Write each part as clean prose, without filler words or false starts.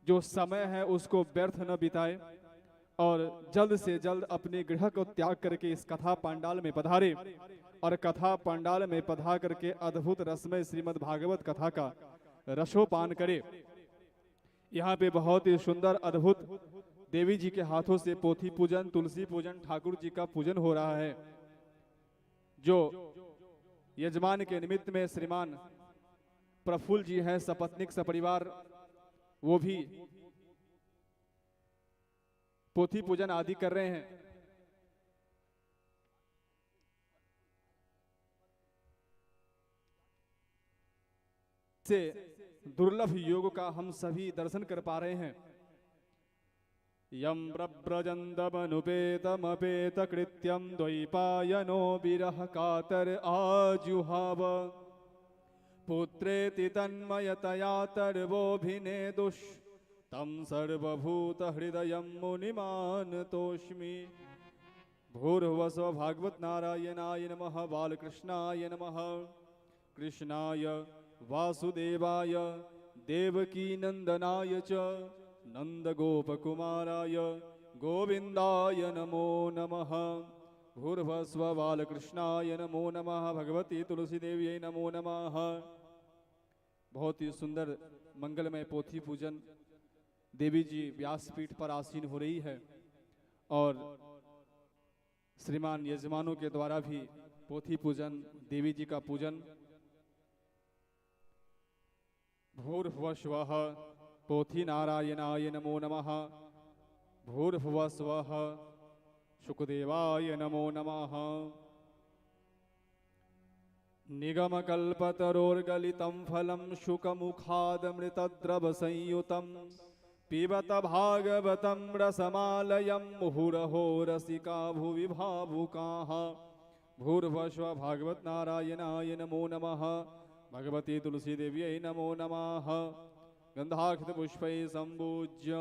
जो समय है उसको व्यर्थ न बिताए और जल्द से जल्द अपने गृह को त्याग करके इस कथा पांडाल में पधारे और कथा पांडाल में पधार करके अद्भुत रसमय श्रीमद् भागवत कथा का रसोपान करे। यहाँ पे बहुत ही सुंदर अद्भुत देवी जी के हाथों से पोथी पूजन, तुलसी पूजन, ठाकुर जी का पूजन हो रहा है। जो यजमान के निमित्त में श्रीमान प्रफुल्ल जी हैं, सपत्निक सपरिवार, वो भी पोथी पूजन आदि कर रहे हैं। से दुर्लभ योग का हम सभी दर्शन कर पा रहे हैं। यम प्रव्रजंदमनुपेतमपेत कृत्यम द्वैपायनो विरह कातर आजुहाव पुत्रेति तन्मयतया तर्वोभिनेदुष तम सर्वभूत हृदय मुनिमान तोष्मि। भूर्भुवस्व भागवत नारायणाय नमः, बालकृष्णाय नमः, कृष्णाय वासुदेवाय देवकी नंदनाय च नंदगोपकुमाराय गोविंदाय नमो नमः। भूर्भुवस्व बालकृष्णाय नमो नमः, भगवती तुलसी देव्यै नमो नमः। बहुत ही सुंदर मंगलमय पोथी पूजन देवी जी व्यासपीठ पर आसीन हो रही है और श्रीमान यजमानों के द्वारा भी पोथी पूजन, देवी जी का पूजन। भूर्भुवस्वः पोथी नारायणाय नमो नमः, भूर्भुवस्वः शुकदेवाय नमो नमः। निगमकल्पतरोर्गलितं फलं शुकमुखादमृतद्रव संयुतं पिबत भागवतं रसमालयं मुहुरहो रसिका भुवि भावुकाः। भूर्भुवस्व भागवत नारायणाय नमो नमः, भगवती तुलसी देव्यै नमो नमः। गंधाक्षत पुष्पै संपूज्य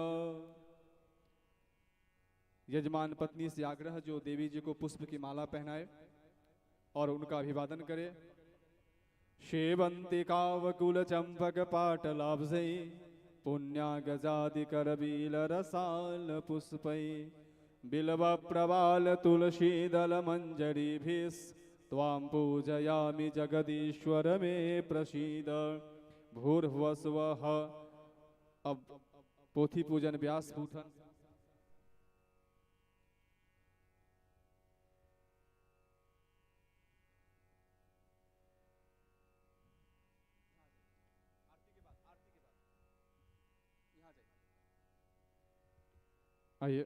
यजमान पत्नी से आग्रह जो देवी जी को पुष्प की माला पहनाए और उनका अभिवादन करे। शेवंतिकावकुल चंपक पाटलाब्जै पुण्या गजादि करबील रसाल पुष्पै बिल्व प्रवाल तुलसी दल मंजरीभिः त्वां पूजयामि जगदीश्वर मे प्रसीद। भूर्भुवस्वः। अब पोथी पूजन व्यास पूजन। आइए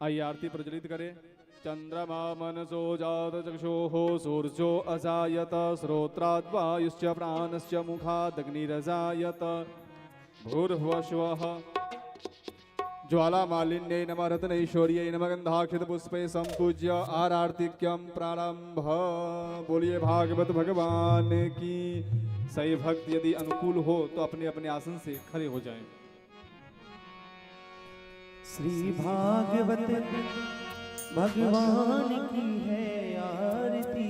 आइए आरती प्रज्वलित करें। चंद्रमा मनसो जात चक्षुः सूर्यो अजायत श्रोत्राद्वायुश्च प्राणश्च मुखादग्निरजायत। भूर्भुवस्वः। ज्वाला मालिन्ये नमः, रत्नैश्वर्यै नमः, गंधाक्षत पुष्पे संपूज्य आरार्तिक्यम प्रारंभ। बोलिए भागवत भगवान की। सही भक्त यदि अनुकूल हो तो अपने अपने आसन से खड़े हो जाएं। श्री भागवत भगवान की है आरती,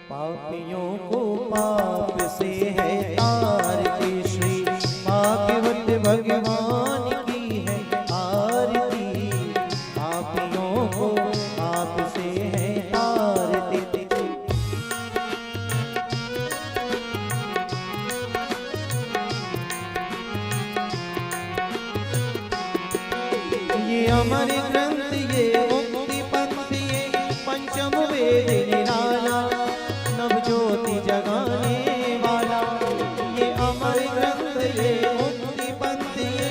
पापियों को पाप से है तारती। श्री भागवत भगवान की है आरती, पापियों को पाप से है तारती। ये अमर ग्रंथ, ये मुक्ति पंथ, ये पंचम वेद निराला, नव ज्योति जगाने वाला। ये अमर ग्रंथ, ये मुक्ति पंथ, ये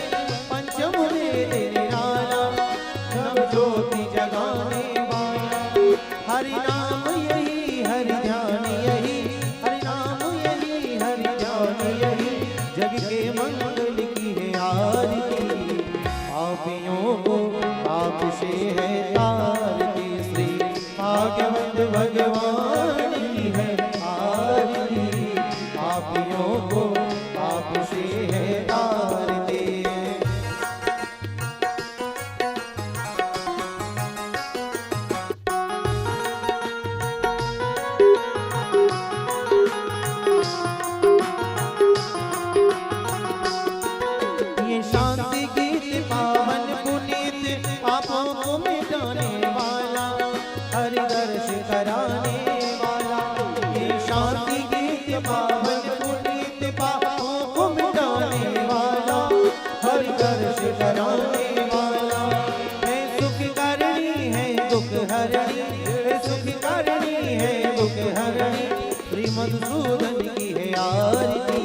पंचम वेद निराला, नव ज्योति जगाने वाला। हरि नाम यही, हरि ध्यान यही, हरि नाम यही, हरि ध्यान यही, जग के मंगल की है आरती। पापियों को पाप से है तारती। श्री भागवत भगवान की है आरती, पापियों को पाप से है तारती। दर्श कराने वाला, ये शांति गीत पावन पुनीत पापों को मिटाने वाला, हरि दर्श कराने वाला। है सुख करनी है दुख हरणी, है सुख करनी है दुख हरणी, श्री मधुसूदन की है आरती।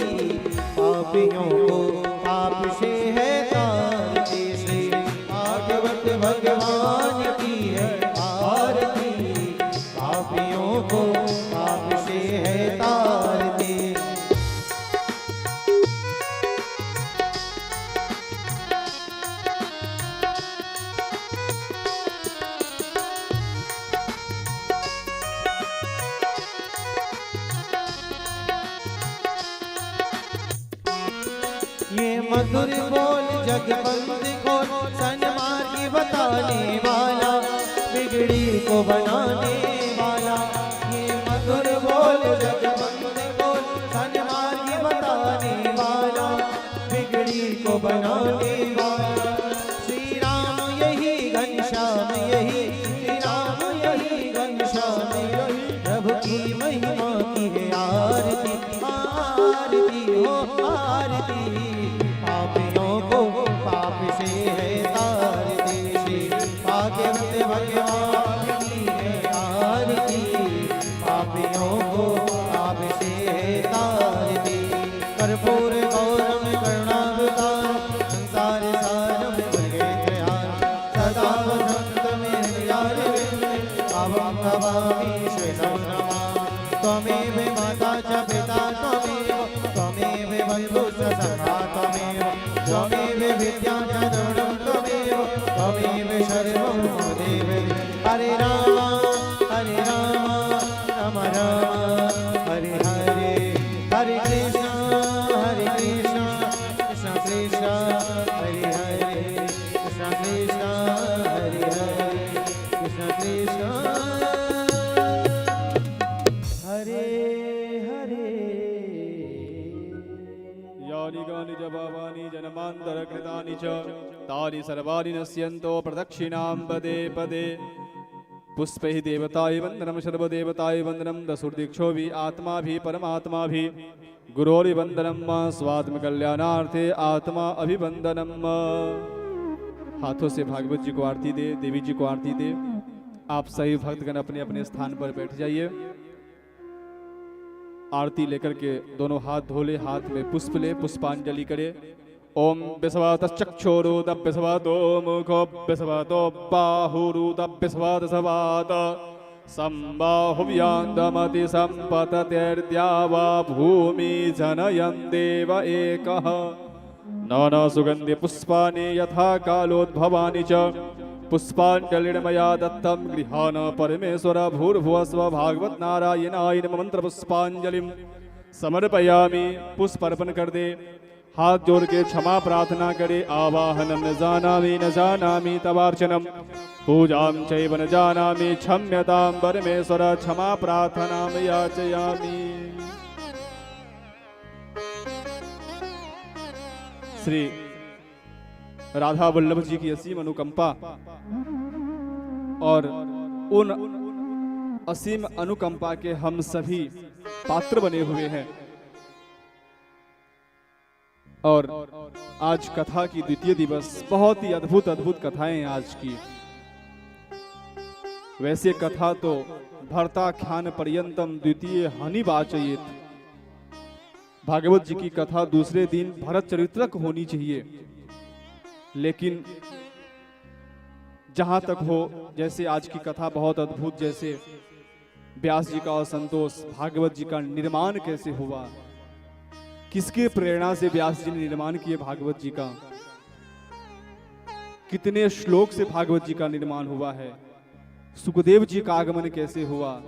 पापियों को पाप से है तारती, श्री भागवत भगवान की है आरती। पापियों को पाप से है तारती। ये मधुर बोल जगबंद खोल, सन्मार्ग बताने वाला, बिगड़ी को बनाने वाला। ये मधुर बोल जगबंद खोल, सन्मार्ग बताने वाला, बिगड़ी को बनाने वाला। श्री राम यही घनश्याम यही, श्री राम यही घनश्याम यही, प्रभु की महिमा की है आरती। आरती हो आरती, पापियों को पाप से है तारती, श्री भागवत भगवान की है आरती। पापियों को पाप से है तारती। कर्पूर गौरम करुणावतारम, संसार सारम भुजगेन्द्रहारम, सदा वसंत में हृदयारविंदे, भावं भवामि श्वेतं नमामि। त्वमेव माता च पिता त्वमेव, त्वमेव बन्धुः च सखा त्वमेव, त्वमेव विद्या च द्रविणं त्वमेव, त्वमेव सर्वं मम देव। हरे राम राम राम हरे हरे, हरे कृष्ण कृष्ण कृष्ण हरे हरे, कृष्ण कृष्ण हरे हरे, कृष्ण कृष्ण हरे हरे। यानि गानि च पापानि जन्मान्तरकृतानि च, तानि सर्वाणि नश्यन्तो प्रदक्षिणां पदे पदे। पुष्पैः देवताय वन्दनं, सर्वदेवताय वन्दनं, दशुर्दीक्षोभि आत्माभि परमात्माभि, गुरोर्वन्दनं, स्वात्मकल्याणार्थे आत्मा अभिवन्दनम्। हाथों से भागवत जी को आरती दे, देवी जी को आरती दे। आप सही भक्तगण अपने अपने स्थान पर बैठ जाइए। आरती लेकर के दोनों हाथ धोले, हाथ में पुष्प ले, पुष्पांजलि करे। ओम विश्वातश्चक्षुरुदभ्यस्वातो मुखो विश्वातो बाहुरुदभ्यस्वातसवात सम्बाहुव्यान्दमति सम्पततेर्द्यावा भूमि जनयन् देव एकः। नाना सुगन्धि पुष्पाणि यथा कालोद्भवानि च, पुष्पाञ्जलिर्मया दत्तं गृहाण परमेश्वर। भूर्भुवस्व भागवत नारायणाय नमः मंत्र पुष्पांजलिं समर्पयामि। पुष्प अर्पण कर दे, हाथ जोड़ के क्षमा प्रार्थना करे। आवाहनम न जानामि तवार्चनम, पूजां चैव न जानामि क्षम्यतां परमेश्वर। क्षमा प्रार्थनां याचयामि। श्री राधा वल्लभ जी की असीम अनुकंपा और उन असीम अनुकंपा के हम सभी पात्र बने हुए हैं। और आज कथा की द्वितीय दिवस, बहुत ही अद्भुत अद्भुत कथाएं हैं आज की। वैसे कथा तो भरताख्यान पर्यंतम द्वितीय हानि वाचयेत, भागवत जी की कथा दूसरे दिन भरत चरित्रक होनी चाहिए। लेकिन जहां तक हो, जैसे आज की कथा बहुत अद्भुत, जैसे व्यास जी का असंतोष, भागवत जी का निर्माण कैसे हुआ, किसके प्रेरणा से व्यास जी ने निर्माण किए भागवत जी का, कितने श्लोक से भागवत जी का निर्माण हुआ है, सुखदेव जी का आगमन कैसे हुआ,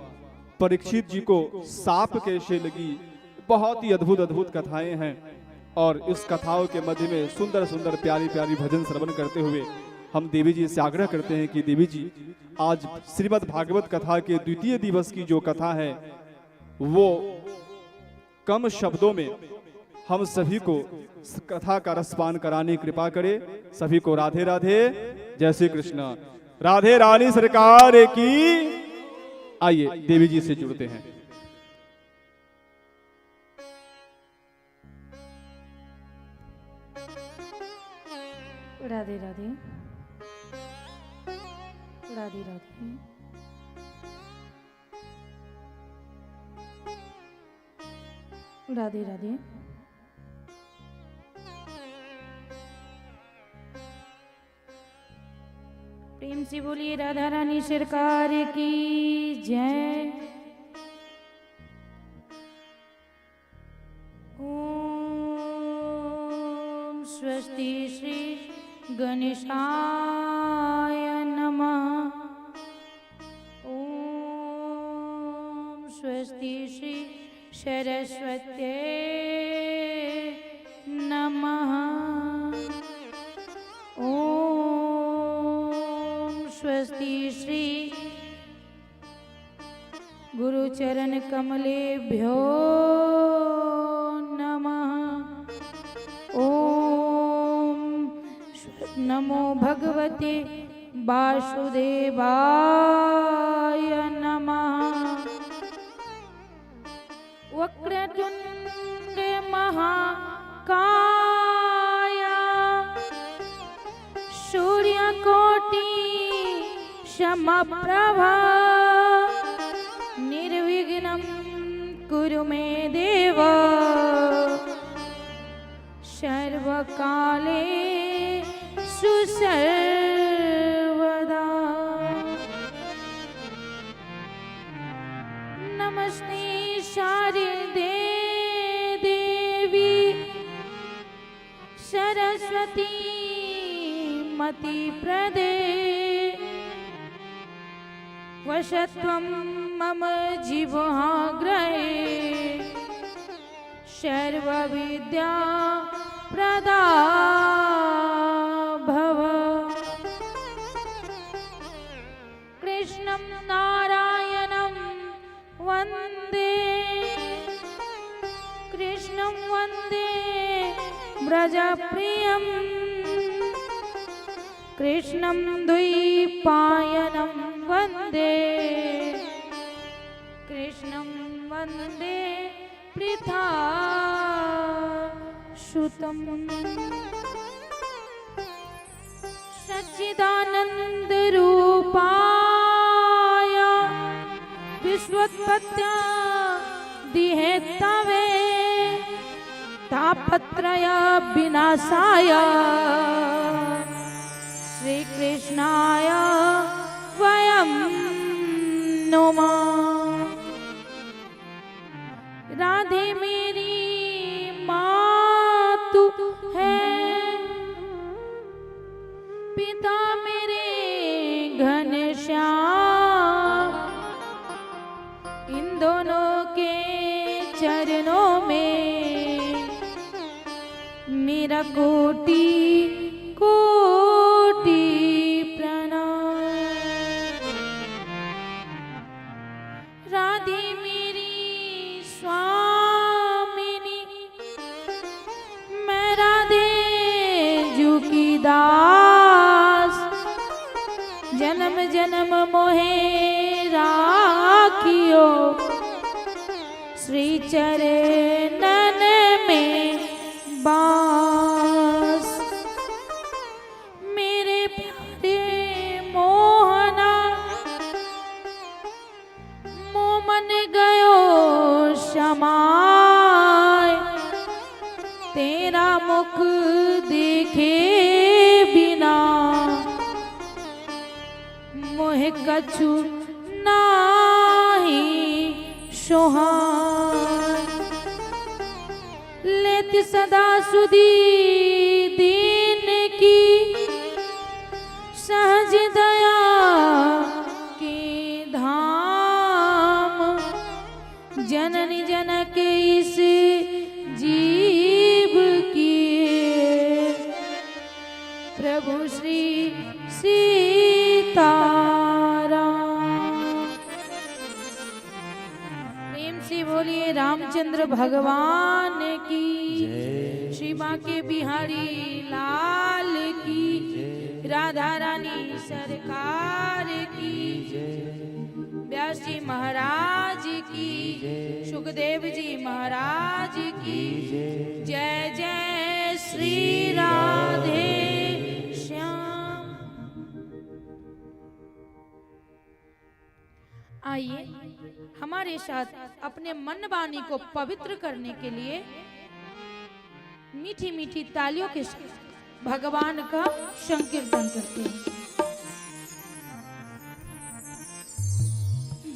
परीक्षित जी को साप कैसे लगी, बहुत ही अद्भुत अद्भुत कथाएं हैं। और इस कथाओं के मध्य में सुंदर सुंदर प्यारी प्यारी भजन श्रवण करते हुए हम देवी जी से आग्रह करते हैं कि देवी जी, आज श्रीमद् भागवत कथा के द्वितीय दिवस की जो कथा है वो कम शब्दों में हम सभी को कथा का रसपान कराने की कृपा करे। सभी को राधे राधे, जय श्री कृष्ण। राधे रानी सरकार की आइए देवी जी से जुड़ते हैं। राधे राधे राधे राधे। राधे राधे। प्रेम से बोलिए राधा रानी सरकार की जय। ओम स्वस्ति श्री गणेशाय नमः। ओम स्वस्ति श्री सरस्वत्यै नमः। ओम स्वस्ति श्री गुरुचरण कमलेभ्यो नमः। ओम नमो भगवते वासुदेवाय नमः। वक्रतुंड महाकाय सूर्यकोटि समप्रभा निर्विघ्नं कुरु मे देव सर्वकालेषु सर्वदा। नमस्ते शारदे देवी सरस्वती मति प्रदे वशत्वं मम जिह्वाग्रे सर्वविद्या प्रदा भव। कृष्णं नारायणं वन्दे कृष्णं वन्दे व्रजप्रियं कृष्णं द्वैपायनं वन्दे कृष्णं वन्दे पृथासुतं। सच्चिदानन्दरूपाय विश्वोत्पत्त्यादिहेतवे तापत्रय विनाशाय श्रीकृष्णाय वयं नमः। राधे मेरी मातु है पिता मेरे घनश्याम। इन दोनों के चरणों में मेरा कोटि कोटि प्रणाम। राधे मेरी स्वामिनी मैं राधे जू की दास। जन्म जन्म मोहे राखियो श्री चरणन में बास। मेरे प्यारे मोहना मोमन गयो समाय। तेरा मुख देखे बिना मोह कछु नाही सोहाय। लेत सदा सुधी दीन की सहज दया के धाम। जननी जनक इस जीव की प्रभु श्री सीताराम। प्रेम से बोलिए रामचंद्र भगवान की श्री बांके बिहारी लाल की राधा रानी सरकार की। व्यास व्यास जी महाराज की, सुखदेव जी महाराज की जय। जय श्री राधे श्याम। आइए हमारे साथ अपने मन वाणी को पवित्र करने के लिए मीठी मीठी तालियों के साथ भगवान का संकीर्तन करते हैं।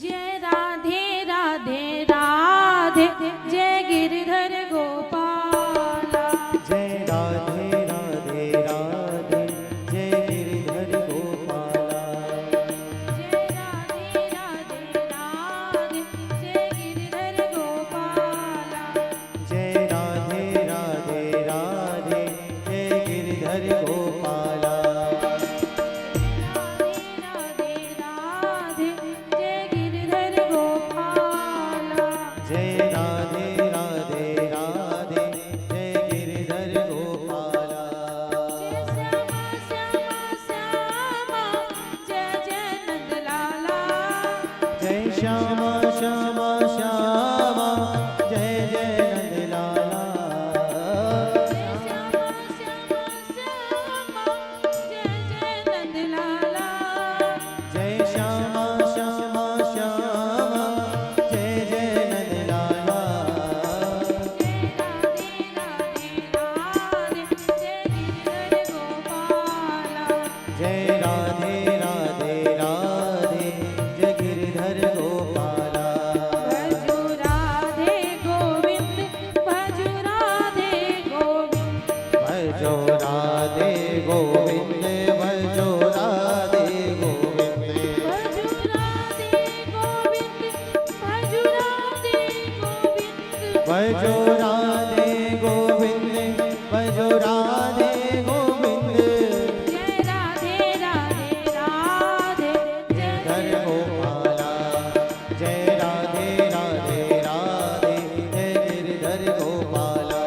जय राधे राधे राधे जय गिरधर गोपाला। जय राधे राधे राधे जय गिरधर गोपाला। जय राधे राधे राधे जय गिरधर गोपाला। जय राधे राधे राधे जय गिरधर गोपाला। राधे राधे जय गिरधर गोपाला। जय राधे राधे राधे जय गिरधर गोपाला। जय श्यामा श्यामा श्यामा जय जय नंदलाला। जय श्यामा श्यामा श्यामा जय जय नंदलाला। जय राधे राधे राधे जय गिरधर गोपाला। भजो राधे गोविंद भजो राधे गोविंद। भजो राधे गोविंद भजो राधे गोविंद। भजो राधे गोविंद भजो राधे गोविंद। भजो राधे गोविंद भजो राधे गोविंद। जय राधे राधे राधे जय हर गोपाला। जय राधे राधे राधे जय गिरधर गोपाला।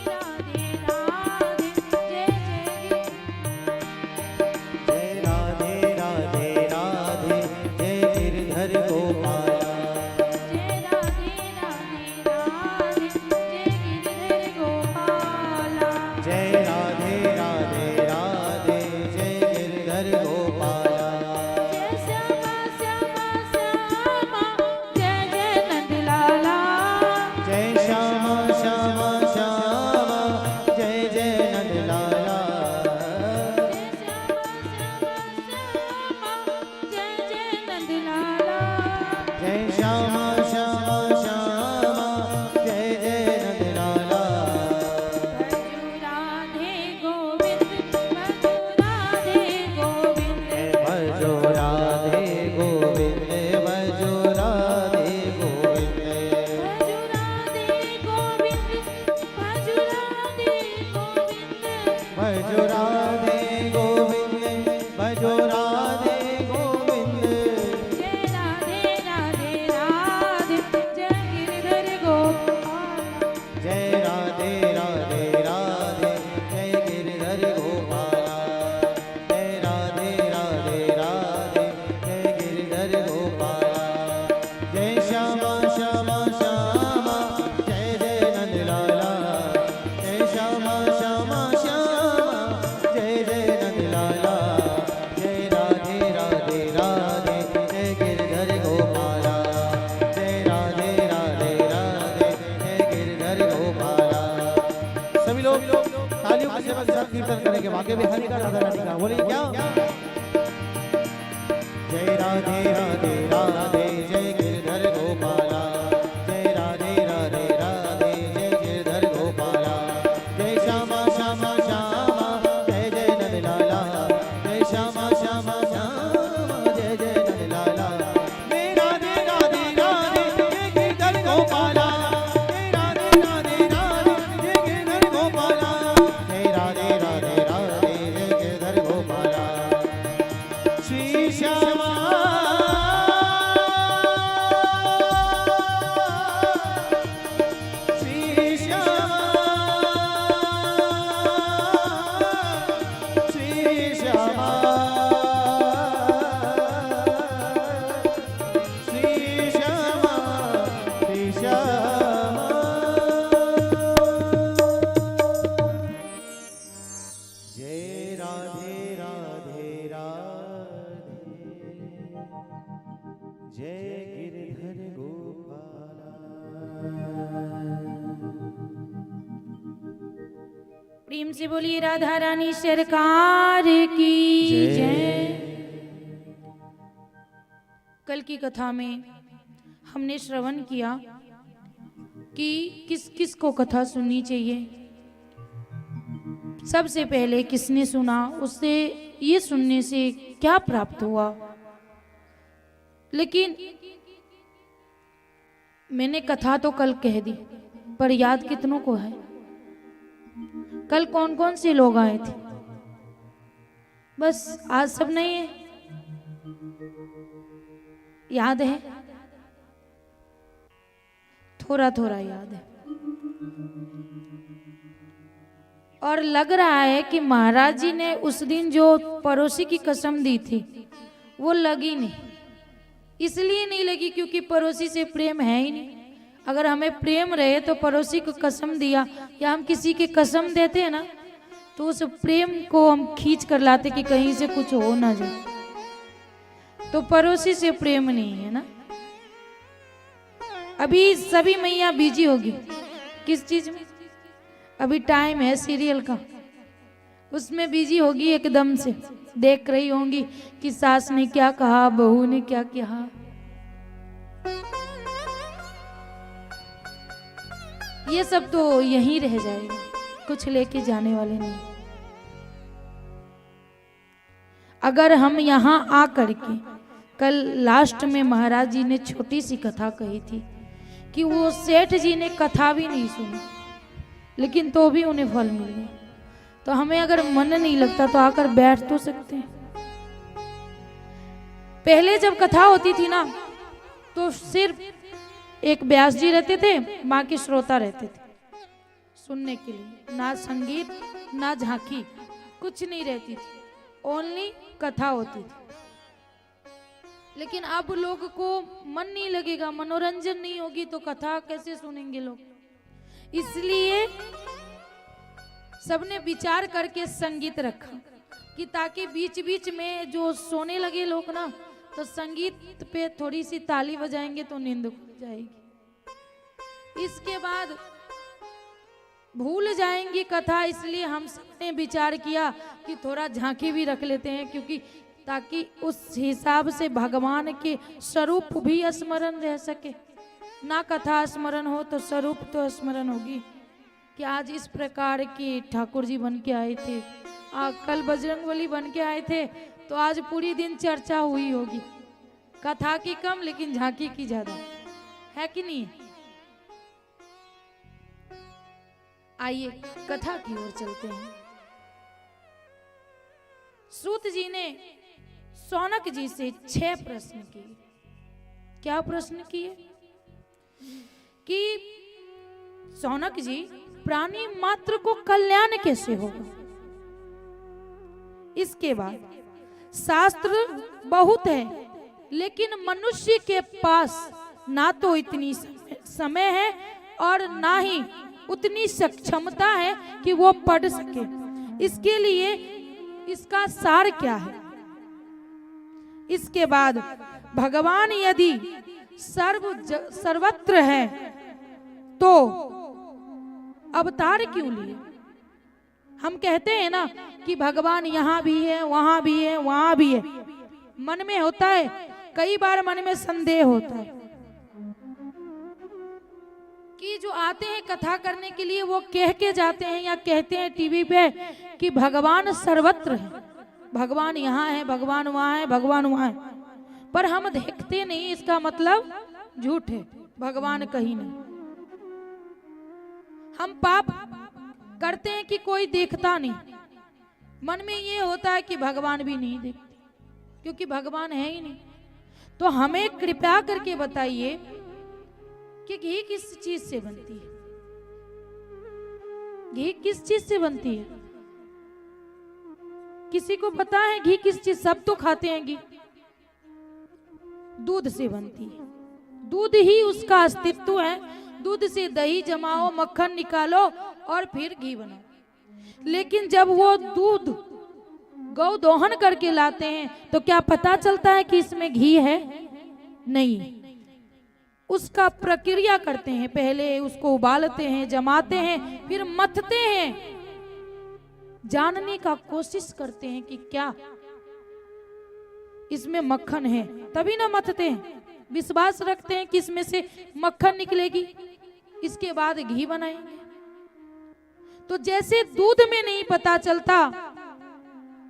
राधे राधे जय जय। जय राधे राधे राधे जय गिरधर गोपाला। जय राधे राधे राधे जय गिरधर गोपाला। जय राधे राधे राधे जय गिरधर गोपाला। जय श्यामा श्यामा श्यामा जय जय नंदलाला। जय श्यामा श्यामा श्यामा जय जय नंदलाला। जय श्यामा श्यामा श्यामा जय जय नंदलाला। भजो राधे गोविंद भजो राधे गोविंद। भजो राधे गोविंद भजो राधे गोविंद। जय राधे राधे राधे जय गिरधर गोपाला। जय राधे राधे राधे जय गिरधर गोपाला। जय राधे राधे राधे जय गिरधर गोपाला। जय श्यामा श्यामा श्यामा जय जय नंदलाला। जय श्यामा श्यामा श्यामा जय जय नंदलाला। जय राधे राधे राधे जय गिरधर गोपाला। जय राधे राधे राधे जय गिरधर गोपाला। सभी लोग तालियों के साथ कीर्तन करेंगे। आगे भी हरि का राधा रानी का बोलिए क्या। जय राधे राधे राधे जय गिरधर गोपाला। जय राधे राधे राधे जय गिरधर गोपाला। जय श्यामा श्यामा श्यामा श्यामा श्री श्यामा श्री श्यामा। जय राधे राधे राधे, जय गिरधर गोपाला। प्रेम से बोलिए राधा रानी सरकार की जय। कल की कथा में हमने श्रवण किया कि किस किस को कथा सुननी चाहिए। सबसे पहले किसने सुना, उससे ये सुनने से क्या प्राप्त हुआ। लेकिन मैंने कथा तो कल कह दी, पर याद कितनों को है? कल कौन कौन से लोग आए थे? बस आज सब नहीं है, याद है? थोड़ा थोड़ा याद है। और लग रहा है कि महाराज जी ने उस दिन जो पड़ोसी की कसम दी थी वो लगी नहीं। इसलिए नहीं लगी क्योंकि पड़ोसी से प्रेम है ही नहीं। अगर हमें प्रेम रहे तो पड़ोसी को कसम दिया, या हम किसी की कसम देते हैं ना, तो उस प्रेम को हम खींच कर लाते कि कहीं से कुछ हो ना जाए। तो पड़ोसी से प्रेम नहीं है ना। अभी सभी मैया बिजी होगी किस चीज में? अभी टाइम है सीरियल का, उसमें बिजी होगी एकदम से। देख रही होंगी कि सास ने क्या कहा, बहू ने क्या कहा। ये सब तो यहीं रह जाएगा, कुछ लेके जाने वाले नहीं। अगर हम यहाँ आ करके, कल लास्ट में महाराज जी ने छोटी सी कथा कही थी कि वो सेठ जी ने कथा भी नहीं सुनी, लेकिन तो भी उन्हें फल मिल गया। तो हमें अगर मन नहीं लगता तो आकर बैठ तो सकते हैं। पहले जब कथा होती थी ना, तो सिर्फ एक व्यास जी रहते थे, माँ के श्रोता रहते थे सुनने के लिए। ना संगीत ना झांकी, कुछ नहीं रहती थी, ओनली कथा होती थी। लेकिन अब लोग को मन नहीं लगेगा, मनोरंजन नहीं होगी तो कथा कैसे सुनेंगे लोग। इसलिए सबने विचार करके संगीत रखा कि ताकि बीच बीच में जो सोने लगे लोग ना, तो संगीत पे थोड़ी सी ताली बजाएंगे तो नींद खुल जाएगी। इसके बाद भूल जाएंगी कथा। इसलिए हम सबने विचार किया कि थोड़ा झांकी भी रख लेते हैं, क्योंकि ताकि उस हिसाब से भगवान के स्वरूप भी स्मरण रह सके। ना कथा स्मरण हो तो स्वरूप तो स्मरण होगी कि आज इस प्रकार के ठाकुर जी बन के आए थे, कल बजरंगबली बन के आए थे, तो आज पूरी दिन चर्चा हुई होगी। कथा की कम लेकिन झांकी की ज्यादा, है कि नहीं? आइए कथा की ओर चलते हैं। सूत जी ने सौनक जी से 6 प्रश्न किए। क्या प्रश्न किए? कि सौनक जी, प्राणी मात्र को कल्याण कैसे होगा? इसके बाद शास्त्र बहुत है, लेकिन मनुष्य के पास ना तो इतनी समय है और ना ही उतनी सक्षमता है कि वो पढ़ सके। इसके लिए इसका सार क्या है? इसके बाद भगवान यदि सर्वत्र है तो अवतार क्यों लिए? हम कहते हैं ना कि भगवान यहाँ भी है, वहां भी है, वहां भी है। मन में होता है, कई बार मन में संदेह होता है कि जो आते हैं कथा करने के लिए वो कह के जाते हैं या कहते हैं टीवी पे कि भगवान सर्वत्र है, भगवान यहाँ है, भगवान वहां है, भगवान वहां है, पर हम देखते नहीं। इसका मतलब झूठ है, भगवान कहीं नहीं। हम पाप करते हैं कि कोई देखता नहीं, मन में ये होता है कि भगवान भी नहीं देखते, क्योंकि भगवान है ही नहीं। तो हमें कृपया करके बताइए कि घी किस चीज से बनती है? घी किस चीज से बनती है? किसी को पता है घी किस चीज, सब तो खाते हैं घी, दूध से बनती है, दूध ही उसका अस्तित्व है। दूध से दही जमाओ, मक्खन निकालो और फिर घी बनाओ। लेकिन जब वो दूध गौ दोहन करके लाते हैं तो क्या पता चलता है कि इसमें घी है? नहीं, उसका प्रक्रिया करते हैं, पहले उसको उबालते हैं, जमाते हैं, फिर मथते हैं, जानने का कोशिश करते हैं कि क्या इसमें मक्खन है, तभी ना मथते हैं। विश्वास रखते हैं कि इसमें से मक्खन निकलेगी, इसके बाद घी बनाएंगे। तो जैसे दूध में नहीं पता चलता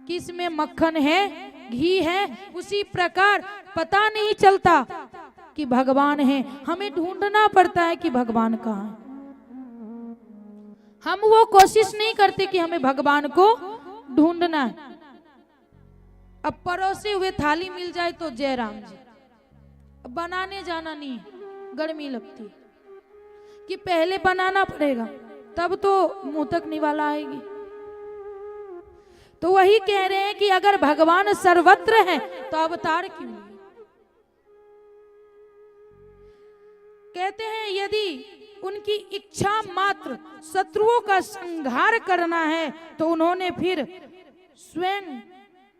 कि इसमें मक्खन है, घी है, उसी प्रकार पता नहीं चलता कि भगवान है। हमें ढूंढना पड़ता है कि भगवान कहाँ है। हम वो कोशिश नहीं करते कि हमें भगवान को ढूंढना है। अब परोसे हुए थाली मिल जाए तो जय राम जी, अब बनाने जाना नहीं है, गर्मी लगती है कि पहले बनाना पड़ेगा तब तो मुंह तक निवाला आएगी। तो वही कह रहे हैं कि अगर भगवान सर्वत्र है तो अवतार क्यों नहीं? कहते हैं यदि उनकी इच्छा मात्र शत्रुओं का संहार करना है तो उन्होंने फिर स्वयं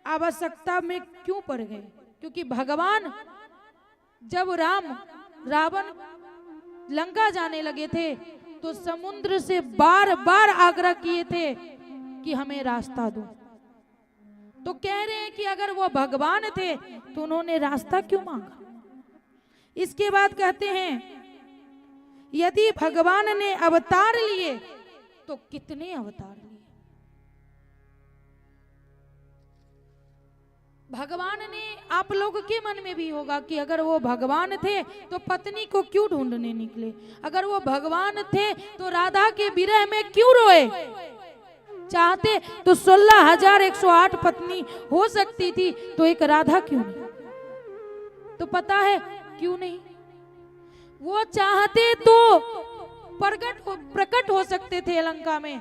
आवश्यकता में क्यों पड़ गए? क्योंकि भगवान जब रावण लंका जाने लगे थे तो समुद्र से बार बार आग्रह किए थे कि हमें रास्ता दो। तो कह रहे हैं कि अगर वो भगवान थे तो उन्होंने रास्ता क्यों मांगा? इसके बाद कहते हैं यदि भगवान ने अवतार लिए तो कितने अवतार लिए? भगवान ने, आप लोगों के मन में भी होगा कि अगर वो भगवान थे तो पत्नी को क्यों ढूंढने निकले? अगर वो भगवान थे तो राधा के विरह में क्यों रोए? चाहते तो 16,108 पत्नी हो सकती थी, तो एक राधा क्यों नहीं? तो पता है क्यों नहीं? वो चाहते तो प्रकट हो सकते थे लंका में,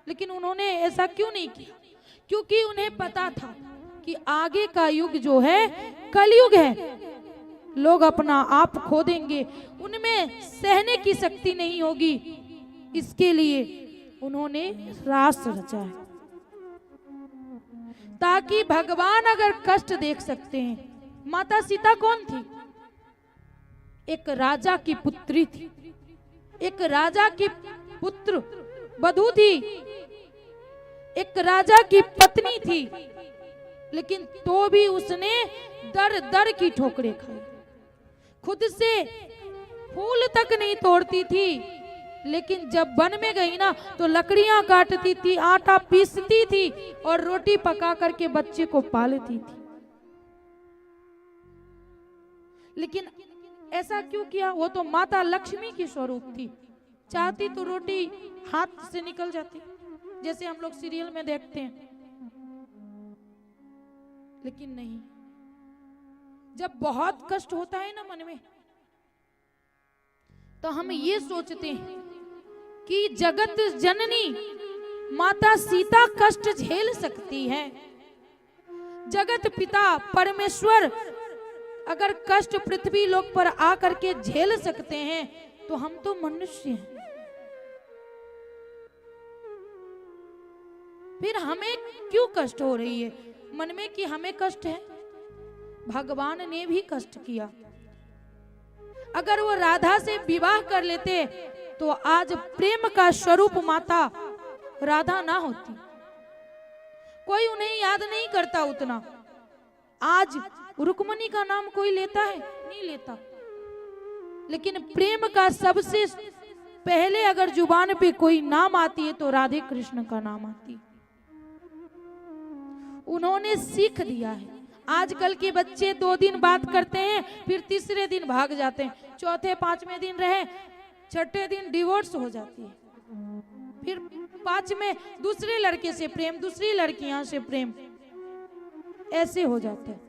लेकिन उन्होंने ऐसा क्यों नहीं किया? क्योंकि उन्हें पता था कि आगे का युग जो है कलयुग है, लोग अपना आप खो देंगे, उनमें सहने की शक्ति नहीं होगी। इसके लिए उन्होंने रास रचा है ताकि भगवान अगर कष्ट देख सकते हैं। माता सीता कौन थी? एक राजा की पुत्री थी, एक राजा की पुत्र वधू थी, एक राजा की पत्नी थी, लेकिन तो भी उसने दर दर की ठोकरें खाई। खुद से फूल तक नहीं तोड़ती थी, लेकिन जब वन में गई ना तो लकड़ियां काटती थी, आटा पीसती थी और रोटी पका करके बच्चे को पालती थी। लेकिन ऐसा क्यों किया? वो तो माता लक्ष्मी की स्वरूप थी, चाहती तो रोटी हाथ से निकल जाती, जैसे हम लोग सीरियल में देखते हैं। लेकिन नहीं, जब बहुत कष्ट होता है ना मन में, तो हम ये सोचते हैं कि जगत जननी माता सीता कष्ट झेल सकती है, जगत पिता परमेश्वर अगर कष्ट पृथ्वी लोक पर आकर के झेल सकते हैं तो हम तो मनुष्य हैं, फिर हमें क्यों कष्ट हो रही है मन में कि हमें कष्ट है? भगवान ने भी कष्ट किया। अगर वो राधा से विवाह कर लेते तो आज प्रेम का स्वरूप माता राधा ना होती। कोई उन्हें याद नहीं करता उतना। आज रुक्मणी का नाम कोई लेता है? नहीं लेता। लेकिन प्रेम का सबसे पहले अगर जुबान पे कोई नाम आती है तो राधे कृष्ण का नाम आती है। उन्होंने सीख दिया है। आजकल के बच्चे 2 दिन बात करते हैं, फिर तीसरे दिन भाग जाते हैं, चौथे 5वें दिन रहे, छठे दिन डिवोर्स हो जाती है, फिर 5वें दूसरे लड़के से प्रेम, दूसरी लड़कियां से प्रेम, ऐसे हो जाते हैं।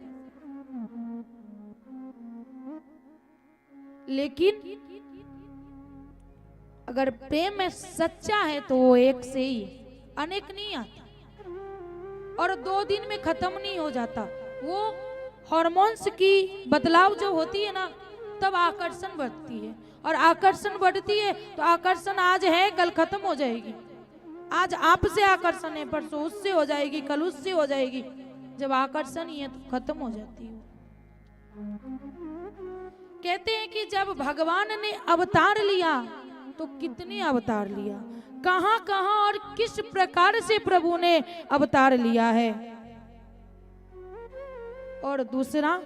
लेकिन अगर प्रेम में सच्चा है तो वो एक से ही, अनेक नहीं आता। और 2 दिन में खत्म नहीं हो जाता। वो हार्मोन्स की बदलाव जो होती है ना, तब आकर्षण बढ़ती है, और आकर्षण बढ़ती है तो आकर्षण आज है कल खत्म हो जाएगी। आज आपसे आकर्षण है, परसों उससे हो जाएगी, कल उससे हो जाएगी। जब आकर्षण ही है तो खत्म हो जाती है। कहते हैं कि जब भगवान ने अवतार लिया तो कितने अवतार लिया, कहां कहां और किस प्रकार से प्रभु ने अवतार लिया है। और दूसरा,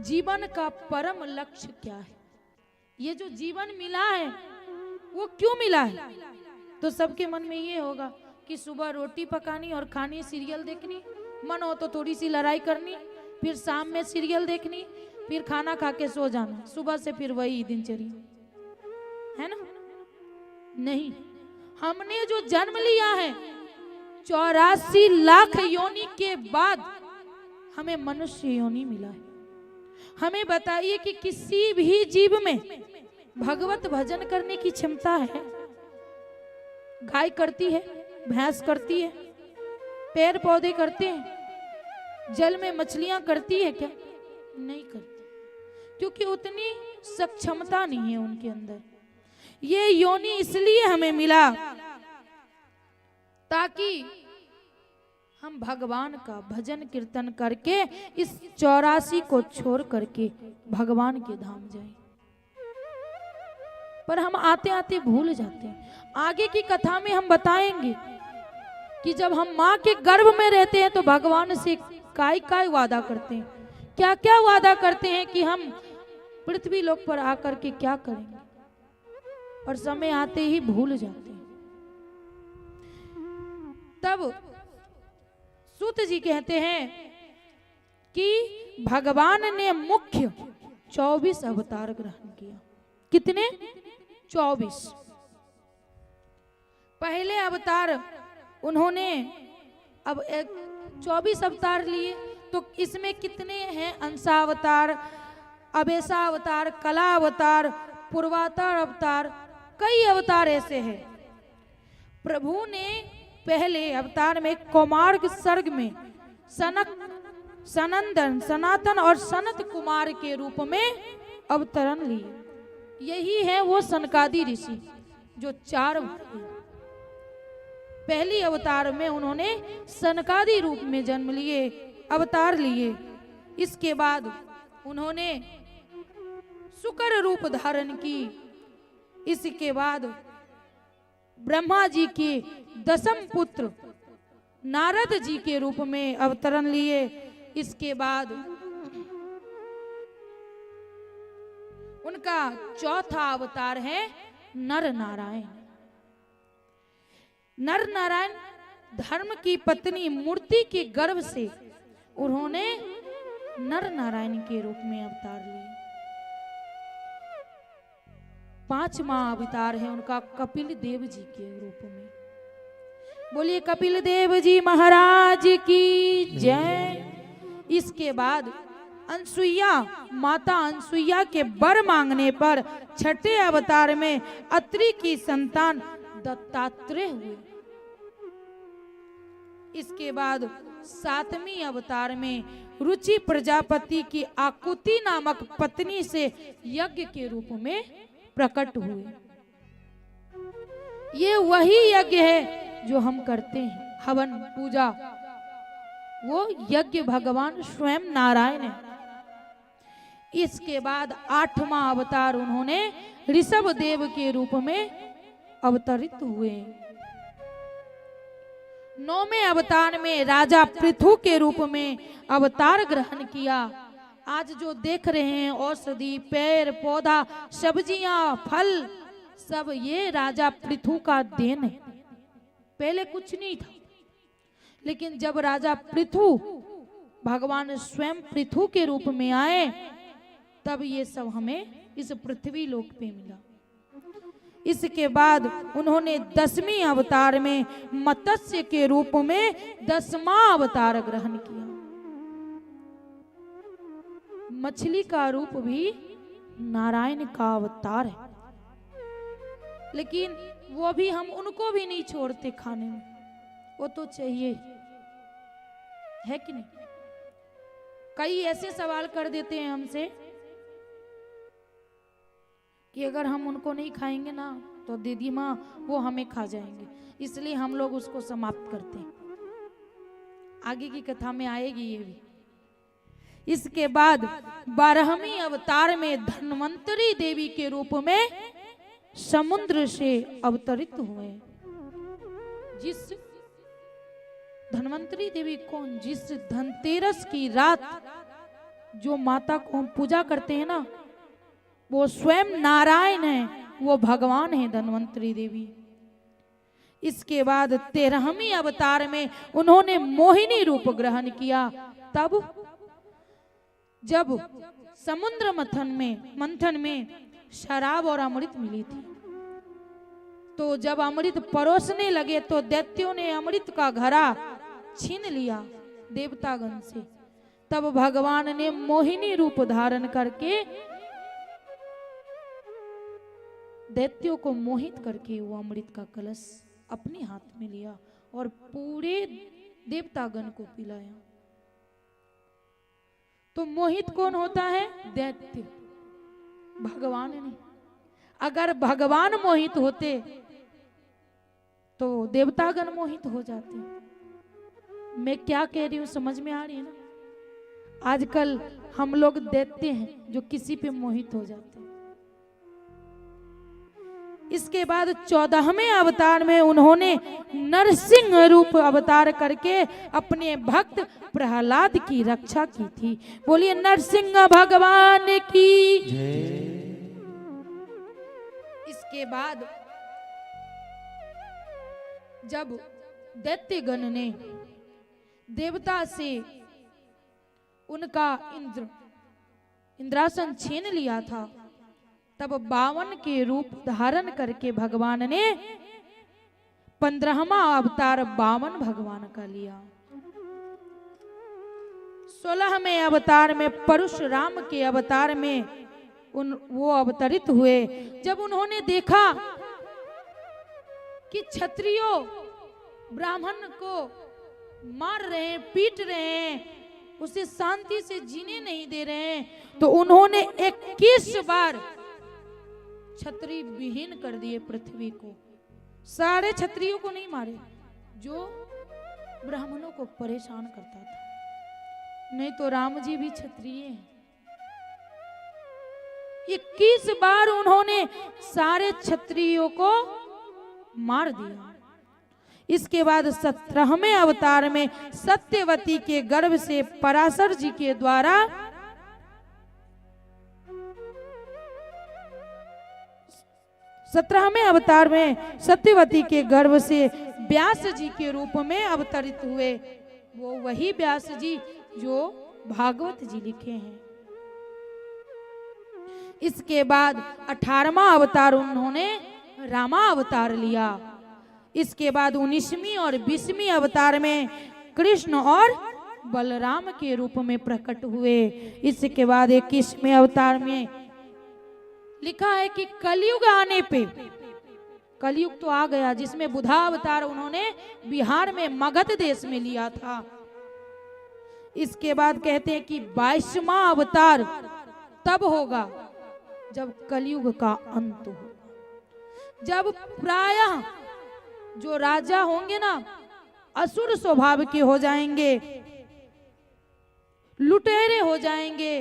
जीवन का परम लक्ष्य क्या है। ये जो जीवन मिला है वो क्यों मिला है। तो सबके मन में ये होगा कि सुबह रोटी पकानी और खानी, सीरियल देखनी, मन हो तो थोड़ी सी लड़ाई करनी, फिर शाम में सीरियल देखनी, फिर खाना खा के सो जाना, सुबह से फिर वही दिनचर्या है ना। नहीं, हमने जो जन्म लिया है 84 लाख योनि के बाद हमें मनुष्य योनि मिला है। हमें बताइए कि किसी भी जीव में भगवत भजन करने की क्षमता है। गाय करती है, भैंस करती है, पेड़ पौधे करते हैं, जल में मछलियां करती है क्या? नहीं करती, क्योंकि उतनी सक्षमता नहीं है उनके अंदर। ये योनि इसलिए हमें मिला ताकि हम भगवान का भजन कीर्तन करके इस 84 को छोड़ करके भगवान के धाम जाएं। पर हम आते आते भूल जाते हैं। आगे की कथा में हम बताएंगे कि जब हम माँ के गर्भ में रहते हैं तो भगवान से काय वादा करते हैं, क्या क्या वादा करते हैं कि हम पृथ्वी लोक पर आकर के क्या करेंगे, और समय आते ही भूल जाते हैं। तब सूत जी कहते हैं कि भगवान ने मुख्य 24 अवतार ग्रहण किया। कितने? 24। पहले अवतार उन्होंने अब 24 अवतार लिए, तो इसमें कितने हैं? अंशावतार, अवेशा अवतार, कला अवतार, पूर्वातार अवतार, कई अवतार ऐसे हैं। प्रभु ने पहले अवतार में कौमार्ग सर्ग में सनक, सनंदन, सनातन और सनत कुमार के रूप में अवतरण लिए। यही है वो सनकादि ऋषि जो 4 पहली अवतार में उन्होंने सनकादि रूप में जन्म लिए, अवतार लिए। इसके बाद उन्होंने शुकर रूप धारण की। इसके बाद ब्रह्मा जी के 10म पुत्र नारद जी के रूप में अवतरण लिए। इसके बाद उनका चौथा अवतार है नर नारायण। नर नारायण धर्म की पत्नी मूर्ति के गर्भ से उन्होंने नर नारायण के रूप में अवतार लिए। 5वां अवतार है उनका कपिल देव जी के रूप में। बोलिए कपिल देव जी महाराज की जय। इसके बाद अनसुईया, माता अनसुईया के वर मांगने पर 6ठे अवतार में अत्रि की संतान दत्तात्रेय हुए। इसके बाद 7वीं अवतार में रुचि प्रजापति की आकुति नामक पत्नी से यज्ञ के रूप में प्रकट हुए। ये वही यज्ञ है जो हम करते हैं, हवन पूजा, वो यज्ञ भगवान स्वयं नारायण है। इसके बाद 8वां अवतार उन्होंने ऋषभ देव के रूप में अवतरित हुए। 9वें अवतार में राजा पृथु के रूप में अवतार ग्रहण किया। आज जो देख रहे हैं औषधि, पेड़ पौधा, सब्जियां, फल, सब ये राजा पृथु का देन है। पहले कुछ नहीं था, लेकिन जब राजा पृथु भगवान स्वयं पृथु के रूप में आए तब ये सब हमें इस पृथ्वी लोक पे मिला। इसके बाद उन्होंने 10वीं अवतार में मत्स्य के रूप में 10वां अवतार ग्रहण किया। मछली का रूप भी नारायण का अवतार है, लेकिन वो भी हम उनको भी नहीं छोड़ते खाने में, वो तो चाहिए। है कि नहीं? कई ऐसे सवाल कर देते हैं हमसे कि अगर हम उनको नहीं खाएंगे ना तो दीदी माँ वो हमें खा जाएंगे, इसलिए हम लोग उसको समाप्त करते हैं। आगे की कथा में आएगी ये भी। इसके बाद 12वें अवतार में धन्वंतरी देवी के रूप में समुद्र से अवतरित हुए। जिस धन्वंतरी देवी कौन? जिस धनतेरस की रात जो माता को हम पूजा करते हैं ना, वो स्वयं नारायण है, वो भगवान है धन्वंतरी देवी। इसके बाद 13वें अवतार में उन्होंने मोहिनी रूप ग्रहण किया। तब जब समुद्र मंथन में शराब और अमृत मिली थी, तो जब अमृत परोसने लगे तो दैत्यों ने अमृत का घड़ा छीन लिया देवतागण से। तब भगवान ने मोहिनी रूप धारण करके दैत्यों को मोहित करके वो अमृत का कलश अपने हाथ में लिया और पूरे देवतागण को पिलाया। तो मोहित कौन होता है? दैत्य, भगवान नहीं। अगर भगवान मोहित होते तो देवतागण मोहित हो जाते। मैं क्या कह रही हूं समझ में आ रही है ना? आजकल हम लोग दैत्य हैं जो किसी पे मोहित हो जाते हैं। इसके बाद 14वें अवतार में उन्होंने नरसिंह रूप अवतार करके अपने भक्त प्रहलाद की रक्षा की थी। बोलिए नरसिंह भगवान की जय। इसके बाद जब दैत्यगण ने देवता से उनका इंद्रासन छीन लिया था, तब 52 के रूप धारण करके भगवान ने 15वां अवतार 52 भगवान का लिया। 16वें अवतार में परशुराम के अवतार में वो अवतरित हुए। जब उन्होंने देखा कि क्षत्रियों ब्राह्मण को मार रहे हैं, पीट रहे हैं, उसे शांति से जीने नहीं दे रहे हैं, तो उन्होंने 21 बार छत्री विहीन कर दिए पृथ्वी को। सारे क्षत्रियों को नहीं मारे, जो ब्राह्मणों को परेशान करता था। नहीं तो राम जी भी क्षत्रिय हैं। 21 बार उन्होंने सारे क्षत्रियों को मार दिया। इसके बाद 17वें अवतार में सत्यवती के गर्भ से पराशर जी के द्वारा सत्रहवें अवतार में सत्यवती के गर्भ से व्यास जी के रूप में अवतरित हुए। वो वही व्यास जी जो भागवत जी लिखे हैं। इसके बाद 18वां अवतार उन्होंने रामा अवतार लिया। इसके बाद 19वीं और 20वीं अवतार में कृष्ण और बलराम के रूप में प्रकट हुए। इसके बाद 21वें अवतार में लिखा है कि कलयुग आने पे, कलयुग तो आ गया, जिसमें बुधा अवतार उन्होंने बिहार में मगध देश में लिया था। इसके बाद कहते हैं कि 22वां अवतार तब होगा जब कलयुग का अंत हो, जब प्रायः जो राजा होंगे ना असुर स्वभाव के हो जाएंगे, लुटेरे हो जाएंगे,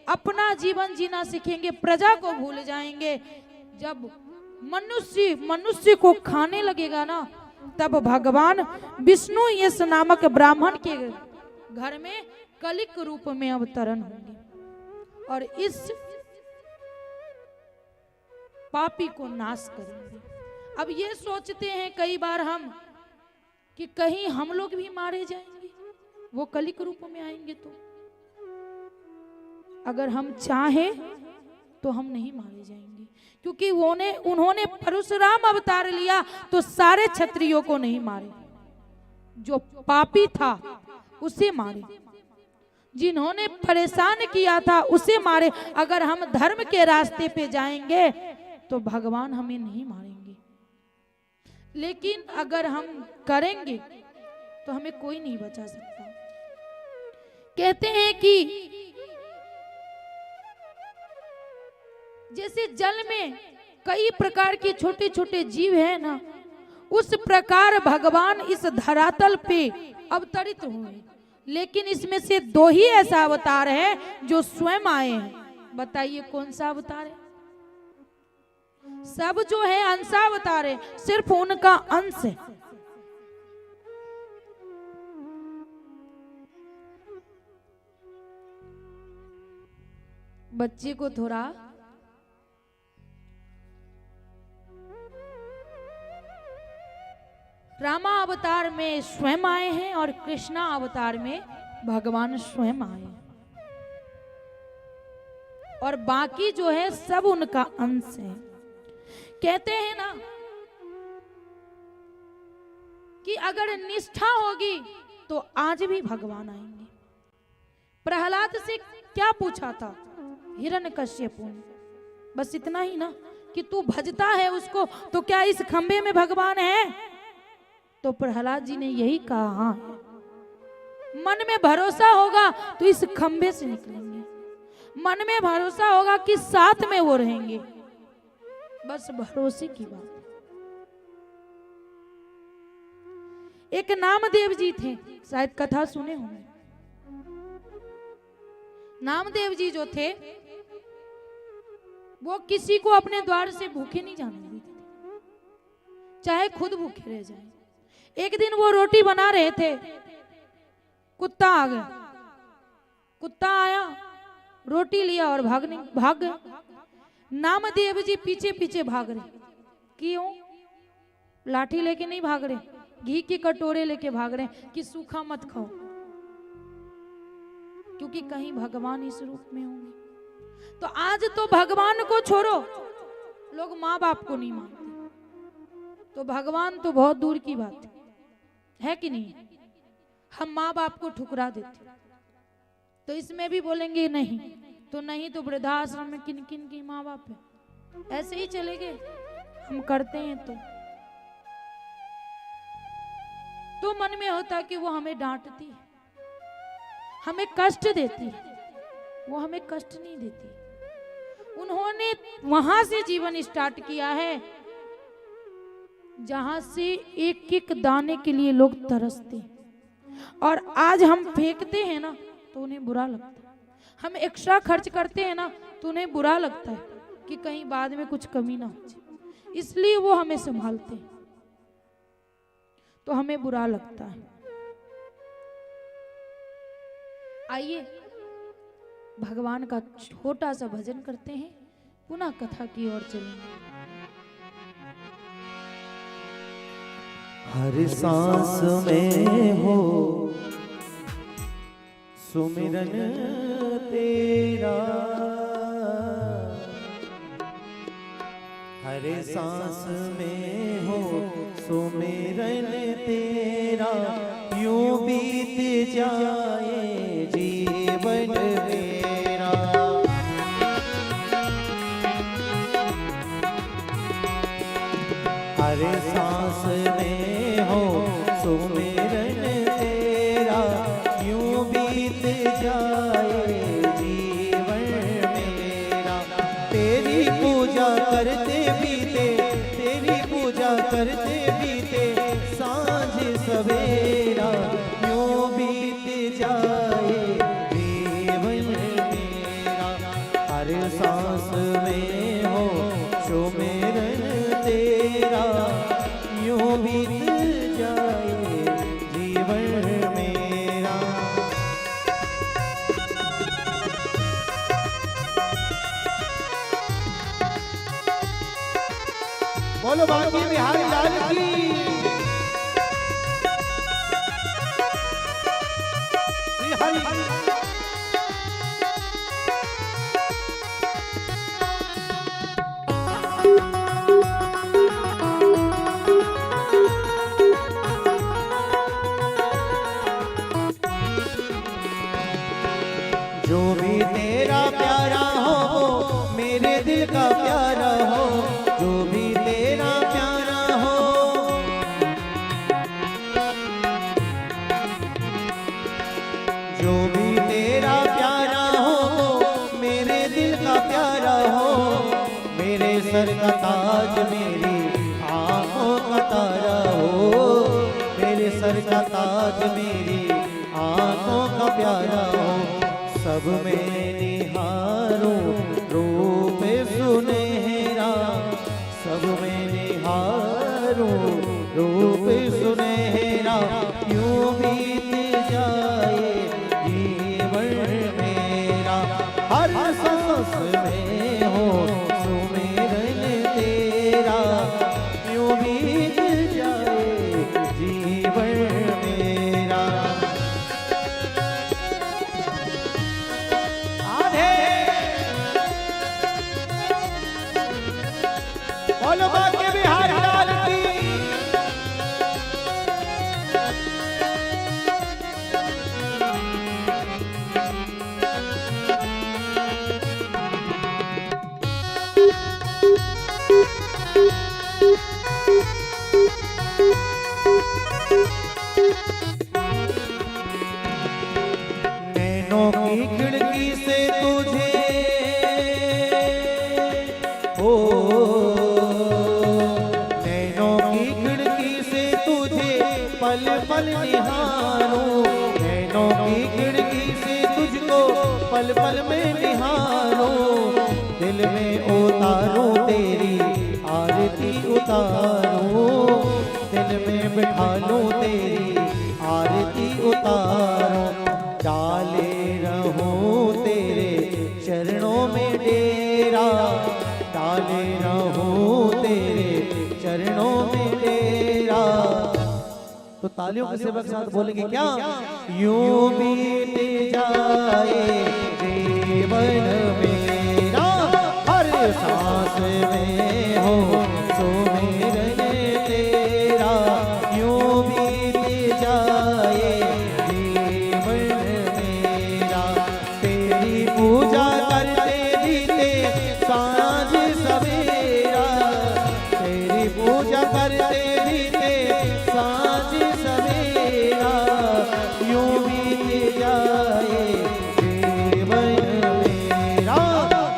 अपना जीवन जीना सीखेंगे, प्रजा को भूल जाएंगे। जब मनुष्य को खाने लगेगा ना, तब भगवान विष्णु यश नामक ब्राह्मण के घर में कलिक रूप में अवतरण होंगे और इस पापी को नाश करेंगे। अब ये सोचते हैं कई बार हम कि कहीं हम लोग भी मारे जाएंगे, वो कलिक रूप में आएंगे तो अगर हम चाहें तो हम नहीं मारे जाएंगे, क्योंकि उन्होंने परशुराम अवतार लिया तो सारे क्षत्रियों को नहीं मारे, जो पापी था उसे मारे, जिन्होंने परेशान किया था उसे मारे। अगर हम धर्म के रास्ते पे जाएंगे तो भगवान हमें नहीं मारेंगे, लेकिन अगर हम करेंगे तो हमें कोई नहीं बचा सकता। कहते हैं कि जैसे जल में कई प्रकार के छोटे छोटे जीव है ना, उस प्रकार भगवान इस धरातल पे अवतरित हुए, लेकिन इसमें से दो ही ऐसा अवतार है जो स्वयं आए हैं। बताइए कौन सा अवतार है? सब जो है अंशावतार है, सिर्फ उनका अंश है। बच्चे को थोड़ा रामा अवतार में स्वयं आए हैं और कृष्णा अवतार में भगवान स्वयं आए हैं, और बाकी जो है सब उनका अंश है। कहते हैं ना कि अगर निष्ठा होगी तो आज भी भगवान आएंगे। प्रहलाद से क्या पूछा था हिरण्यकश्यप ने? बस इतना ही ना कि तू भजता है उसको, तो क्या इस खंबे में भगवान है? तो प्रहलाद जी ने यही कहा, हाँ, मन में भरोसा होगा तो इस खंबे से निकलेंगे, मन में भरोसा होगा कि साथ में वो रहेंगे, बस भरोसे की बात। एक नामदेव जी थे, शायद कथा सुने होंगे। नामदेव जी जो थे वो किसी को अपने द्वार से भूखे नहीं जाने देते थे, चाहे खुद भूखे रह जाए। एक दिन वो रोटी बना रहे थे, कुत्ता आ गया। कुत्ता आया, रोटी लिया और भाग गए। नामदेव जी पीछे पीछे भाग रहे। क्यों? लाठी लेके नहीं भाग रहे, घी के कटोरे लेके भाग रहे कि सूखा मत खाओ, क्योंकि कहीं भगवान इस रूप में होंगे। तो आज तो भगवान को छोड़ो, लोग माँ बाप को नहीं मानते, तो भगवान तो बहुत दूर की बात है कि नहीं? हम माँ बाप को ठुकरा देते, तो इसमें भी बोलेंगे नहीं, तो नहीं तो वृद्धाश्रम में किन किन की माँ बाप है, ऐसे ही चले गए। हम करते हैं तो मन में होता कि वो हमें डांटती है, हमें कष्ट देती है, वो हमें कष्ट नहीं देती। उन्होंने वहां से जीवन स्टार्ट किया है जहां से एक एक दाने के लिए लोग तरसते हैं, और आज हम फेंकते हैं ना तो उन्हें बुरा लगता है। हम एक्स्ट्रा खर्च करते हैं ना तो उन्हें बुरा लगता है कि कहीं बाद में कुछ कमी ना हो जाए, इसलिए वो हमें संभालते हैं, तो हमें बुरा लगता है। आइए भगवान का छोटा सा भजन करते हैं, पुनः कथा की ओर चलेंगे। हर सांस में हो सुमिरन तेरा, हर सांस में हो सुमिरन तेरा, यूं बीत जाए जीवन मेरा। हर सांस में हो सुमिरन तेरा, यूं बीत जाए जीवन मेरा। तेरी पूजा करते बीते, तेरी पूजा करते बीते सांझ सवेरा, यूं बीत जाए जीवन मेरा। हर सांस में हो सुमिरन तेरा, यूं बीत जाए जीवन मेरा। बोलो बांके बिहारी लाल की। श्री हरि जो भी तेरा प्यारा हो, मेरे दिल का प्यारा हो, जो भी तेरा प्यारा हो, जो भी भी तेरा प्यारा हो, मेरे दिल का प्यारा हो, मेरे सर का ताज मेरी आंखों का तारा हो, मेरे सर का ताज मेरी आंखों का प्यारा हो। सब में निहारूं रूप सुनहरा, सब में निहारूं रूप सुनहरा, यूं बीत जाए जीवन मेरा, हर सांस में हो सुमिरन तेरा, यूं बीत जाए जीवन मेरा। आधे बोलो बाके बिहार लाल की। नैनों की खिड़की से तुझे ओ, नैनों की खिड़की से तुझे पल पल निहारूं, नैनों की खिड़की से तुझको पल पल में निहारूं, दिल में उतारूं तेरी आरती उतारूं, दिल में बिठा लूं तेरी आरती उतारूं, डाले रहूं तेरे चरणों में डेरा, डाले रहूं तेरे चरणों में डेरा। तो तालियों के सेवक साथ बोलेंगे क्या? यूं बीत जाए जीवन मेरा, हर सांस में हो सुमिरन तेरा, यूं बीत जाए जीवन मेरा, तेरी पूजा करते जीते सांझ सवेरा, तेरी पूजा करते जीते सांझ सवेरा, यूं बीत जाए जीवन मेरा,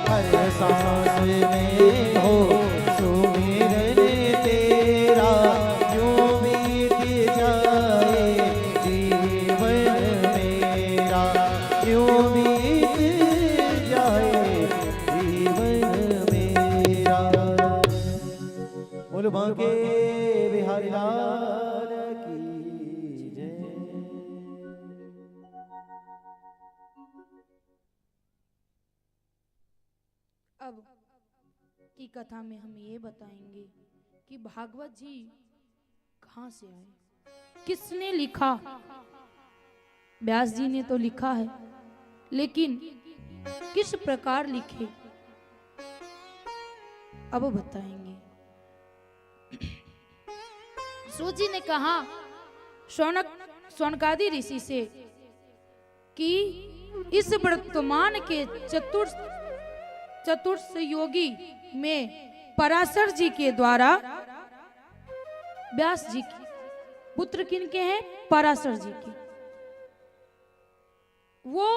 हर सांस में हो सुमिरन तेरा, यूं बीत जाए जीवन मेरा, यूं बीत जाए जीवन मेरा। बोलो बांके बिहारी लाल की जय। अब की कथा में हम ये बताएंगे कि भागवत जी कहाँ से आए, किसने लिखा। व्यास जी ने तो लिखा है, लेकिन किस प्रकार लिखे अब बताएंगे। सूत जी ने कहा शौनकादि ऋषि से कि इस वर्तमान के चतुर्थ योगी में पराशर जी के द्वारा, व्यास जी की पुत्र किनके हैं? पराशर जी के। वो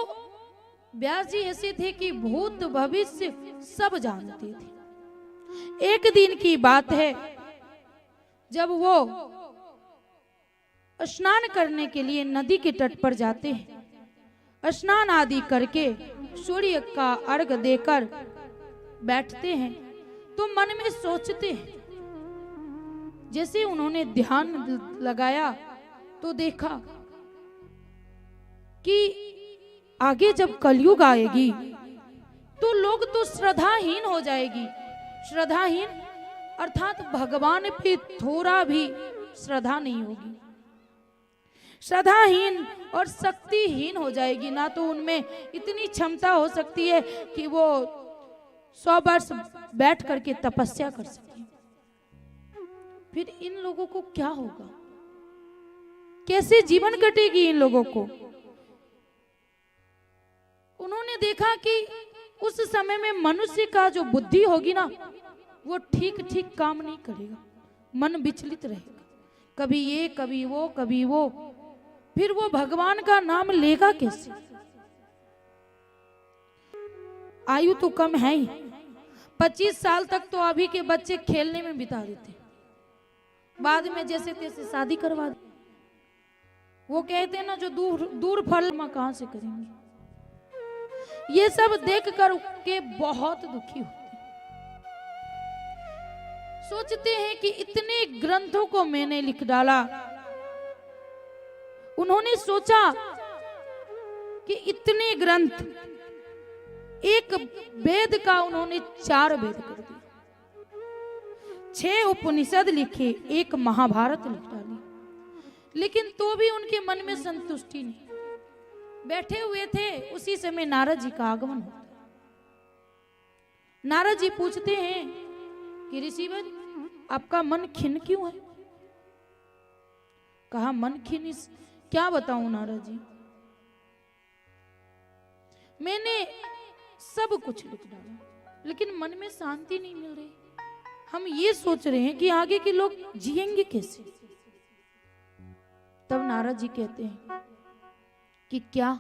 व्यास जी ऐसे थे कि भूत भविष्य सब जानते थे। एक दिन की बात है, जब वो स्नान करने के लिए नदी के तट पर जाते हैं, स्नान आदि करके सूर्य का अर्घ देकर बैठते हैं, तो मन में सोचते हैं। जैसे उन्होंने ध्यान लगाया तो देखा कि आगे जब कलयुग आएगी तो लोग तो श्रद्धाहीन हो जाएगी। श्रद्धाहीन अर्थात भगवान पे थोड़ा भी श्रद्धा नहीं होगी, श्रद्धाहीन और शक्तिहीन हो जाएगी। ना तो उनमें इतनी क्षमता हो सकती है कि वो 100 वर्ष बैठ करके तपस्या कर सके। फिर इन लोगों को क्या होगा? कैसे जीवन कटेगी इन लोगों को? उन्होंने देखा कि उस समय में मनुष्य का जो बुद्धि होगी ना, वो ठीक ठीक काम नहीं करेगा, मन विचलित रहेगा, कभी ये कभी वो कभी वो। फिर वो भगवान का नाम लेगा कैसे? आयु तो कम है ही, 25 साल तक तो अभी के बच्चे खेलने में बिता देते, बाद में जैसे तैसे शादी करवा दे। वो कहते हैं ना, जो दूर दूर फल में कहां से करेंगे। ये सब देख कर के बहुत दुखी होते, सोचते हैं कि इतने ग्रंथों को मैंने लिख डाला। उन्होंने सोचा कि इतने ग्रंथ, एक वेद का उन्होंने 4 वेद कर दिए, 6 उपनिषद लिखे, एक महाभारत लिख डाली, लेकिन तो भी उनके मन में संतुष्टि नहीं। बैठे हुए थे, उसी समय नारद जी का आगमन होता है। नारद जी पूछते हैं कि ऋषिवर, आपका मन खिन्न क्यों है? कहा, मन खिन्न क्या बताऊं नारद जी, मैंने सब कुछ लिख डाला, लेकिन मन में शांति नहीं मिल रही। हम ये सोच रहे हैं कि आगे के लोग जिएंगे कैसे। तब नारद जी कहते हैं कि क्या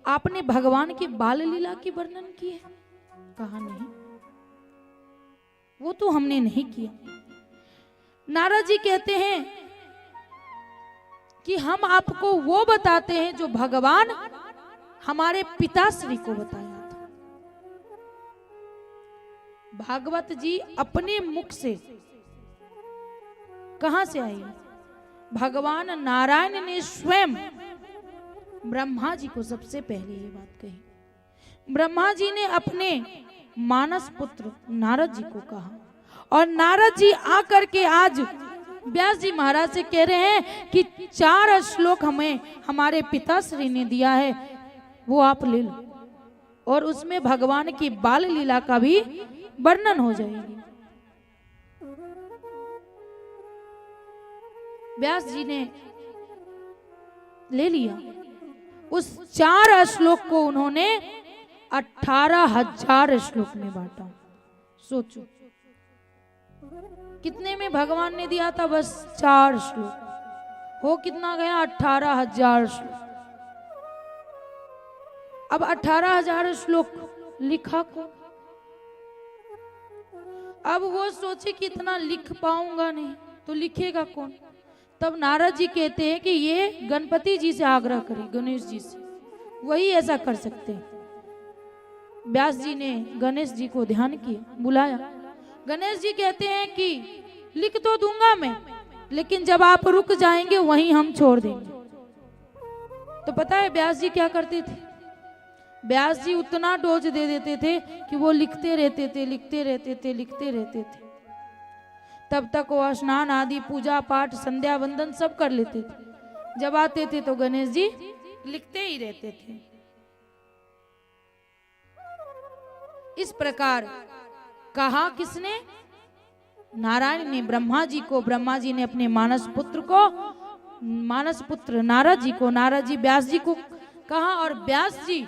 आपने भगवान की बाल लीला की वर्णन की है? कहा, नहीं, वो तो हमने नहीं किया। नारद जी कहते हैं कि हम आपको वो बताते हैं जो भगवान हमारे पिताश्री को बताया था। भागवत जी अपने मुख से कहां से आई? भगवान नारायण ने स्वयं ब्रह्मा जी को सबसे पहले ये बात कही। ब्रह्मा जी ने अपने मानस पुत्र नारद जी को कहा, और नारद जी आकर के आज व्यास जी महाराज से कह रहे हैं कि 4 श्लोक हमें हमारे पिताश्री ने दिया है, वो आप ले लो, और उसमें भगवान की बाल लीला का भी वर्णन हो जाएगी। व्यास जी ने ले लिया। उस 4 श्लोक को उन्होंने 18,000 श्लोक में बांटा। सोचो कितने में भगवान ने दिया था? बस 4 श्लोक। हो कितना गया? 18,000 श्लोक। अब 18,000 श्लोक लिखा कौन? अब वो सोचे कि इतना लिख पाऊंगा नहीं, तो लिखेगा कौन? तब नारद जी कहते हैं कि ये गणपति जी से आग्रह करें, गणेश जी से, वही ऐसा कर सकते हैं। व्यास जी ने गणेश जी को ध्यान किया, बुलाया। गणेश जी कहते हैं कि लिख तो दूंगा मैं, लेकिन जब आप रुक जाएंगे वहीं हम छोड़ देंगे। तो पता है व्यास जी क्या करते थे? व्यास जी उतना डोज दे देते थे कि वो लिखते रहते थे, लिखते रहते थे, लिखते रहते थे। तब तक वो स्नान आदि, पूजा पाठ, संध्या वंदन सब कर लेते थे। जब आते थे तो गणेश जी लिखते ही रहते थे। इस प्रकार कहा किसने? नारायण ने ब्रह्मा जी को। ब्रह्मा जी ने अपने मानस पुत्र को, मानस पुत्र नारद जी को, नारद जी व्यास जी को कहा, और व्यास जी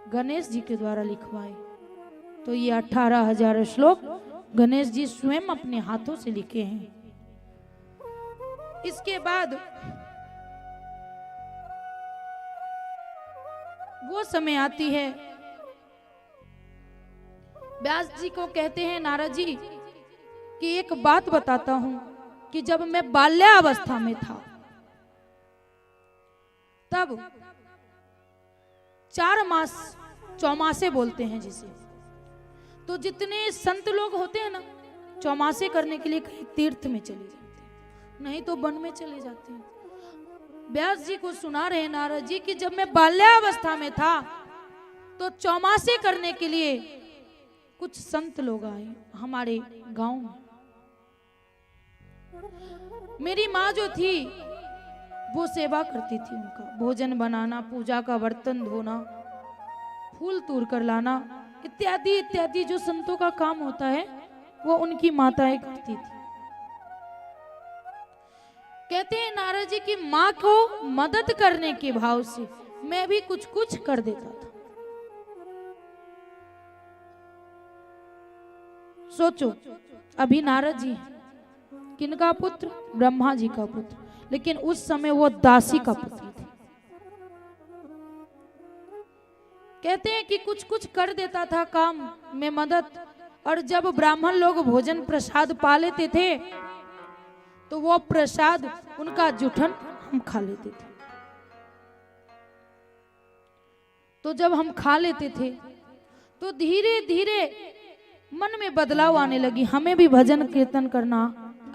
गणेश जी के द्वारा लिखवाए। तो ये 18,000 श्लोक गणेश जी स्वयं अपने हाथों से लिखे हैं। इसके बाद वो समय आती है, व्यास जी को कहते हैं नारद जी कि एक बात बताता हूं कि जब मैं बाल्यावस्था में था, तब 4 मास, चौमासे बोलते हैं जिसे, तो जितने संत लोग होते हैं ना, चौमासे करने के लिए कहीं तीर्थ में चले जाते हैं, नहीं तो वन में चले जाते हैं। व्यास जी को सुना रहे नारद जी कि जब मैं बाल्यावस्था में था तो चौमासे करने के लिए कुछ संत लोग आए हमारे गांव में। मेरी माँ जो थी वो सेवा करती थी, उनका भोजन बनाना, पूजा का बर्तन धोना, फूल तोड़ कर लाना, इत्यादि इत्यादि जो संतों का काम होता है वो उनकी माताएं करती थी। कहते हैं नारद जी की माँ को मदद करने के भाव से मैं भी कुछ कुछ कर देता था। सोचो, अभी नारद जी किनका पुत्र? ब्रह्मा जी का पुत्र, लेकिन उस समय वो दासी का पुत्र थे। कहते हैं कि कुछ कुछ कर देता था काम में मदद, और जब ब्राह्मण लोग भोजन प्रसाद पा लेते थे तो वो प्रसाद उनका जुठन हम खा लेते थे। तो जब हम खा लेते थे तो धीरे धीरे मन में बदलाव आने लगी, हमें भी भजन कीर्तन करना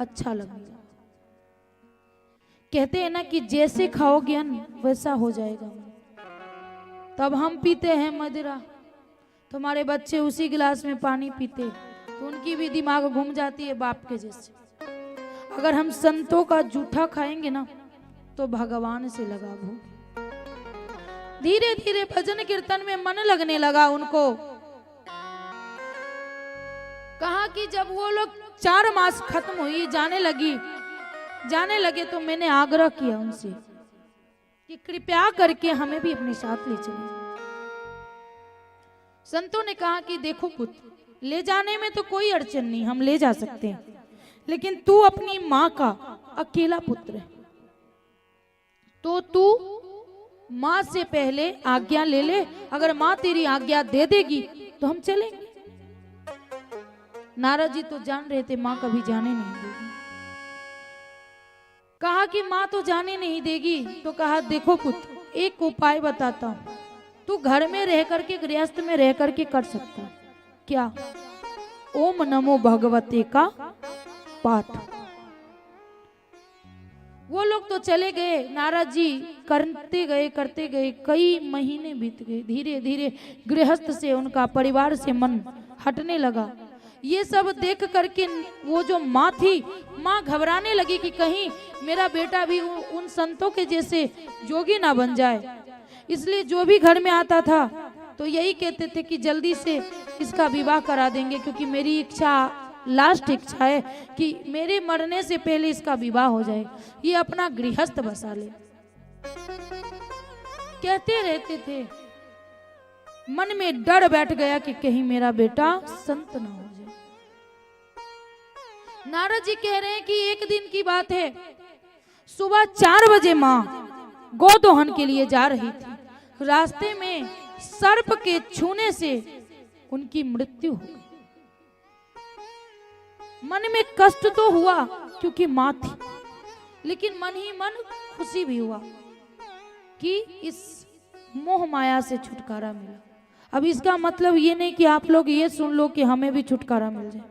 अच्छा लगने लगा। कहते हैं ना कि जैसे खाओगे अन्न वैसा हो जाएगा। तब हम पीते हैं मदिरा, तुम्हारे बच्चे उसी गिलास में पानी पीते तो उनकी भी दिमाग घूम जाती है बाप के जैसे। अगर हम संतों का जूठा खाएंगे ना तो भगवान से लगा भूख। धीरे धीरे भजन कीर्तन में मन लगने लगा उनको। कहा कि जब वो लोग 4 मास खत्म हुई जाने लगे तो मैंने आग्रह किया उनसे कि कृपया करके हमें भी अपने साथ ले चलें। संतों ने कहा कि देखो पुत्र, ले जाने में तो कोई अड़चन नहीं, हम ले जा सकते हैं, लेकिन तू अपनी माँ का अकेला पुत्र है, तो तू माँ से पहले आज्ञा ले ले। अगर माँ तेरी आज्ञा दे देगी तो हम चलेंगे। नारद जी तो जान रहे थे माँ कभी जाने नहीं देगी। कहा कि माँ तो जाने नहीं देगी, तो कहा देखो पुत्र, एक उपाय बताता हूं, तू घर में रह करके, गृहस्थ में रह करके कर सकता है। क्या? ओम नमो भगवते का पाठ। वो लोग तो चले गए, नारद जी करते गए, कई महीने बीत गए। धीरे धीरे गृहस्थ से, उनका परिवार से मन हटने लगा। ये सब देख करके वो जो माँ थी, माँ घबराने लगी कि कहीं मेरा बेटा भी उन संतों के जैसे जोगी ना बन जाए। इसलिए जो भी घर में आता था तो यही कहते थे कि जल्दी से इसका विवाह करा देंगे, क्योंकि मेरी इच्छा, लास्ट इच्छा है कि मेरे मरने से पहले इसका विवाह हो जाए, ये अपना गृहस्थ बसा ले। कहते रहते थे, मन में डर बैठ गया कि कहीं मेरा बेटा संत ना हो जाए। नारद जी कह रहे हैं कि एक दिन की बात है, सुबह 4 बजे माँ गोदोहन के लिए जा रही थी। रास्ते में सर्प के छूने से उनकी मृत्यु हो गई। मन में कष्ट तो हुआ क्योंकि माँ थी, लेकिन मन ही मन खुशी भी हुआ कि इस मोह माया से छुटकारा मिला। अब इसका मतलब ये नहीं कि आप लोग ये सुन लो कि हमें भी छुटकारा मिल जाए।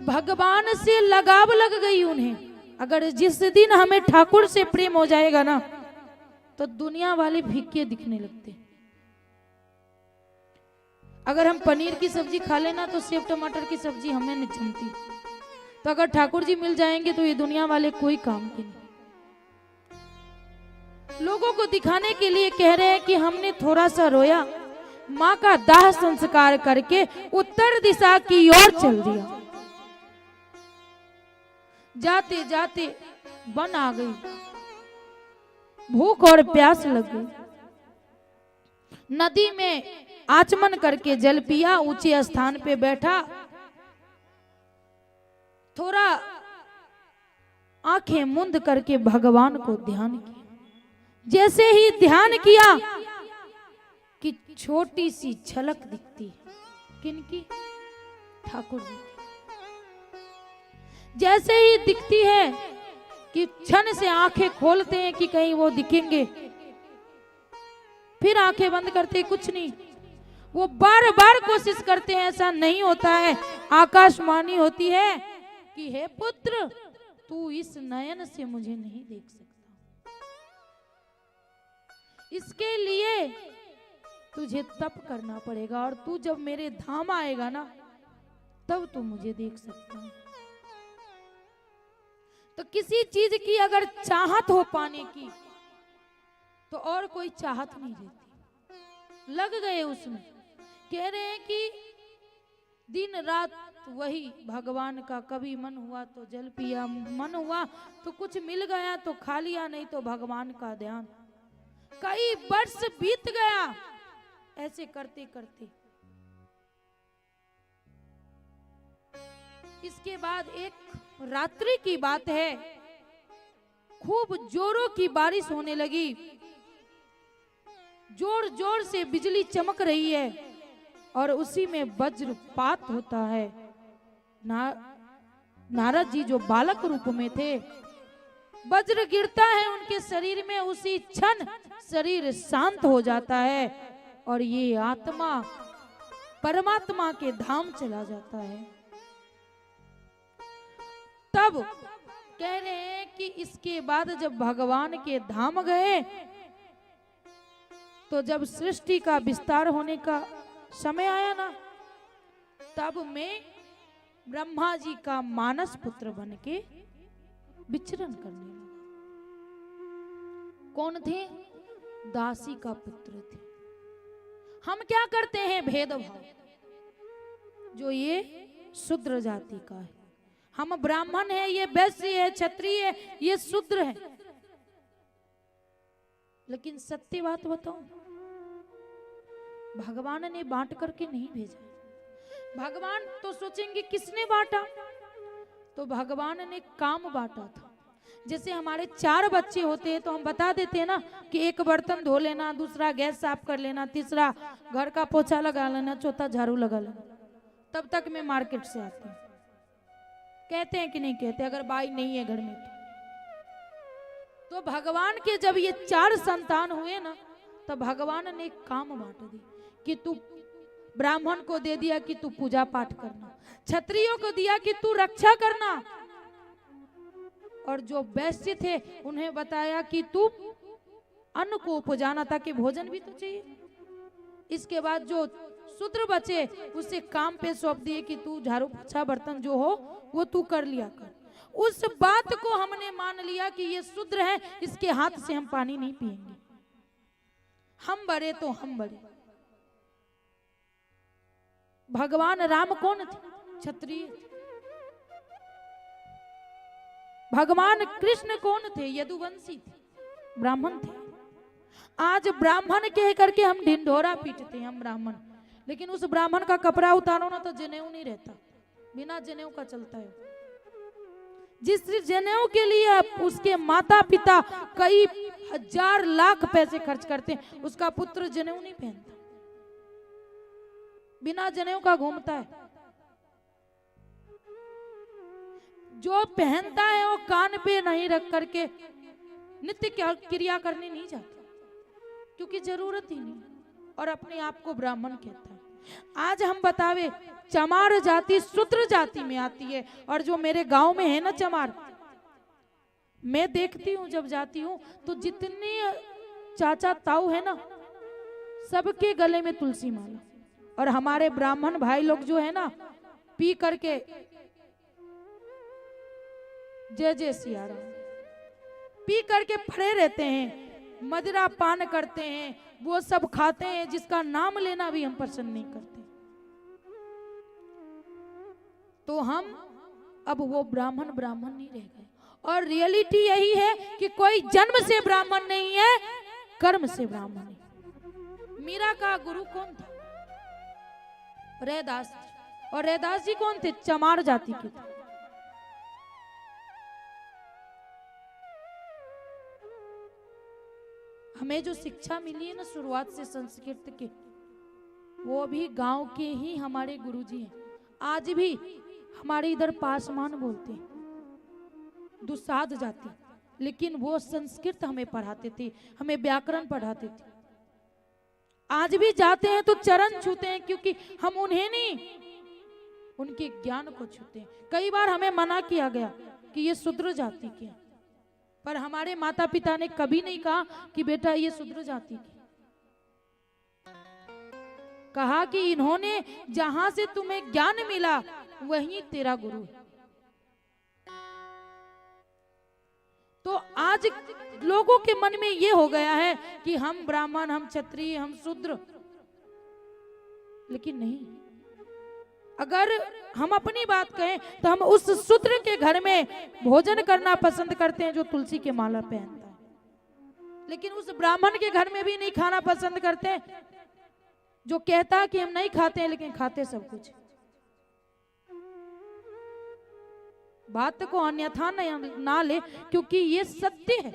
भगवान से लगाव लग गई उन्हें। अगर जिस दिन हमें ठाकुर से प्रेम हो जाएगा ना, तो दुनिया वाले फीके दिखने लगते। अगर हम पनीर की सब्जी खा लेना तो सेव टमाटर की सब्जी हमें नहीं जमती। तो अगर ठाकुर जी मिल जाएंगे तो ये दुनिया वाले कोई काम के नहीं। लोगों को दिखाने के लिए कह रहे हैं कि हमने थोड़ा सा रोया, माँ का दाह संस्कार करके उत्तर दिशा की ओर चल दिया। जाते जाते वन आ गई, भूख और प्यास लग गई। नदी में आचमन करके जल पिया, ऊंचे स्थान पे बैठा, थोड़ा आंखें मूंद करके भगवान को ध्यान किया। जैसे ही ध्यान किया कि छोटी सी झलक दिखती है। किनकी? ठाकुर जी। जैसे ही दिखती है कि क्षण से आंखें खोलते हैं कि कहीं वो दिखेंगे, फिर आंखें बंद करते, कुछ नहीं। वो बार बार कोशिश करते हैं, ऐसा नहीं होता है। आकाशवाणी होती है कि हे पुत्र, तू इस नयन से मुझे नहीं देख सकता, इसके लिए तुझे तप करना पड़ेगा, और तू जब मेरे धाम आएगा ना, तब तू मुझे देख सकता है। तो किसी चीज की अगर चाहत हो पाने की, तो और कोई चाहत नहीं रहती। लग गए उसमें। कह रहे हैं कि दिन रात वही भगवान का, कभी मन हुआ तो जल पिया, मन हुआ तो कुछ मिल गया तो खा लिया, नहीं तो भगवान का ध्यान। कई वर्ष बीत गया ऐसे करते करते। इसके बाद एक रात्रि की बात है, खूब जोरों की बारिश होने लगी। जोर जोर से बिजली चमक रही है और उसी में वज्रपात होता है। नारद जी जो बालक रूप में थे, वज्र गिरता है उनके शरीर में, उसी क्षण शरीर शांत हो जाता है और ये आत्मा परमात्मा के धाम चला जाता है। तब कह रहे हैं कि इसके बाद जब भगवान के धाम गए तो जब सृष्टि का विस्तार होने का समय आया ना, तब मैं ब्रह्मा जी का मानस पुत्र बन के विचरण करने लगा। कौन थे? दासी का पुत्र थे। हम क्या करते हैं? भेदभाव। जो ये शूद्र जाति का है, हम ब्राह्मण है, ये वैश्य है, क्षत्रिय है, ये शूद्र है। लेकिन सत्य बात बताऊं, भगवान ने बांट करके नहीं भेजा। भगवान तो सोचेंगे किसने बांटा, तो भगवान ने काम बांटा था। जैसे हमारे 4 बच्चे होते हैं तो हम बता देते हैं ना कि एक बर्तन धो लेना, दूसरा गैस साफ कर लेना, तीसरा घर का पोछा लगा लेना, चौथा झाड़ू लगा लेना। तब तक मैं मार्केट से आती हूँ। कहते हैं कि नहीं कहते? अगर बाई नहीं है घर में तो भगवान के जब ये 4 संतान हुए ना, तब भगवान ने एक काम बांट दी कि तू ब्राह्मण को दे दिया कि तू पूजा पाठ करना, क्षत्रियों को दिया कि तू रक्षा करना, और जो वैश्य थे उन्हें बताया कि तू अन्न को उपजाना, ताकि भोजन भी तो चाहिए। इसके बाद जो शूद्र बचे उसे काम पे सौंप दिए कि तू झाड़ू पोछा बर्तन जो हो वो तू कर लिया कर। उस बात को हमने मान लिया कि ये शूद्र है, इसके हाथ से हम पानी नहीं पिएंगे। हम बड़े तो हम बड़े। भगवान राम कौन थे? क्षत्रिय। भगवान कृष्ण कौन थे? यदुवंशी थे, ब्राह्मण थे। आज ब्राह्मण कह करके हम ढिंढोरा पीटते हैं, हम ब्राह्मण। लेकिन उस ब्राह्मण का कपड़ा उतारो ना तो जनेऊ नहीं रहता, बिना जनेऊ का चलता है। जिस जनेऊ के लिए उसके माता पिता कई हजार लाख पैसे खर्च करते हैं, उसका पुत्र जनेऊ नहीं पहनता, बिना जनेऊ का घूमता है। जो पहनता है वो कान पे नहीं रख करके नित्य क्रिया करने नहीं जाता, क्योंकि जरूरत ही नहीं, और अपने आप को ब्राह्मण कहता है। आज हम बतावे, चमार जाति शूद्र जाति में आती है। और जो मेरे गांव में है ना चमार, मैं देखती हूँ जब जाती हूँ तो जितने चाचा ताऊ है ना, सबके गले में तुलसी माला। और हमारे ब्राह्मण भाई लोग जो है ना, पी करके जय जय सिया राम पी करके फड़े रहते हैं, मदिरा पान करते हैं, वो सब खाते हैं जिसका नाम लेना भी हम पसंद नहीं करते। तो हम अब वो ब्राह्मण ब्राह्मण नहीं रह गए। और रियलिटी यही है कि कोई जन्म से ब्राह्मण नहीं है, कर्म से ब्राह्मण है। मीरा का गुरु कौन था? रैदास जी। और रैदास जी कौन थे? चमार जाति के थे। हमें जो शिक्षा मिली है ना शुरुआत से संस्कृत के, वो भी गांव के ही हमारे गुरुजी हैं। आज भी हमारे इधर पासवान बोलते हैं, दुसाध जाति, लेकिन वो संस्कृत हमें पढ़ाते थे, हमें व्याकरण पढ़ाते थे। आज भी जाते हैं तो चरण छूते हैं, क्योंकि हम उन्हें नहीं, उनके ज्ञान को छूते हैं। कई बार हमें मना किया गया कि ये शूद्र जाति के, पर हमारे माता पिता ने कभी नहीं कहा कि बेटा ये शूद्र जाति की। कहा कि इन्होंने जहां से तुम्हें ज्ञान मिला वही तेरा गुरु है। तो आज लोगों के मन में ये हो गया है कि हम ब्राह्मण, हम क्षत्रिय, हम शूद्र, लेकिन नहीं। अगर हम अपनी बात कहें तो हम उस शूद्र के घर में भोजन करना पसंद करते हैं जो तुलसी के माला पहनता है, लेकिन उस ब्राह्मण के घर में भी नहीं खाना पसंद करते हैं जो कहता है कि हम नहीं खाते हैं लेकिन खाते सब कुछ। बात को अन्यथा ना ले, क्योंकि ये सत्य है।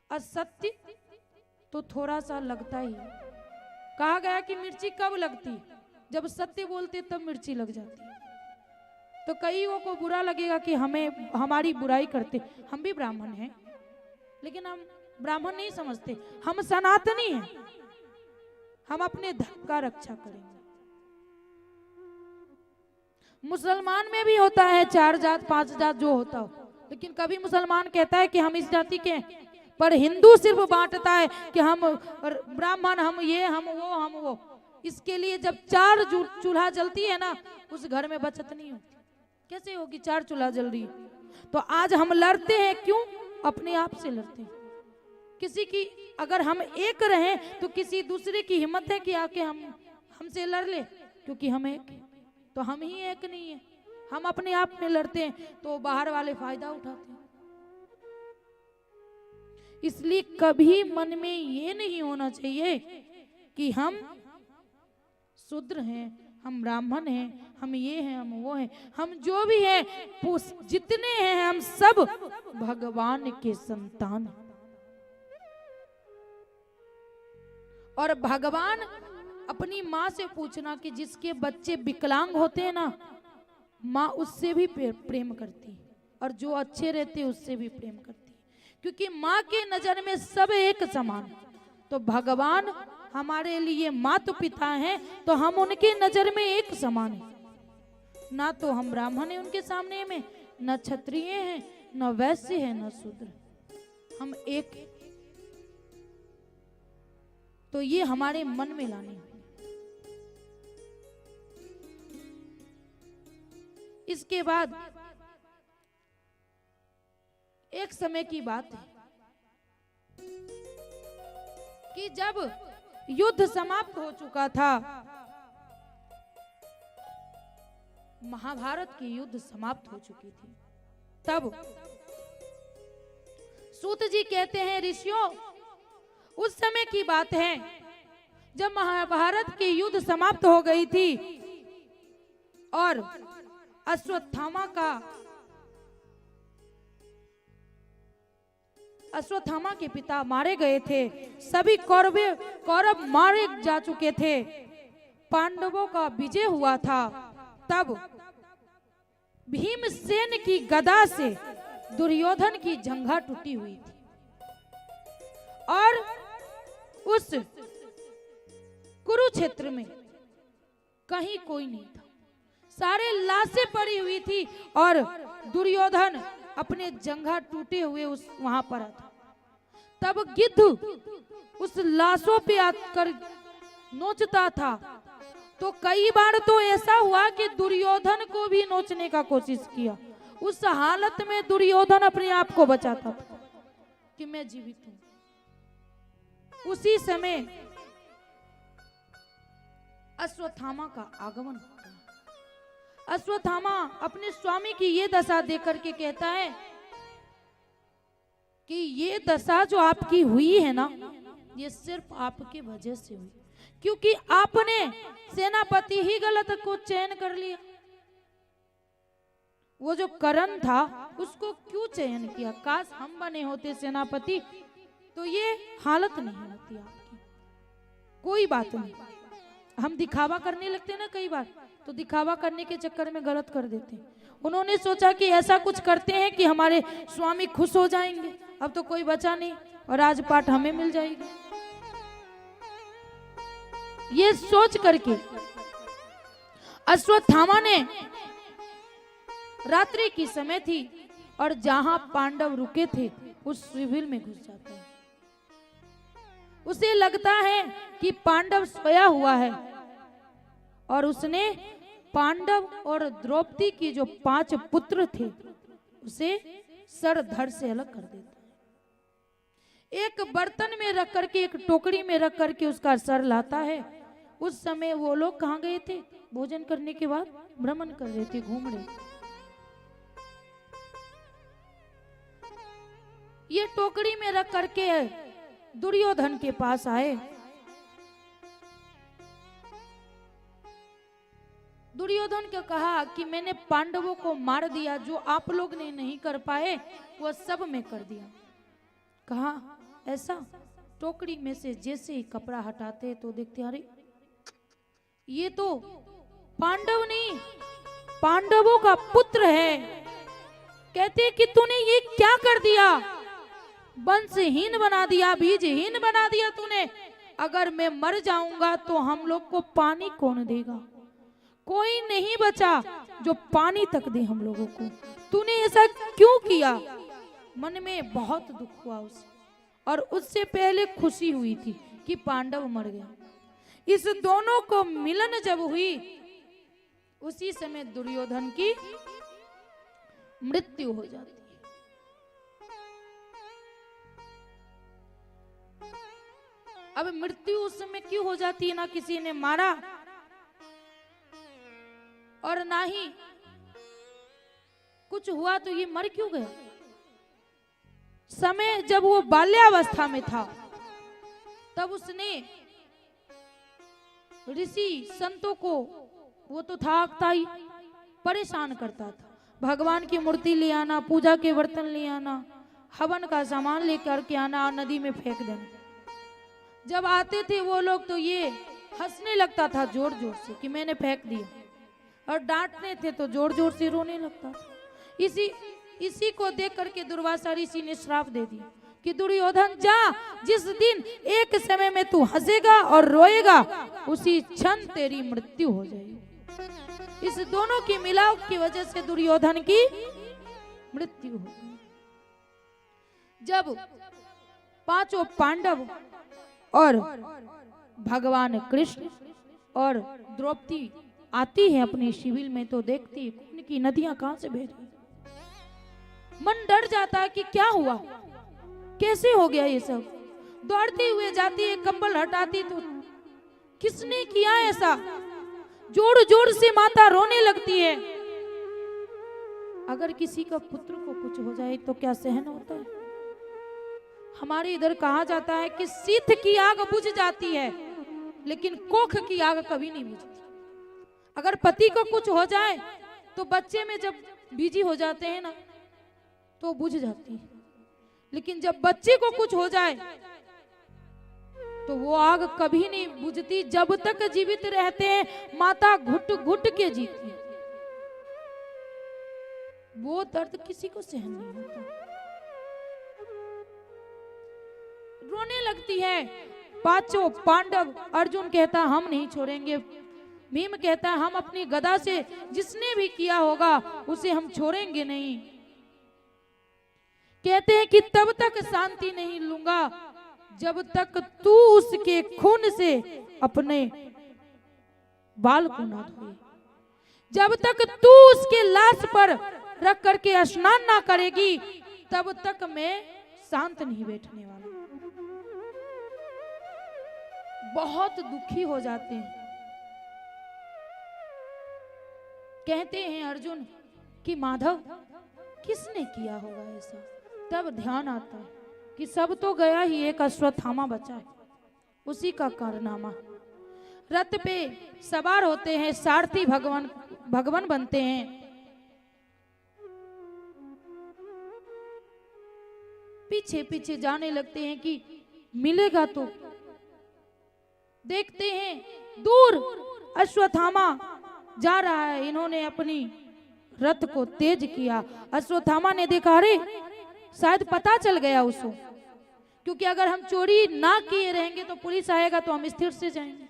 असत्य तो थोड़ा सा लगता ही है। कहा गया कि मिर्ची कब लगती, जब सत्य बोलते तब मिर्ची लग जाती। तो कईयों को बुरा लगेगा कि हमें हमारी बुराई करते। हम भी ब्राह्मण हैं, लेकिन हम ब्राह्मण नहीं समझते, हम सनातनी हैं। हम अपने धर्म का रक्षा करेंगे। मुसलमान में भी होता है 4 जात 5 जात जो होता हो, लेकिन कभी मुसलमान कहता है कि हम इस जाति के हैं। पर हिंदू सिर्फ बांटता है कि हम ब्राह्मण, हम ये, हम वो। इसके लिए जब 4 चूल्हा जलती है ना, उस घर में बचत नहीं होती। कैसे होगी 4 चूल्हा जल रही है? तो आज हम लड़ते हैं, क्यों? अपने आप से लड़ते हैं। किसी की अगर हम एक रहें तो किसी दूसरे की हिम्मत है कि आके हमसे लड़ ले, क्योंकि हम एक हैं। तो हम ही एक नहीं है, हम अपने आप में लड़ते हैं, तो बाहर वाले फायदा उठाते हैं। इसलिए कभी मन में ये नहीं होना चाहिए कि हम शूद्र हैं, हम ब्राह्मण हैं, हम ये हैं, हम वो हैं। हम जो भी हैं, जितने हैं, हम सब भगवान के संतान हैं। और भगवान अपनी माँ से पूछना कि जिसके बच्चे विकलांग होते हैं ना, माँ उससे भी प्रेम करती है, और जो अच्छे रहते हैं उससे भी प्रेम करती है, क्योंकि माँ के नजर में सब एक समान। तो भगवान हमारे लिए माता पिता हैं, तो हम उनके नजर में एक समान हैं। ना तो हम ब्राह्मण हैं उनके सामने में, न क्षत्रिय हैं, न वैश्य हैं, न शूद्र, हम एक। तो ये हमारे मन में लानी है। इसके बाद एक समय की बात है कि जब युद्ध समाप्त हो चुका था, महाभारत की युद्ध समाप्त हो चुकी थी, तब सूत जी कहते हैं, ऋषियों, उस समय की बात है जब महाभारत की युद्ध समाप्त हो गई थी और अश्वत्थामा के पिता मारे गए थे। सभी कौरव मारे जा चुके थे। पांडवों का विजय हुआ था। तब भीमसेन की गदा से दुर्योधन की जंघा टूटी हुई थी और उस कुरुक्षेत्र में कहीं कोई नहीं था, सारे लाशें पड़ी हुई थी और दुर्योधन अपने जंघा टूटे हुए वहां पर था। तब गिद्ध उस लाशों पे आकर नोचता था, तो कई बार तो ऐसा हुआ कि दुर्योधन को भी नोचने का कोशिश किया। उस हालत में दुर्योधन अपने आप को बचाता था कि मैं जीवित हूं। उसी समय अश्वत्थामा का आगमन होता है। अश्वत्थामा अपने स्वामी की ये दशा देख करके कहता है कि ये दशा जो आपकी हुई है ना, ये सिर्फ आपकी वजह से हुई, क्योंकि आपने सेनापति ही गलत को चयन कर लिया। वो जो करण था उसको क्यों चयन किया? काश हम बने होते सेनापति तो ये हालत नहीं होती आपकी। कोई बात नहीं, हम दिखावा करने लगते हैं ना कई बार, तो दिखावा करने के चक्कर में गलत कर देते हैं। उन्होंने सोचा कि ऐसा कुछ करते हैं कि हमारे स्वामी खुश हो जाएंगे, अब तो कोई बचा नहीं और राजपाट हमें मिल जाएगी। ये सोच करके अश्वत्थामा ने, रात्रि की समय थी और जहां पांडव रुके थे उस शिविर में घुस जाता है। उसे लगता है कि पांडव सोया हुआ है और उसने पांडव और द्रौपदी की जो 5 पुत्र थे उसे सर धड़ से अलग कर देता है। एक बर्तन में रख करके, एक टोकरी में रख करके उसका सर लाता है। उस समय वो लोग कहाँ गए थे? भोजन करने के बाद भ्रमण कर रहे थे, घूम रहे थे। ये टोकरी में रख करके दुर्योधन के पास आए। दुर्योधन को कहा कि मैंने पांडवों को मार दिया, जो आप लोग ने नहीं कर पाए वो सब मैं कर दिया। कहा ऐसा? टोकरी में से जैसे ही कपड़ा हटाते तो देखते अरे ये तो पांडव नहीं, पांडवों का पुत्र है। कहते कि तूने ये क्या कर दिया, वंशहीन बना दिया, बीजहीन बना दिया तूने। अगर मैं मर जाऊंगा तो हम लोग को पानी कौन देगा, कोई नहीं बचा जो पानी तक दे हम लोगों को। तूने ऐसा क्यों किया। मन में बहुत दुख हुआ उसे, और उससे पहले खुशी हुई थी कि पांडव मर गया। इस दोनों को मिलन जब हुई उसी समय दुर्योधन की मृत्यु हो जाती है। अब मृत्यु उस समय क्यों हो जाती है, ना किसी ने मारा और ना ही कुछ हुआ, तो ये मर क्यों गया। समय जब वो बाल्यावस्था में था तब उसने ऋषि संतों को, वो तो था ही, परेशान करता था। भगवान की मूर्ति ले आना, पूजा के बर्तन ले आना, हवन का सामान लेकर के आना और नदी में फेंक देना। जब आते थे वो लोग तो ये हंसने लगता था जोर जोर से कि मैंने फेंक दिया, और डांटने थे तो जोर जोर से रोने लगता था। इसी को देख करके दुर्वासा ऋषि ने श्राप दे दिया कि दुर्योधन जा, जिस दिन एक समय में तू हंसेगा और रोएगा उसी क्षण तेरी मृत्यु हो जाएगी। इस दोनों की मिलाव की वजह से दुर्योधन की मृत्यु हो गई। जब पांचों पांडव और भगवान कृष्ण और द्रौपदी आती है अपने शिविर में तो देखती है खून की नदियां कहां से बह रही। मन डर जाता है कि क्या हुआ, कैसे हो गया ये सब। दौड़ते हुए जाती है, कंबल हटाती तो किसने किया ऐसा। जोर जोर से माता रोने लगती है। अगर किसी का पुत्र को कुछ हो जाए तो क्या सहन होता है। हमारे इधर कहा जाता है कि शीत की आग बुझ जाती है लेकिन कोख की आग कभी नहीं बुझती। अगर पति को कुछ हो जाए तो बच्चे में जब बिजी हो जाते हैं ना तो बुझ जाती है, लेकिन जब बच्चे को कुछ हो जाए तो वो आग कभी नहीं बुझती। जब तक जीवित रहते हैं माता घुट घुट के जीती है। वो दर्द किसी को सहन नहीं होता। रोने लगती है। पांचों पांडव, अर्जुन कहता हम नहीं छोड़ेंगे, भीम कहता हम अपनी गदा से जिसने भी किया होगा उसे हम छोड़ेंगे नहीं। कहते हैं कि तब तक शांति नहीं लूंगा जब तक तू उसके खून से अपने बाल को ना धोए, जब तक तू उसके लाश पर रख करके स्नान ना करेगी तब तक मैं शांत नहीं बैठने वाला। बहुत दुखी हो जाते हैं। कहते हैं अर्जुन कि माधव किसने किया होगा ऐसा। तब ध्यान आता है कि सब तो गया ही, एक अश्वत्थामा बचा है, उसी का कारनामा। रथ पे सवार होते हैं, सारथी भगवान बनते हैं। पीछे पीछे जाने लगते हैं कि मिलेगा तो। देखते हैं दूर अश्वत्थामा जा रहा है। इन्होंने अपनी रथ को तेज किया। अश्वत्थामा ने देखा अरे शायद पता चल गया उसको, क्योंकि अगर हम चोरी ना किए रहेंगे तो पुलिस आएगा तो हम स्थिर से जाएंगे।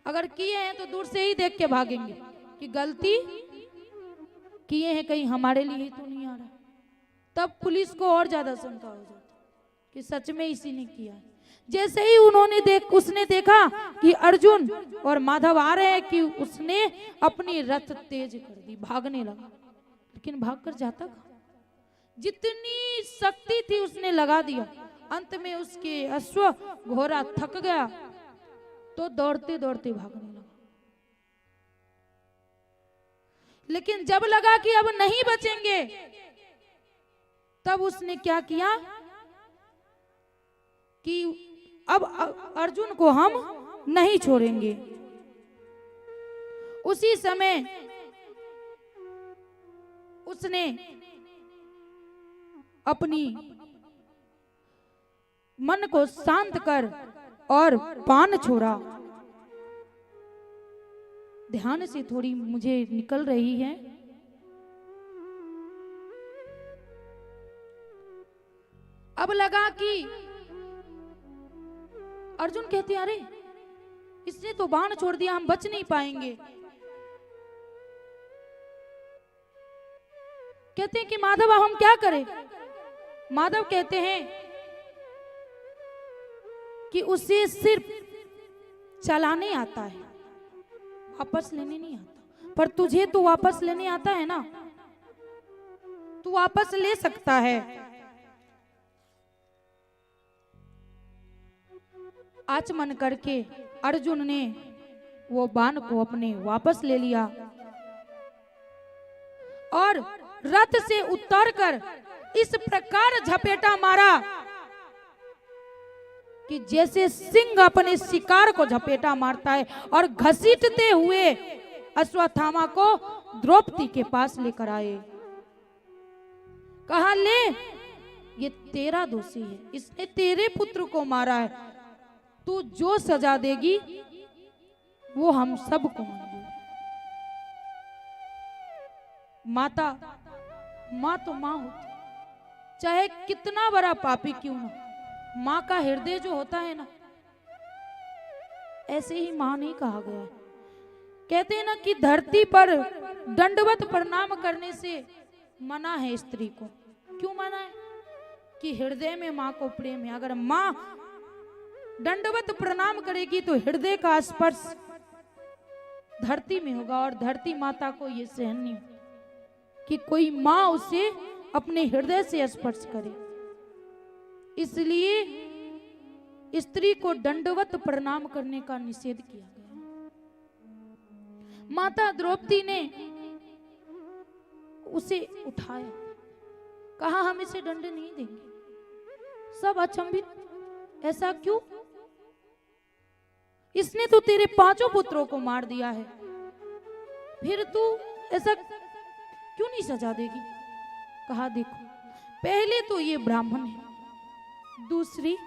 अगर किए हैं तो दूर से ही देख के भागेंगे कि गलती किए हैं, कहीं हमारे लिए ही तो नहीं आ रहा। तब पुलिस को और ज्यादा शंका हो जाती कि सच में इसी ने किया। जैसे ही उसने देखा कि अर्जुन और माधव आ रहे हैं कि उसने अपनी रथ तेज कर दी, भागने लगा। लेकिन भागकर जाता कहाँ, जितनी शक्ति थी उसने लगा दिया। अंत में उसके अश्व घोड़ा थक गया तो दौड़ते दौड़ते भागने लगा। लेकिन जब लगा कि अब नहीं बचेंगे तब उसने क्या किया कि अब अर्जुन को हम नहीं छोड़ेंगे। उसी समय उसने अपनी मन को शांत कर और बाण छोड़ा। ध्यान से थोड़ी मुझे निकल रही है। अब लगा कि अर्जुन कहते हैं अरे इसने तो बाण छोड़ दिया, हम बच नहीं पाएंगे। कहते हैं कि माधव अब हम क्या करें। माधव कहते हैं कि उसे सिर्फ चलाने आता है, वापस लेने नहीं आता। पर तुझे तो वापस लेने आता है ना, तू वापस ले सकता है। आचमन करके अर्जुन ने वो बाण को अपने वापस ले लिया और रथ से उतरकर इस प्रकार झपेटा मारा कि जैसे सिंह अपने शिकार को झपेटा मारता है, और घसीटते हुए अश्वत्थामा को द्रौपदी के पास लेकर आए। कहा ले ये तेरा दोषी है, इसने तेरे पुत्र को मारा है, तू जो सजा देगी वो हम सबको मंजूर। माँ तो माँ होती, चाहे कितना बड़ा पापी क्यों ना, माँ का हृदय जो होता है ना, ऐसे ही माँ नहीं कहा गया है। कहते हैं ना कि धरती पर दंडवत प्रणाम करने से मना है स्त्री को। क्यों मना है? कि हृदय में माँ को प्रेम है। अगर माँ दंडवत प्रणाम करेगी तो हृदय का स्पर्श धरती में होगा, और धरती माता को यह सहन नहीं कि कोई माँ उसे अपने हृदय से स्पर्श करे। इसलिए स्त्री को दंडवत प्रणाम करने का निषेध किया गया। माता द्रौपदी ने उसे उठाया, कहा हम इसे दंड नहीं देंगे। सब अचंभित, ऐसा क्यों? इसने तो तेरे 5 पुत्रों को मार दिया है, फिर तू ऐसा क्यों नहीं सजा देगी? कहा देखो, पहले तो ये ब्राह्मण है, दूसरी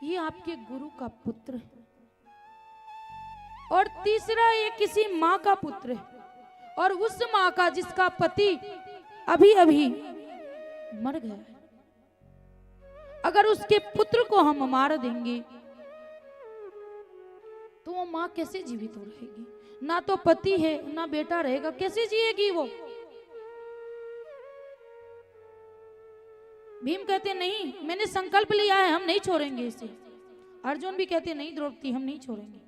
ये आपके गुरु का पुत्र है, और तीसरा ये किसी माँ का पुत्र है, और उस माँ का जिसका पति अभी अभी मर गया है। अगर उसके पुत्र को हम मार देंगे तो वो माँ कैसे जीवित हो रहेगी? ना तो पति है ना बेटा रहेगा, कैसे जिएगी वो? भीम कहते नहीं, मैंने संकल्प लिया है, हम नहीं छोड़ेंगे इसे। अर्जुन भी कहते नहीं द्रौपदी, हम नहीं छोड़ेंगे।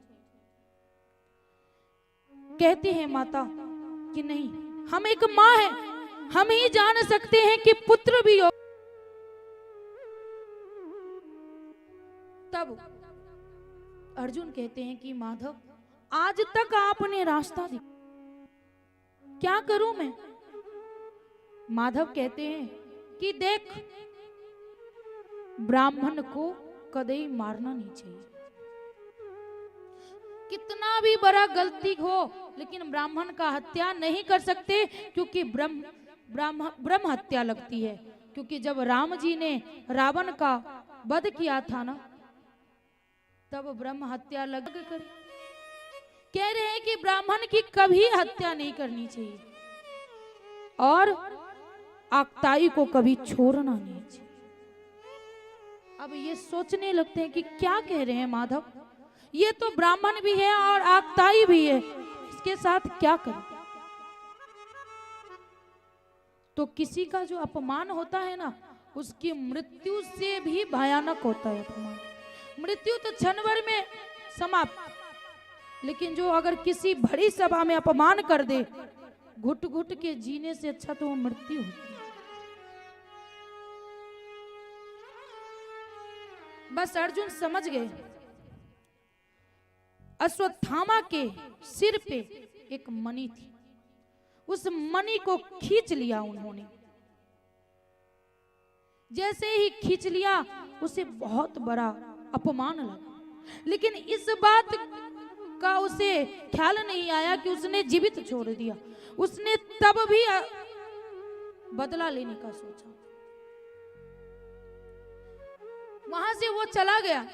कहती है माता कि नहीं, हम एक माँ है, हम ही जान सकते हैं कि पुत्र भी हो। तब अर्जुन कहते हैं कि माधव आज तक आपने रास्ता दिखाया, क्या करूं मैं? माधव कहते हैं कि देख, ब्राह्मण को कदई मारना नहीं चाहिए। कितना भी बड़ा गलती हो, लेकिन ब्राह्मण का हत्या नहीं कर सकते, क्योंकि ब्रह्म हत्या लगती है। क्योंकि जब राम जी ने रावण का वध किया था ना, तब ब्रह्म हत्या लग कर कह रहे हैं कि ब्राह्मण की कभी हत्या नहीं करनी चाहिए, और आक्ताई को कभी छोड़ना नहीं चाहिए। अब ये सोचने लगते हैं कि क्या कह रहे हैं माधव, ये तो ब्राह्मण भी है और आक्ताई भी है, इसके साथ क्या करें? तो किसी का जो अपमान होता है ना, उसकी मृत्यु से भी भयानक होता है अपमान। मृत्यु तो क्षण भर में समाप्त, लेकिन जो अगर किसी बड़ी सभा में अपमान कर दे, घुट घुट के जीने से अच्छा तो वो मृत्यु होती है। बस अर्जुन समझ गए। अश्वत्थामा के सिर पे एक मणि थी, उस मणि को खींच लिया उन्होंने। जैसे ही खींच लिया, उसे बहुत बड़ा अपमान लगा, लेकिन इस बात का उसे ख्याल नहीं आया कि उसने जीवित छोड़ दिया। उसने तब भी बदला लेने का सोचा। वहां से वो चला गया।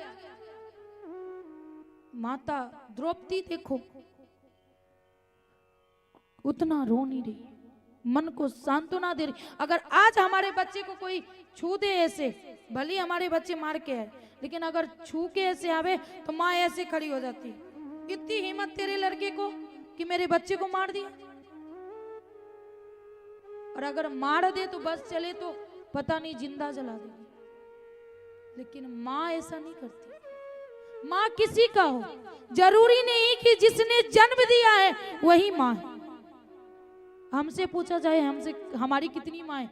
माता द्रौपदी देखो उतना रो नहीं रही, मन को सांत्वना दे रही। अगर आज हमारे बच्चे को कोई छू दे ऐसे, भले हमारे बच्चे मार के है, लेकिन अगर छू के ऐसे आवे तो माँ ऐसे खड़ी हो जाती, इतनी हिम्मत तेरे लड़के को कि मेरे बच्चे को मार दिया। और अगर मार दे तो बस चले तो पता नहीं जिंदा जला देगी, लेकिन माँ ऐसा नहीं करती। माँ किसी का हो, जरूरी नहीं कि जिसने जन्म दिया है वही माँ है। हमसे पूछा जाए हमसे हमारी कितनी माँ है,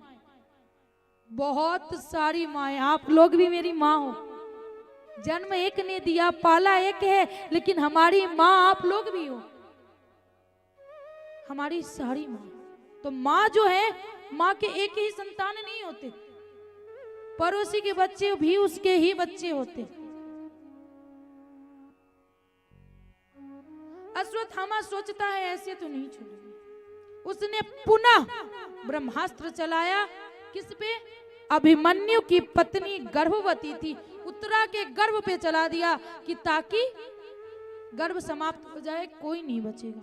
बहुत सारी माँ है। आप लोग भी मेरी माँ हो, जन्म एक ने दिया, पाला एक है, लेकिन हमारी माँ आप लोग भी हो, हमारी सारी माँ। तो माँ जो है, माँ के एक ही संतान नहीं होते, पड़ोसी के बच्चे भी उसके ही बच्चे होते। अश्वत्थामा सोचता है ऐसे तो नहीं छोड़ेंगे। उसने पुनः ब्रह्मास्त्र चलाया, किस पे? अभिमन्यु की पत्नी गर्भवती थी, उत्तरा के गर्भ पे चला दिया कि ताकि गर्भ समाप्त हो जाए, कोई नहीं बचेगा।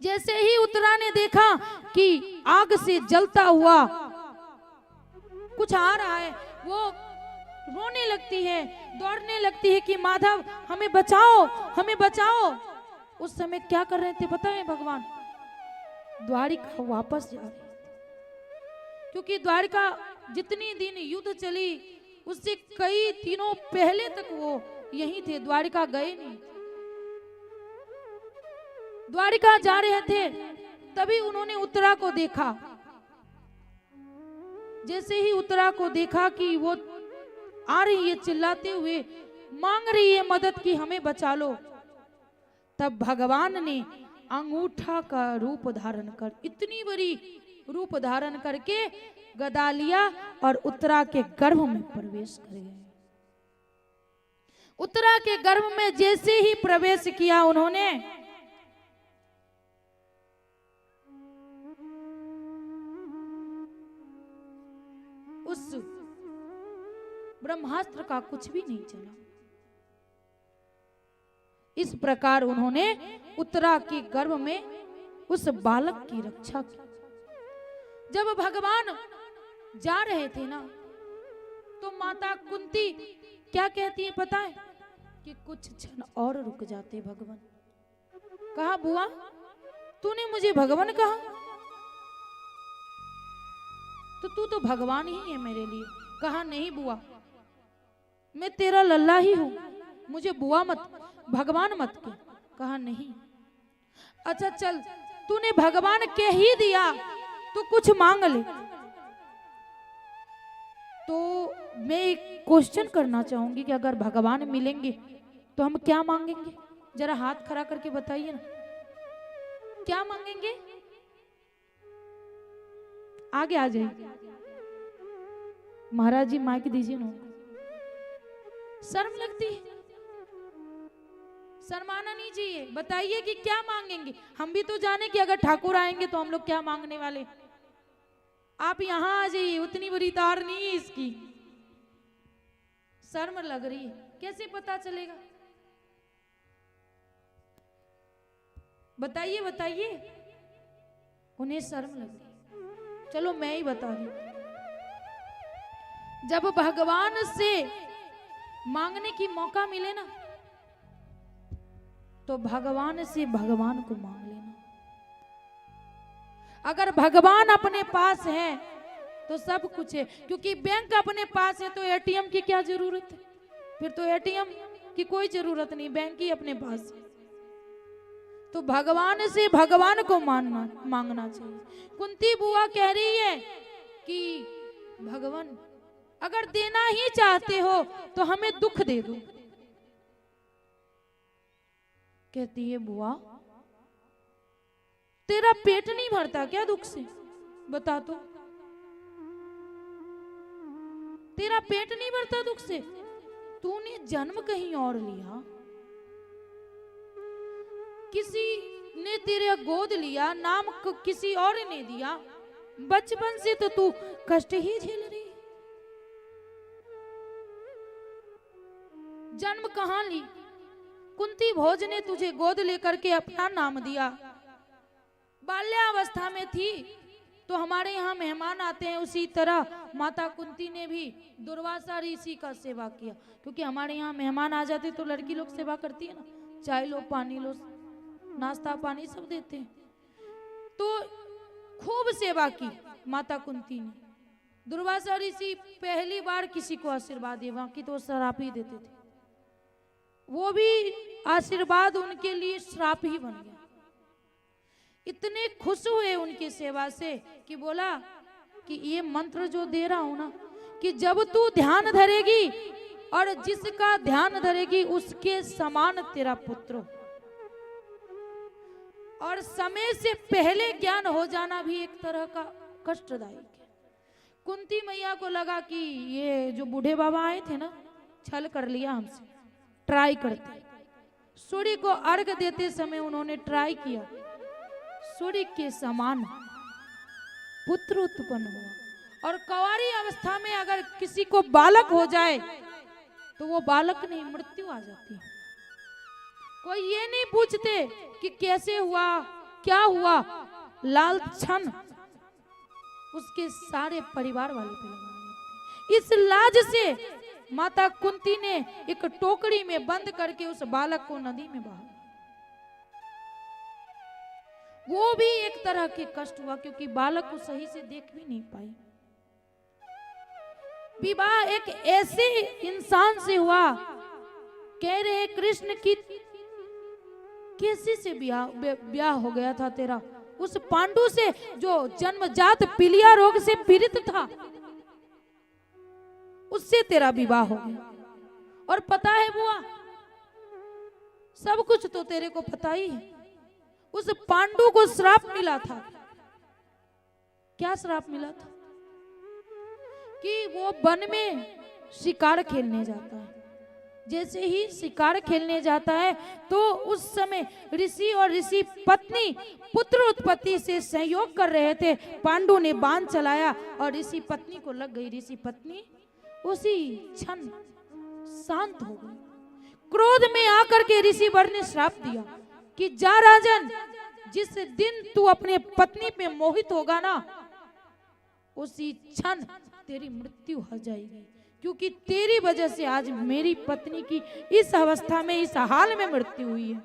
जैसे ही उत्तरा ने देखा कि आग से जलता हुआ कुछ आ रहा है, वो रोने लगती है, दौड़ने लगती है कि माधव हमें बचाओ, हमें बचाओ। उस समय क्या कर रहे थे पता है भगवान? द्वारिका वापस जा रहे थे, क्योंकि द्वारिका जितनी दिन युद्ध चली उससे कई दिनों पहले तक वो यहीं थे, द्वारिका गए नहीं। द्वारिका जा रहे थे तभी उन्होंने उत्तरा को देखा। जैसे ही उत्तरा को देखा कि वो आ रही है चिल्लाते हुए, मांग रही है मदद की हमें बचा लो, तब भगवान ने अंगूठा का रूप धारण कर, इतनी बड़ी रूप धारण करके गदा लिया और उत्तरा के गर्भ में प्रवेश कर गए। उत्तरा के गर्भ में जैसे ही प्रवेश किया उन्होंने, उस ब्रह्मास्त्र का कुछ भी नहीं चला। इस प्रकार उन्होंने उत्तरा के गर्भ में उस बालक की रक्षा की। जब भगवान जा रहे थे ना, तो माता कुंती क्या कहती है पता है? कि कुछ क्षण और रुक जाते भगवान। कहा बुआ तूने मुझे भगवान कहा, तो तू तो भगवान ही है मेरे लिए। कहा नहीं बुआ, मैं तेरा लल्ला ही हूं, मुझे बुआ मत, भगवान मत के। कहा नहीं। अच्छा चल, तूने भगवान के ही दिया तो कुछ मांग ले। तो मैं एक क्वेश्चन करना चाहूंगी कि अगर भगवान मिलेंगे तो हम क्या मांगेंगे? जरा हाथ खड़ा करके बताइए ना, क्या मांगेंगे? आगे आ जाइए। महाराज जी माइक दीजिए ना। शर्म लगती है, शर्माना नहीं चाहिए। बताइए कि क्या मांगेंगे। हम भी तो जाने कि अगर ठाकुर आएंगे तो हम लोग क्या मांगने वाले। आप यहां आ जाइए, उतनी बड़ी तार नहीं है इसकी। शर्म लग रही है, कैसे पता चलेगा? बताइए बताइए। उन्हें शर्म लग रही। चलो मैं ही बता रही हूं। जब भगवान से मांगने की मौका मिले ना, तो भगवान से भगवान को मांग लेना। अगर भगवान अपने पास है तो सब कुछ है, क्योंकि बैंक अपने पास है तो एटीएम की क्या जरूरत है? फिर तो एटीएम की कोई जरूरत नहीं, बैंक ही अपने पास है। तो भगवान से भगवान को मांगना चाहिए। कुंती बुआ कह रही है कि भगवान अगर देना ही चाहते हो तो हमें दुख दे दो। कहती है बुआ तेरा पेट नहीं भरता क्या दुख से? बता तो, तेरा पेट नहीं भरता दुख से? तूने जन्म कहीं और लिया, किसी ने तेरा गोद लिया, नाम किसी और ने दिया, बचपन से तो तू कष्ट ही झेल रही। जन्म कहाँ ली? कुंती भोज ने तुझे गोद लेकर के अपना नाम दिया। बाल्यावस्था में थी तो हमारे यहाँ मेहमान आते हैं, उसी तरह माता कुंती ने भी दुर्वासा ऋषि का सेवा किया, क्योंकि हमारे यहाँ मेहमान आ जाते तो लड़की लोग सेवा करती है ना, चाय लो, पानी लो, नाश्ता पानी सब देते हैं। तो खूब सेवा की माता कुंती ने। दुर्वासा ऋषि पहली बार किसी को आशीर्वाद दिए, बाकी तो श्राप ही देते थे। वो भी आशीर्वाद उनके लिए श्राप ही बन गया। इतने खुश हुए उनकी सेवा से कि बोला कि ये मंत्र जो दे रहा हूं ना, कि जब तू ध्यान धरेगी और जिसका ध्यान धरेगी उसके समान तेरा पुत्र हो। और समय से पहले ज्ञान हो जाना भी एक तरह का कष्टदायक है। कुंती मैया को लगा कि ये जो बूढ़े बाबा आए थे ना, छल कर लिया हमसे, ट्राई करते। सूर्य को अर्घ देते समय उन्होंने ट्राई किया, सूर्य के समान पुत्र उत्पन्न हुआ। और कवारी अवस्था में अगर किसी को बालक हो जाए तो वो बालक नहीं, मृत्यु आ जाती है। कोई ये नहीं पूछते कि कैसे हुआ, क्या हुआ, लालछन उसके सारे परिवार वाले पे लगाने लगते। इस लाज से माता कुंती ने एक टोकरी में बंद करके उस बालक को नदी में बहा। वो भी एक तरह के कष्ट हुआ, क्योंकि बालक को सही से देख भी नहीं पाई। विवाह एक ऐसे इंसान से हुआ, कह रहे कृष्ण की कैसे से ब्याह हो गया था तेरा, उस पांडु से जो जन्मजात पीलिया रोग से पीड़ित था, उससे तेरा विवाह हो गया। और पता है बुआ, सब कुछ तो तेरे को पता ही है। उस पांडु को श्राप मिला था। क्या श्राप मिला था? कि वो वन में शिकार खेलने जाता है। जैसे ही शिकार खेलने जाता है तो उस समय ऋषि और ऋषि पत्नी पुत्र उत्पत्ति से सहयोग कर रहे थे। पांडु ने बाण चलाया और ऋषि पत्नी को लग गई। ऋषि पत्नी उसी क्षण शांत हो गई। क्रोध में आकर के ऋषि वर ने श्राप दिया कि जा राजन, जिस दिन तू अपने पत्नी पे मोहित होगा ना, उसी क्षण तेरी मृत्यु हो जाएगी, क्योंकि तेरी वजह से आज मेरी पत्नी की इस अवस्था में, इस हाल में मृत्यु हुई है।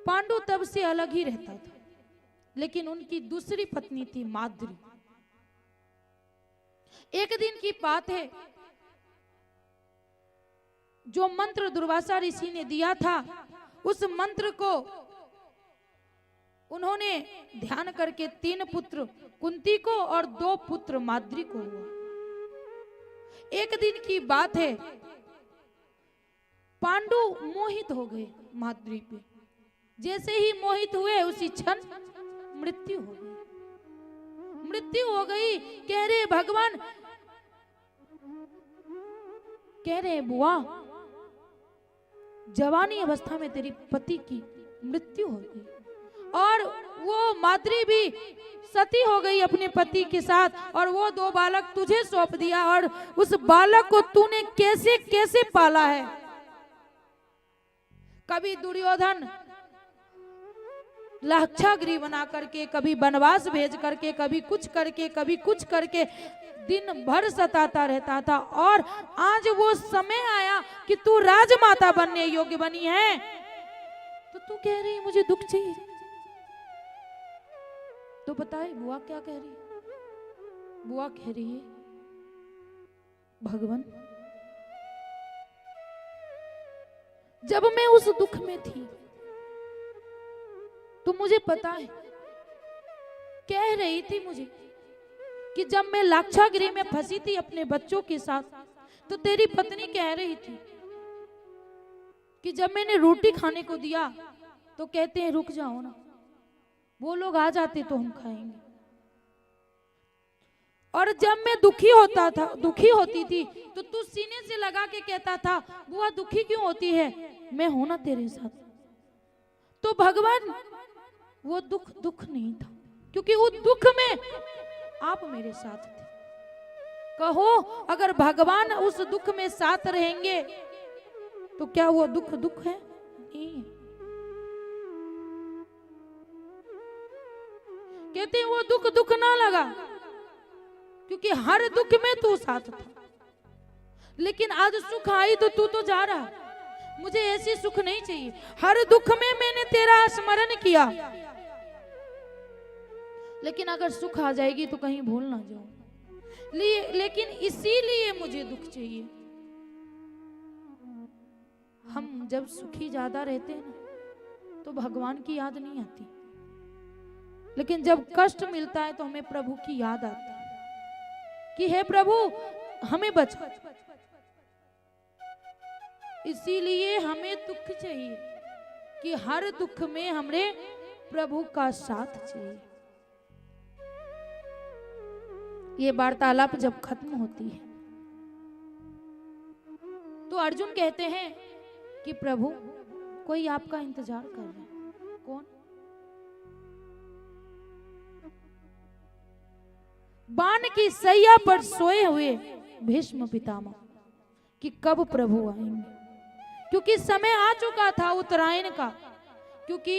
पांडु तब से अलग ही रहता था, लेकिन उनकी दूसरी पत्नी थी माद्री। एक दिन की बात है, जो मंत्र दुर्वासा ऋषि ने दिया था, उस मंत्र को उन्होंने ध्यान करके 3 पुत्र कुंती को और 2 पुत्र माद्री को हुआ। एक दिन की बात है, पांडु मोहित हो गए माद्री पे। जैसे ही मोहित हुए उसी क्षण मृत्यु हो गई। मृत्यु हो गई। कह रहे भगवान, कह रहे बुआ, जवानी अवस्था में तेरी पति की मृत्यु हो गई और वो माद्री भी सती हो गई अपने पति के साथ, और वो 2 बालक तुझे सौंप दिया। और उस बालक को तूने कैसे कैसे पाला है। कभी दुर्योधन लाक्षागृह बना करके, कभी वनवास भेज करके, कभी कुछ करके, कभी कुछ करके दिन भर सताता रहता था। और आज वो समय आया कि तू राजमाता बनने योग्य बनी है, तो तू कह रही मुझे दुख चाहिए। तो बताए बुआ क्या कह रही है? बुआ कह रही है, भगवान, जब मैं उस दुख में थी तो मुझे पता है, कह रही थी मुझे कि जब मैं लाक्षागृह में फंसी थी अपने बच्चों के साथ, तो तेरी पत्नी कह रही थी कि जब मैंने रोटी खाने को दिया तो कहते हैं रुक जाओ ना, वो लोग आ जाते तो हम खाएंगे। और जब मैं दुखी होती थी तो तू सीने से लगा के कहता था, बुआ दुखी क्यों होती है, मैं हूं ना तेरे साथ। तो भगवान, वो दुख नहीं था, क्योंकि उस दुख में आप मेरे साथ थे। कहो अगर भगवान उस दुख में साथ रहेंगे तो क्या वो दुख दुख है? नहीं। कहते हैं वो दुख दुख ना लगा, क्योंकि हर दुख में तू साथ था। लेकिन आज सुख आई तो तू तो जा रहा। मुझे ऐसी सुख नहीं चाहिए। हर दुख में मैंने तेरा स्मरण किया, लेकिन अगर सुख आ जाएगी तो कहीं भूल ना जाऊं। लेकिन इसीलिए मुझे दुख चाहिए। हम जब सुखी ज्यादा रहते हैं ना तो भगवान की याद नहीं आती, लेकिन जब कष्ट मिलता है तो हमें प्रभु की याद आती है कि हे प्रभु हमें बचा। इसीलिए हमें दुख चाहिए कि हर दुख में हमरे प्रभु का साथ चाहिए। ये वार्तालाप जब खत्म होती है तो अर्जुन कहते हैं कि प्रभु कोई आपका इंतजार कर रहा है। कौन? बाण की सैया पर सोए हुए भीष्म पितामह कि कब प्रभु आएंगे, क्योंकि समय आ चुका था उत्तरायण का। क्योंकि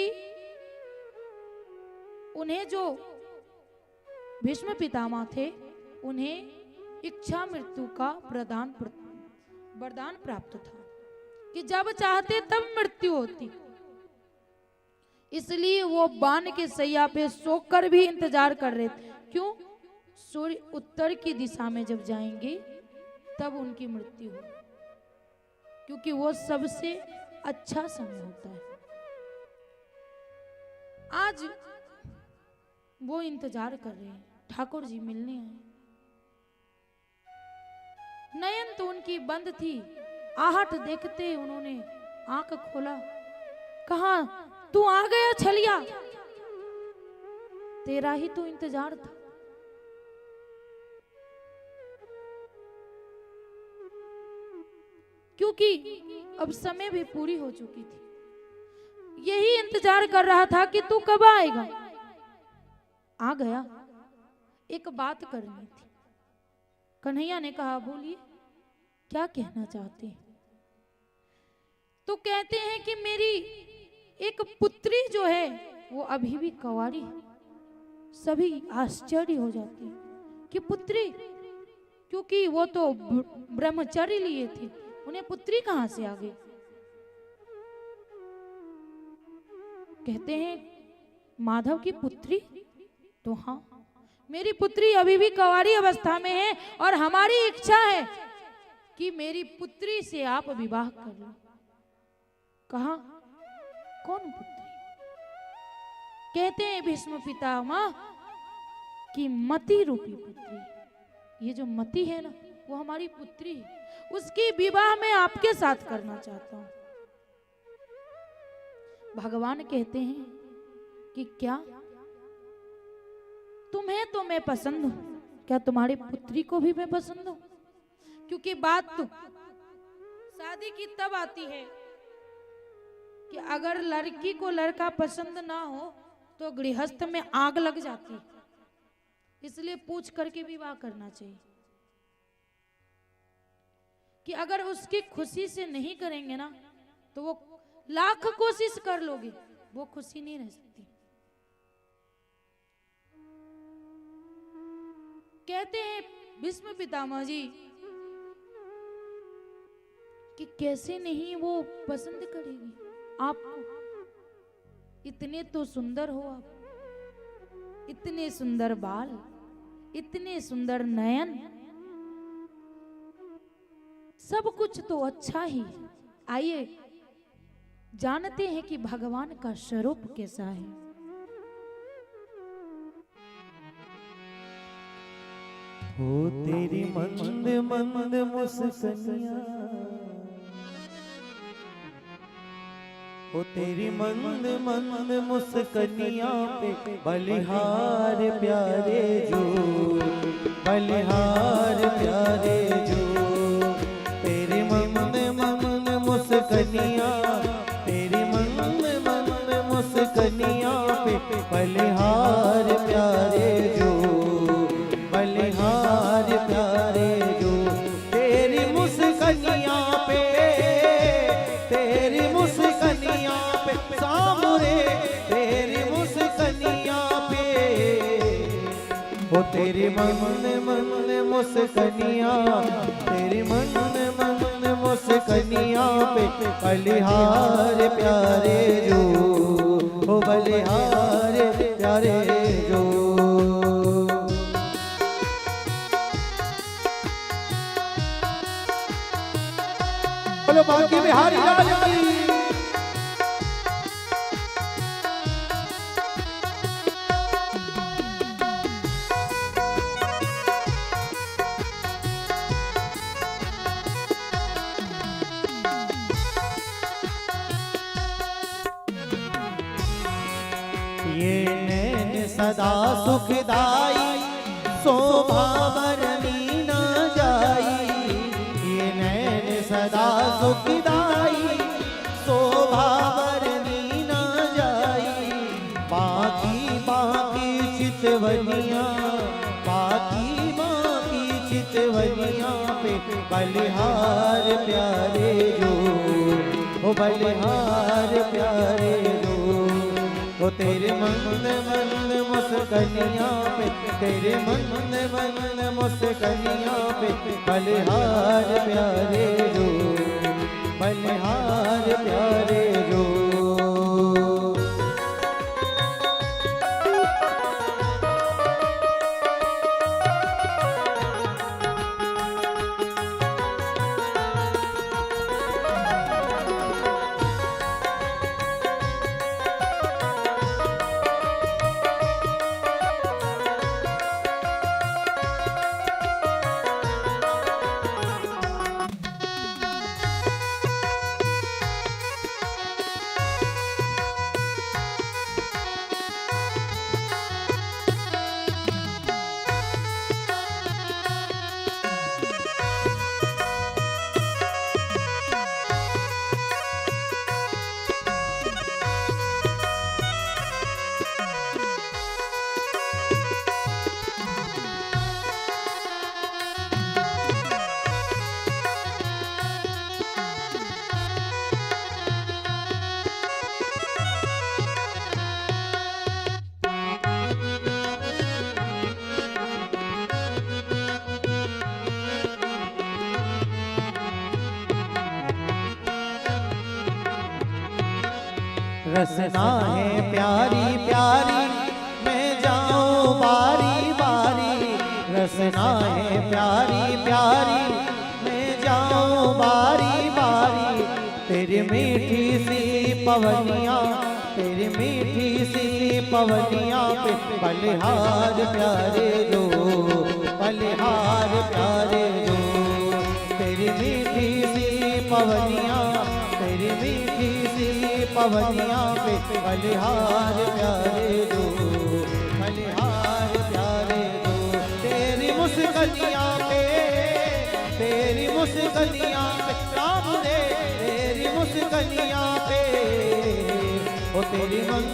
उन्हें जो भीष्म पितामह थे उन्हें इच्छा मृत्यु का वरदान प्राप्त था कि जब चाहते तब मृत्यु होती। इसलिए वो बाण के सैया पे सोकर भी इंतजार कर रहे थे। क्यों? सूर्य उत्तर की दिशा में जब जाएंगे तब उनकी मृत्यु हो, क्योंकि वो सबसे अच्छा समय होता है। आज वो इंतजार कर रहे हैं, ठाकुर जी मिलने आए। नयन तो उनकी बंद थी, आहट देखते उन्होंने आंख खोला। कहा तू आ गया छलिया, तेरा ही तो इंतजार था। क्योंकि अब समय भी पूरी हो चुकी थी। यही इंतजार कर रहा था कि तू कब आएगा। आ गया। एक बात करनी थी। कन्हैया ने कहा बोलिए क्या कहना चाहते हैं? तो कहते हैं कि मेरी एक पुत्री जो है वो अभी भी कंवारी है। सभी आश्चर्य हो जाते हैं कि पुत्री, क्योंकि वो तो ब्रह्मचर्य लिए थे, उन्हें पुत्री कहां से आ गई? कहते हैं माधव की पुत्री? तो हाँ, मेरी पुत्री अभी भी कंवारी अवस्था में है और हमारी इच्छा है कि मेरी पुत्री से आप विवाह कर लो। कहा कौन पुत्री? कहते हैं भीष्म पितामह कि मति रूपी पुत्री। ये जो मति है ना वो हमारी पुत्री है, उसकी विवाह मैं आपके साथ करना चाहता हूं। भगवान कहते हैं कि क्या तुम्हें तो मैं पसंद हूं, क्या तुम्हारी पुत्री को भी मैं पसंद हूं? क्योंकि बात तो शादी की तब आती है कि अगर लड़की को लड़का पसंद ना हो तो गृहस्थ में आग लग जाती। इसलिए पूछ करके विवाह करना चाहिए कि अगर उसकी खुशी से नहीं करेंगे ना तो वो लाख कोशिश कर लोगे, वो खुशी नहीं रह सकती। कहते हैं भीष्म पितामह जी कि कैसे नहीं वो पसंद करेगी आपको। इतने तो सुंदर हो आप, इतने सुंदर बाल, इतने सुंदर नयन, सब कुछ तो अच्छा ही है। आइए जानते हैं कि भगवान का स्वरूप कैसा है। हो तेरी मंद मंद मुस्कानियां, हो तेरी मंद मंद मुस्कानियां पे बलिहार प्यारे जो, बलिहार प्यारे जो। तेरी मंद मंद मुस्कानियां, तेरी मंद मंद मुस्कानियां पे बलिहार प्यारे जो, बलिहार प्यारे तेरे मन मुस्कनिया, तेरे मन मुस्कनिया पे बलिहार प्यारे जो, हो बलिहार प्यारे जो। बोलो बांके बिहारी लाल की। ये नैन सदा सुखदाई, शोभा बरनी न जाई। ये नैन सदा सुखदाई, शोभा बरनी न जाई। बाकी बाकी चितवनिया, बाकी बाकी चितवनिया पे बलिहार प्यारे जो, हो बलिहार प्यारे जो। वो तेरे मन मुस्कनिया पे, तेरे मन मुस्कनिया पे बलिहार प्यारे जो, बलिहार प्यारे जो। रसना है प्यारी प्यारी, मैं जाऊं बारी बारी। रसना है प्यारी प्यारी, मैं जाऊं बारी बारी। तेरी मीठी सी पवनिया, तेरी मीठी सी पवनिया पे बलिहार प्यारे जो, बलिहार प्यारे जो। तेरी मीठी सी पवनिया, तेरी मीठी सी पवनिया पे बलिहार प्यारे जो, बलिहार प्यारे जो। तेरी मुस्कनिया पे, तेरी मुस्कनिया पे राम रे, तेरी मुस्कनिया पे। ओ तेरी मन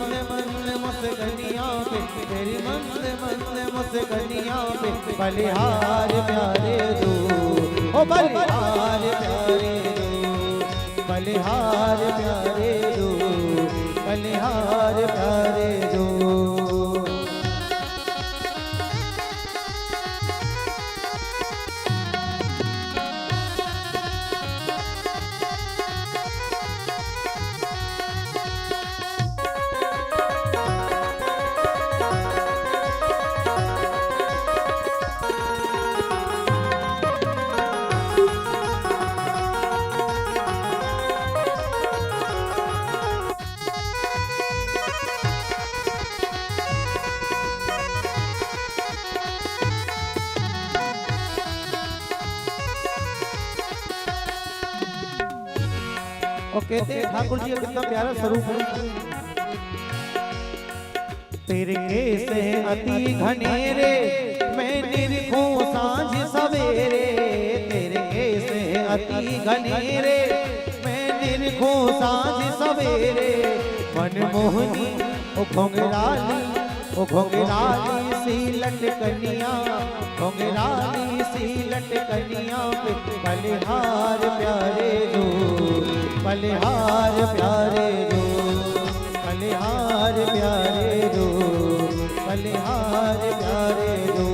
मुस्कनिया पे, तेरी मन मुस्कनिया पे बलिहार प्यारे जो, ओ बलिहार प्यारे जो, बलिहार प्यारे जो, बलिहार प्यारे जो। और कहते हैं ठाकुर जी का कितना प्यारा स्वरूप है। तेरे केस हैं अति घनेरे, मैं निरखूं साँझ सवेरे। तेरे केस हैं अति घनेरे, मैं निरखूं साँझ सवेरे। मनमोहनी ओ घोंघराली, ओ घोंघराली सी लटकनिया, घोंघराली सी लटकनिया पे बलिहार प्यारे जो, बलिहार प्यारे जो, बलिहार प्यारे जो, बलिहार प्यारे जो।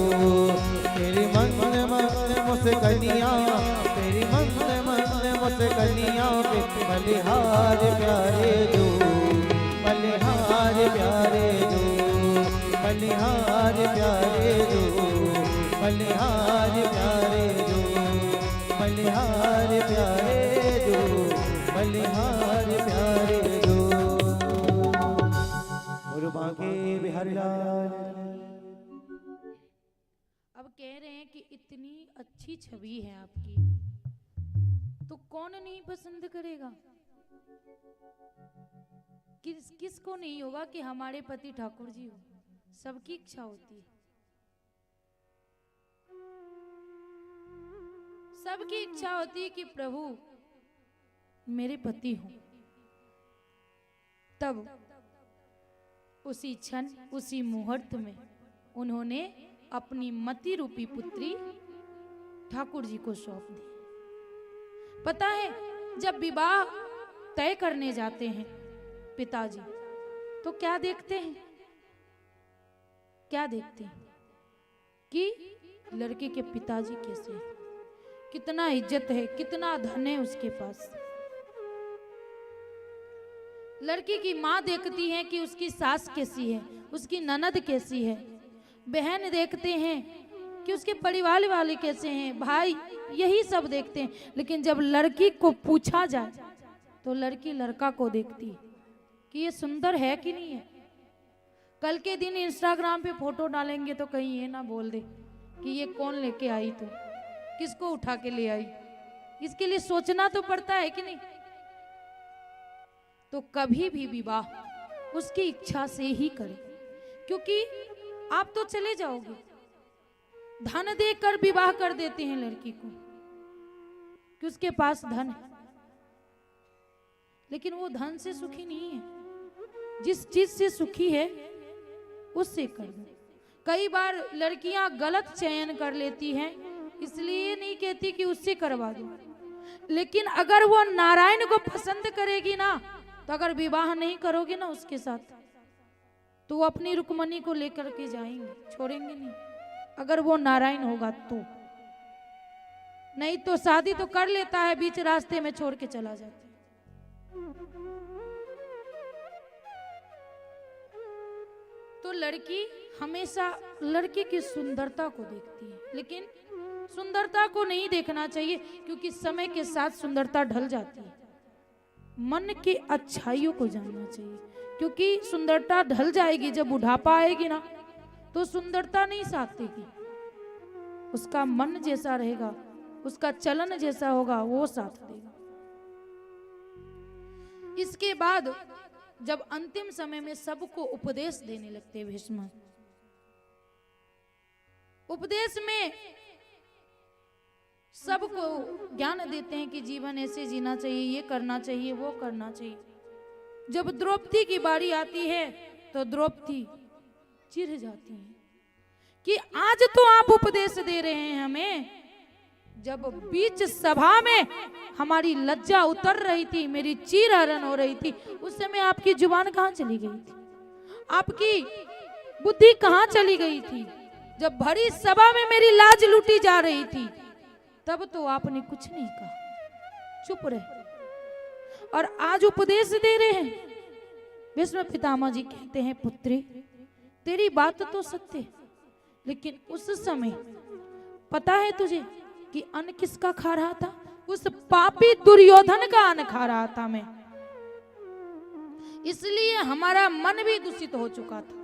बलिहार प्यारे जो, बलिहार प्यारे जो, बलिहार प्यारे जो, बलिहार प्यारे जो, बलिहार प्यारे जो, बलिहार प्यारे जो। और बांके बिहारी लाल। अब कह रहे हैं कि इतनी अच्छी छवि है आपकी, तो कौन नहीं पसंद करेगा? किसको नहीं होगा कि हमारे पति ठाकुर जी हो? सबकी इच्छा होती है, सबकी इच्छा होती है कि प्रभु मेरे पति हो। तब उसी क्षण, उसी मुहूर्त में उन्होंने अपनी मति रूपी पुत्री ठाकुर जी को सौंप दी। पता है, जब विवाह तय करने जाते हैं पिताजी, तो क्या देखते हैं? क्या देखते हैं कि लड़के के पिताजी कैसे हैं, कितना इज्जत है, कितना धन है उसके पास। लड़की की माँ देखती है कि उसकी सास कैसी है, उसकी ननद कैसी है, बहन देखते हैं कि उसके परिवार वाले कैसे हैं, भाई, यही सब देखते हैं। लेकिन जब लड़की को पूछा जाए तो लड़की लड़का को देखती है कि ये सुंदर है कि नहीं है। कल के दिन इंस्टाग्राम पे फोटो डालेंगे तो कहीं ये ना बोल दे कि ये कौन लेके आई, तो किसको उठा के ले आई। इसके लिए सोचना तो पड़ता है कि नहीं। तो कभी भी विवाह उसकी इच्छा से ही करें, क्योंकि आप तो चले जाओगे। धन देकर विवाह कर देते हैं लड़की को कि उसके पास धन है, लेकिन वो धन से सुखी नहीं है। जिस चीज से सुखी है उससे कर दो। कई बार लड़कियां गलत चयन कर लेती हैं, इसलिए नहीं कहती कि उससे करवा दो, लेकिन अगर वो नारायण को पसंद करेगी ना, तो अगर विवाह नहीं करोगे ना उसके साथ, तो वो अपनी रुक्मणी को लेकर के जाएंगे, छोड़ेंगे नहीं, अगर वो नारायण होगा तो। नहीं तो शादी तो कर लेता है, बीच रास्ते में छोड़ के चला जाता है। तो लड़की हमेशा लड़के की सुंदरता को देखती है, लेकिन सुंदरता को नहीं देखना चाहिए, क्योंकि समय के साथ सुंदरता ढल जाती है। मन के अच्छाइयों को जानना चाहिए, क्योंकि सुंदरता ढल जाएगी। जब बुढ़ापा आएगी ना, तो सुंदरता नहीं साथ देगी। उसका मन जैसा रहेगा, उसका चलन जैसा होगा, वो साथ देगा। इसके बाद जब अंतिम समय में सबको उपदेश देने लगते हैं भीष्म, उपदेश में सबको ज्ञान देते हैं कि जीवन ऐसे जीना चाहिए, ये करना चाहिए, वो करना चाहिए। जब द्रौपदी की बारी आती है तो द्रौपदी चिढ़ जाती है कि आज तो आप उपदेश दे रहे हैं हमें, जब बीच सभा में हमारी लज्जा उतर रही थी, मेरी चीर हरण हो रही थी, उस समय आपकी जुबान कहाँ चली गई थी, आपकी बुद्धि कहाँ चली गई थी? जब भरी सभा में मेरी लाज लूटी जा रही थी, तब तो आपने कुछ नहीं कहा, चुप रहे, और आज उपदेश दे रहे हैं। भीष्म पितामह जी कहते हैं, पुत्री तेरी बात तो सत्य है, लेकिन उस समय पता है तुझे कि अन्न किसका खा रहा था? उस पापी दुर्योधन का अन्न खा रहा था मैं, इसलिए हमारा मन भी दूषित हो चुका था।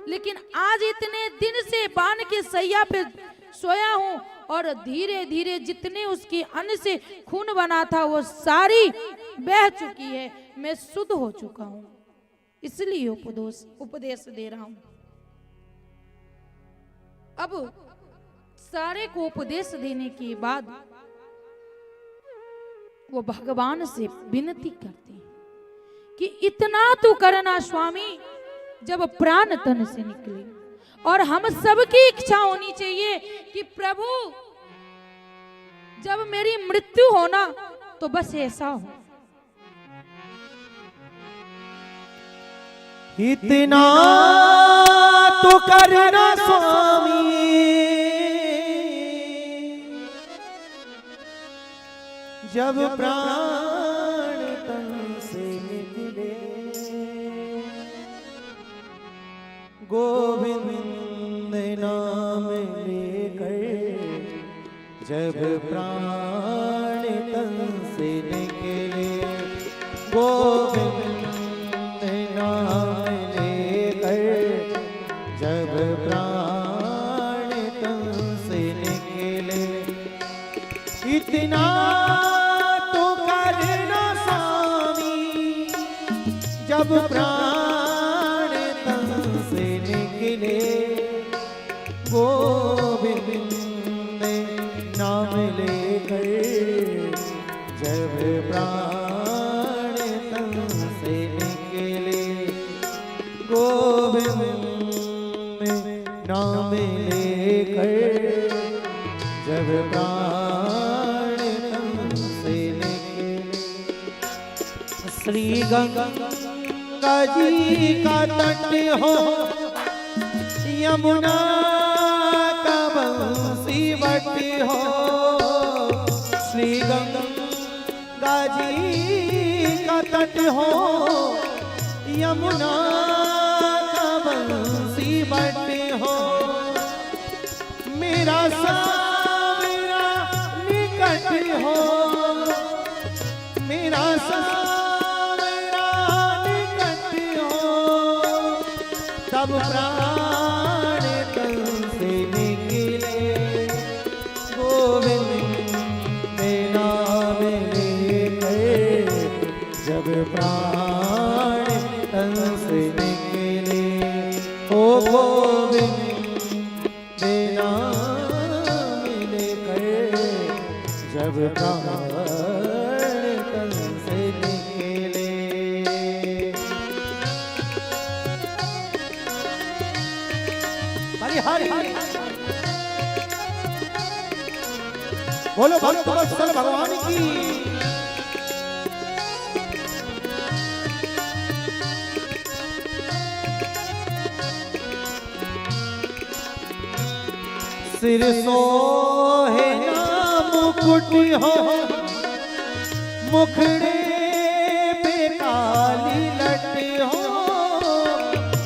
लेकिन आज इतने दिन से बाण के सैया पे सोया हूं, और धीरे धीरे जितने उसके अन्न से खून बना था वो सारी बह चुकी है, मैं शुद्ध हो चुका हूं, इसलिए उपदेश दे रहा हूं। अब सारे को उपदेश देने के बाद वो भगवान से विनती करते हैं कि इतना तो करना स्वामी, जब प्राण तन से निकले, और हम सबकी इच्छा होनी चाहिए कि प्रभु जब मेरी मृत्यु हो ना, तो बस ऐसा हो। इतना तो करना स्वामी, जब प्राण गोविंद नाम लेकर जब प्राण तन से निकले, इतना तो करना स्वामी जब प्राण तन से निकले, गोविंद नाम लेकर जब प्राण तन से निकले, गोविंद नाम लेकर जब प्राण तन से निकले। श्री गंगा जी का तट हो, यमुना का बंसी बट हो, श्री गंगा जी का तट हो, यमुना का बंसी बट हो, मेरा सावरा निकट हो, मेरा सावरा निकट हो, तब प्राण तन से निकले, गोविंद नाम लेकर जब प्राण तन से निकले, ओ गोविंद नाम लेकर जब प्राण तन से निकले। हरि हरि बोलो भक्त वत्सल भगवान की। सिर सोहे ना मुकुट हो, मुखड़े पे काली लट हो,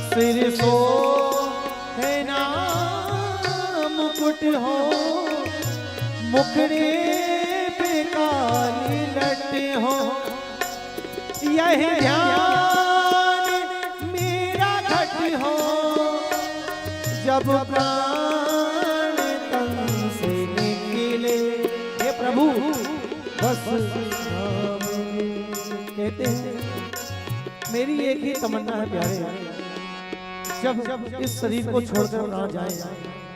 सिर सोहे ना मुकुट हो, मुखड़े पे काली लट हो, यह ध्यान मेरा घट हो, जब प्राण तन से निकले, हे प्रभु बस नाम कहते हैं। मेरी एक ही तमन्ना है प्यारे, जब इस शरीर को छोड़कर ना जाए,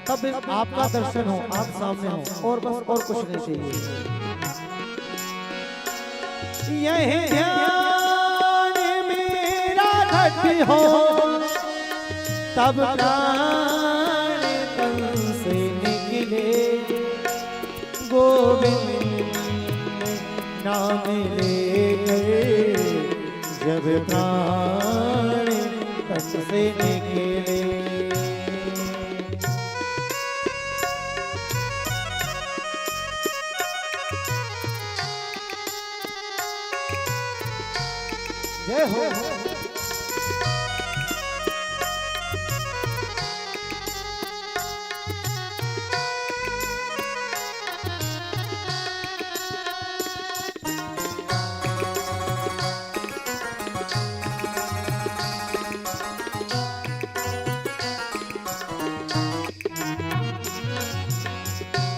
तब आपका दर्शन हो, आप सामने हो, और बस और कुछ नहीं चाहिए। यह ध्यान मेरा घट हो, तब प्राण तन से निकले, गोविंद नाम लेकर जब प्राण तन से निकले। जय हो।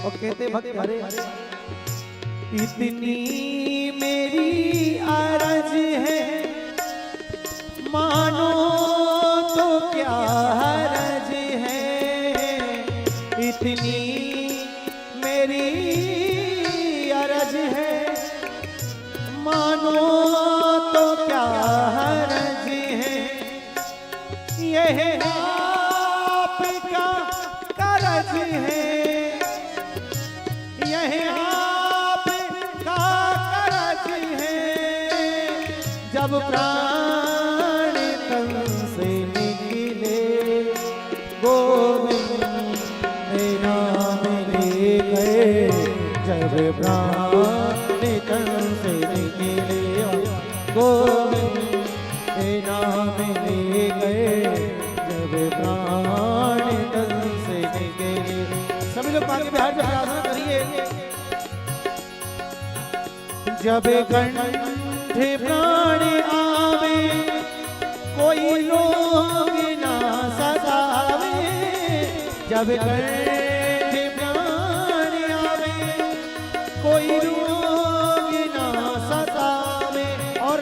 और कहते भक्त हरे इतनी मेरी अरज है, मानो तो क्या हरज है, इतनी मेरी अरज है, मानो तो क्या हरज है, यह आपका करज है, यह आपका करज है, जब प्राण तन से निकले, गोविंद नाम लेकर जब प्राण तन से निकले, गोविंद नाम लेकर जब प्राण तन से निकले। सभी लोग बाकी बिहार में प्रार्थना करिए। जब गण प्राण आवे कोई रोग ना सतावे जब कंठ प्राण आवे कोई रोग ना सतावे और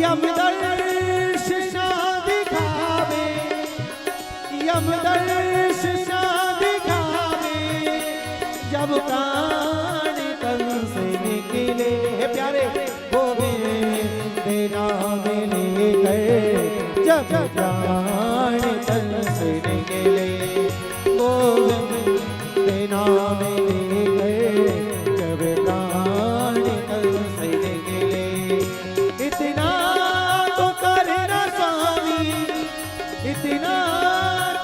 यम दर्श ना दिखावे यम दर्श ना दिखावे जब प्राण तन से निकले प्यारे गोविंद नाम लेकर जब प्राण तन से निकले गोविंद नाम लेकर जब प्राण तन से निकले इतना तो करना स्वामी इतना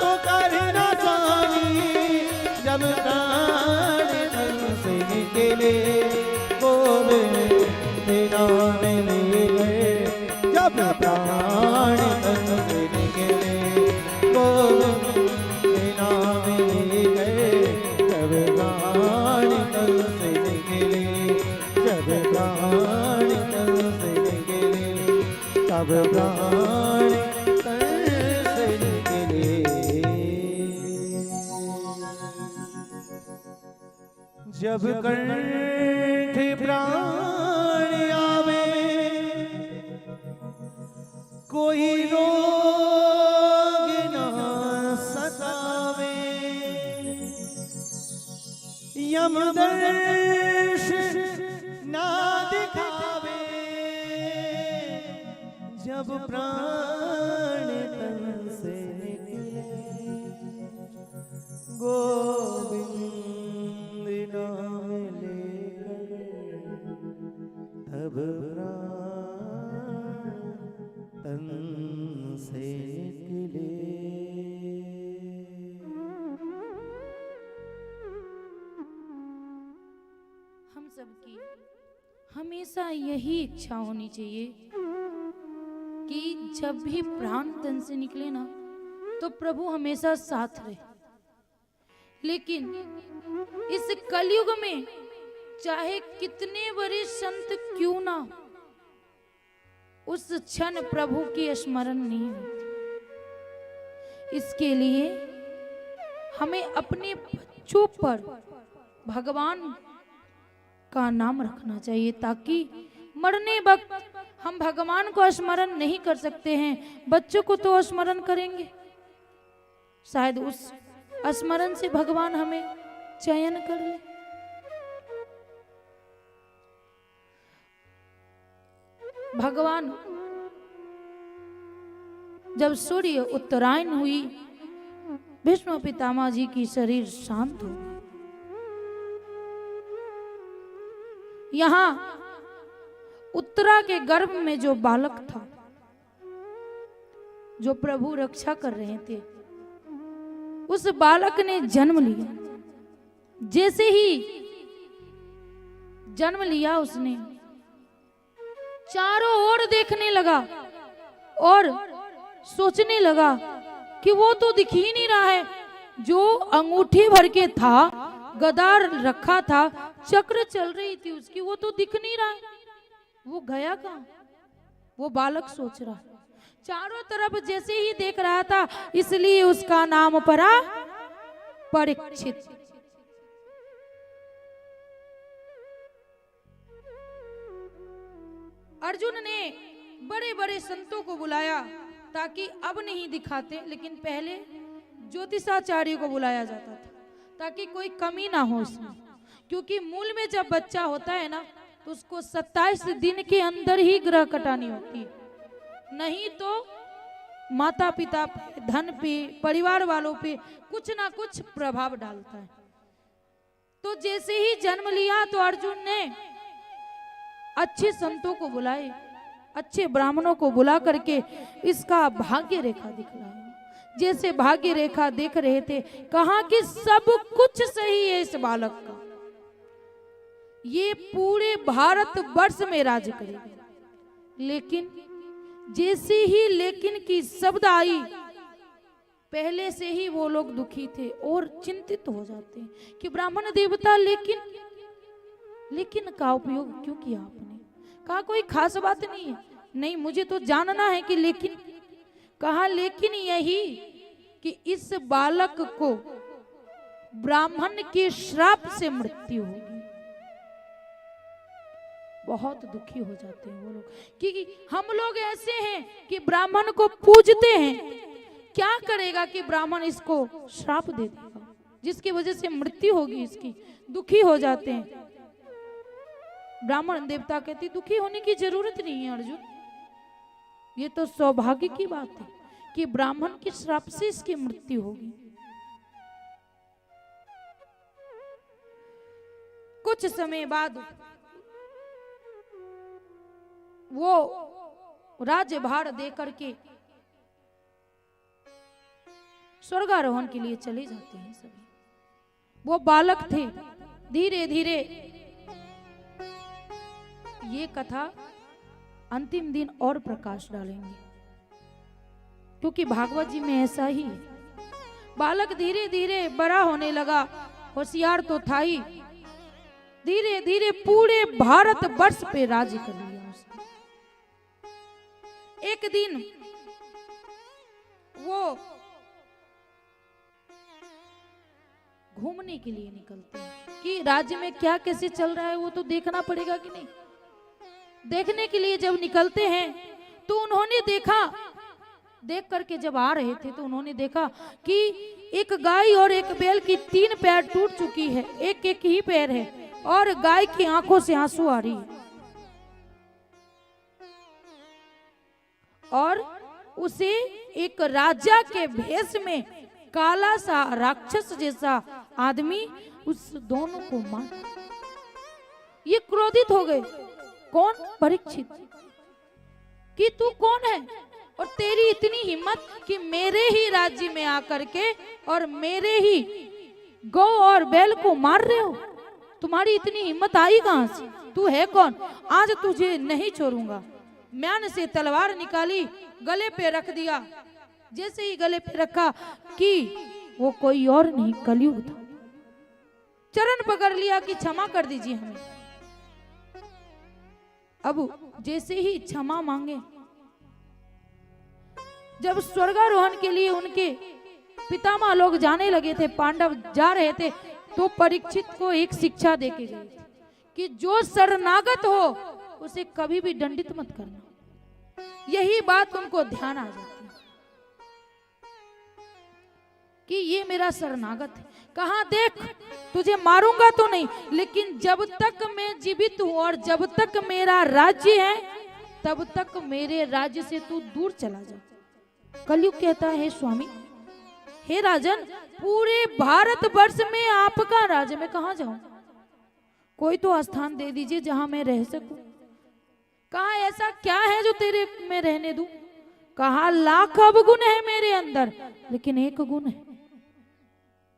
तो करना स्वामी जब प्राण तन से निकले गोविंद नाम लेकर जब प्राण तन से निकले गोविंद नाम लेकर जब प्राण तन से निकले जब प्राण तन से निकले तब प्राण तन से निकले जब कंठ प्राण आवे कोई रोग ना सतावे यम दर्श ना दिखावे जब प्राण तन से निकले गोविंद नाम लेकर तब प्राण तन से निकले हम सबकी हमेशा यही इच्छा होनी चाहिए कि जब भी प्राण तन से निकले ना तो प्रभु हमेशा साथ रहे। लेकिन इस कलयुग में चाहे कितने बड़े संत क्यों ना उस क्षण प्रभु की स्मरण नहीं होती। इसके लिए हमें अपने बच्चों पर भगवान का नाम रखना चाहिए ताकि मरने वक्त हम भगवान को स्मरण नहीं कर सकते हैं, बच्चों को तो स्मरण करेंगे। शायद उस स्मरण से भगवान हमें चयन कर ले। भगवान जब सूर्य उत्तरायण हुई भीष्म पितामह जी की शरीर शांत हो गई। यहाँ उत्तरा के गर्भ में जो बालक था जो प्रभु रक्षा कर रहे थे उस बालक ने जन्म लिया। जैसे ही जन्म लिया उसने चारों ओर देखने लगा और सोचने लगा कि वो तो दिख ही नहीं रहा है। जो अंगूठी भर के था, गदा रखा था, चक्र चल रही थी उसकी, वो तो दिख नहीं रहा है। वो गया कहाँ? वो बालक सोच रहा चारों तरफ जैसे ही देख रहा था, इसलिए उसका नाम पड़ा परीक्षित। अर्जुन ने बड़े बड़े संतों को बुलाया ताकि अब नहीं दिखाते, लेकिन पहले ज्योतिषाचार्य को बुलाया जाता था ताकि कोई कमी ना हो इसमें। क्योंकि मूल में जब बच्चा होता है ना तो उसको 27 दिन के अंदर ही ग्रह कटानी होती है, नहीं तो माता पिता पे, धन पे, परिवार वालों पे कुछ ना कुछ प्रभाव डालता है। तो जैसे ही जन्म लिया तो अर्जुन ने अच्छे संतों को बुलाए, अच्छे ब्राह्मणों को बुला करके इसका भाग्य रेखा दिखलाया। जैसे भाग्य रेखा देख रहे थे, कहा कि सब कुछ सही है इस बालक का, ये पूरे भारत वर्ष में राज करेगा। लेकिन जैसे ही लेकिन की शब्द आई, पहले से ही वो लोग दुखी थे और चिंतित हो जाते हैं कि ब्राह्मण देवता लेकिन लेकिन का उपयोग क्यों किया आपने? कहा कोई खास बात नहीं है। नहीं, मुझे तो जानना है कि लेकिन। कहा लेकिन यही कि इस बालक को ब्राह्मण के श्राप से मृत्यु होगी। बहुत दुखी हो जाते हैं वो लोग कि हम लोग ऐसे हैं कि ब्राह्मण को पूजते हैं, क्या करेगा कि ब्राह्मण इसको श्राप दे देगा जिसकी वजह से मृत्यु होगी इसकी। दुखी हो जाते हैं। ब्राह्मण देवता कहते दुखी होने की जरूरत नहीं है अर्जुन, ये तो सौभाग्य की बात है कि ब्राह्मण के श्राप से इसकी मृत्यु होगी। कुछ समय बाद वो राज्यभार दे करके स्वर्गारोहण के लिए चले जाते हैं सभी। वो बालक थे। धीरे धीरे ये कथा अंतिम दिन और प्रकाश डालेंगे, क्योंकि भागवत जी में ऐसा ही है। बालक धीरे धीरे बड़ा होने लगा, होशियार तो था ही। धीरे धीरे पूरे भारत वर्ष पे राज्य कर लिया उसने। एक दिन वो घूमने के लिए निकलते हैं कि राज्य में क्या कैसे चल रहा है वो तो देखना पड़ेगा कि नहीं। देखने के लिए जब निकलते हैं तो उन्होंने देखा, देख करके जब आ रहे थे तो उन्होंने देखा कि एक गाय और एक बैल की 3 पैर टूट चुकी है, एक एक ही पैर है और गाय की आंखों से आंसू आ रही है और उसे एक राजा के भेष में काला सा राक्षस जैसा आदमी उस दोनों को मार। ये क्रोधित हो गए। कौन? परीक्षित। कि तू कौन है और तेरी इतनी हिम्मत कि मेरे ही राज्य में आकर के और मेरे ही गौ और बैल को मार रहे हो? तुम्हारी इतनी हिम्मत आई कहां से? तू है कौन? आज तुझे नहीं छोड़ूंगा। म्यान से तलवार निकाली, गले पे रख दिया। जैसे ही गले पे रखा कि वो कोई और नहीं कलयुग था। चरण पकड़ लिया कि क्षमा कर दीजिए हमें। अब जैसे ही क्षमा मांगे, जब स्वर्गारोहण के लिए उनके पितामह लोग जाने लगे थे, पांडव जा रहे थे, तो परीक्षित को एक शिक्षा देके गए थे कि जो शरणागत हो उसे कभी भी दंडित मत करना। यही बात उनको ध्यान आ जाती है कि ये मेरा शरणागत है। कहा देख, तुझे मारूंगा तो नहीं, लेकिन जब तक मैं जीवित हूं और जब तक मेरा राज्य है तब तक मेरे राज्य से तू दूर चला जा। कलयुग कहता है स्वामी, हे राजन, पूरे भारत वर्ष में आपका राज्य, मैं कहां जाऊं? कोई तो स्थान दे दीजिए जहां मैं रह सकूं। कहा ऐसा क्या है जो तेरे में रहने दूं? कहा लाख अवगुण है मेरे अंदर, लेकिन एक गुण है।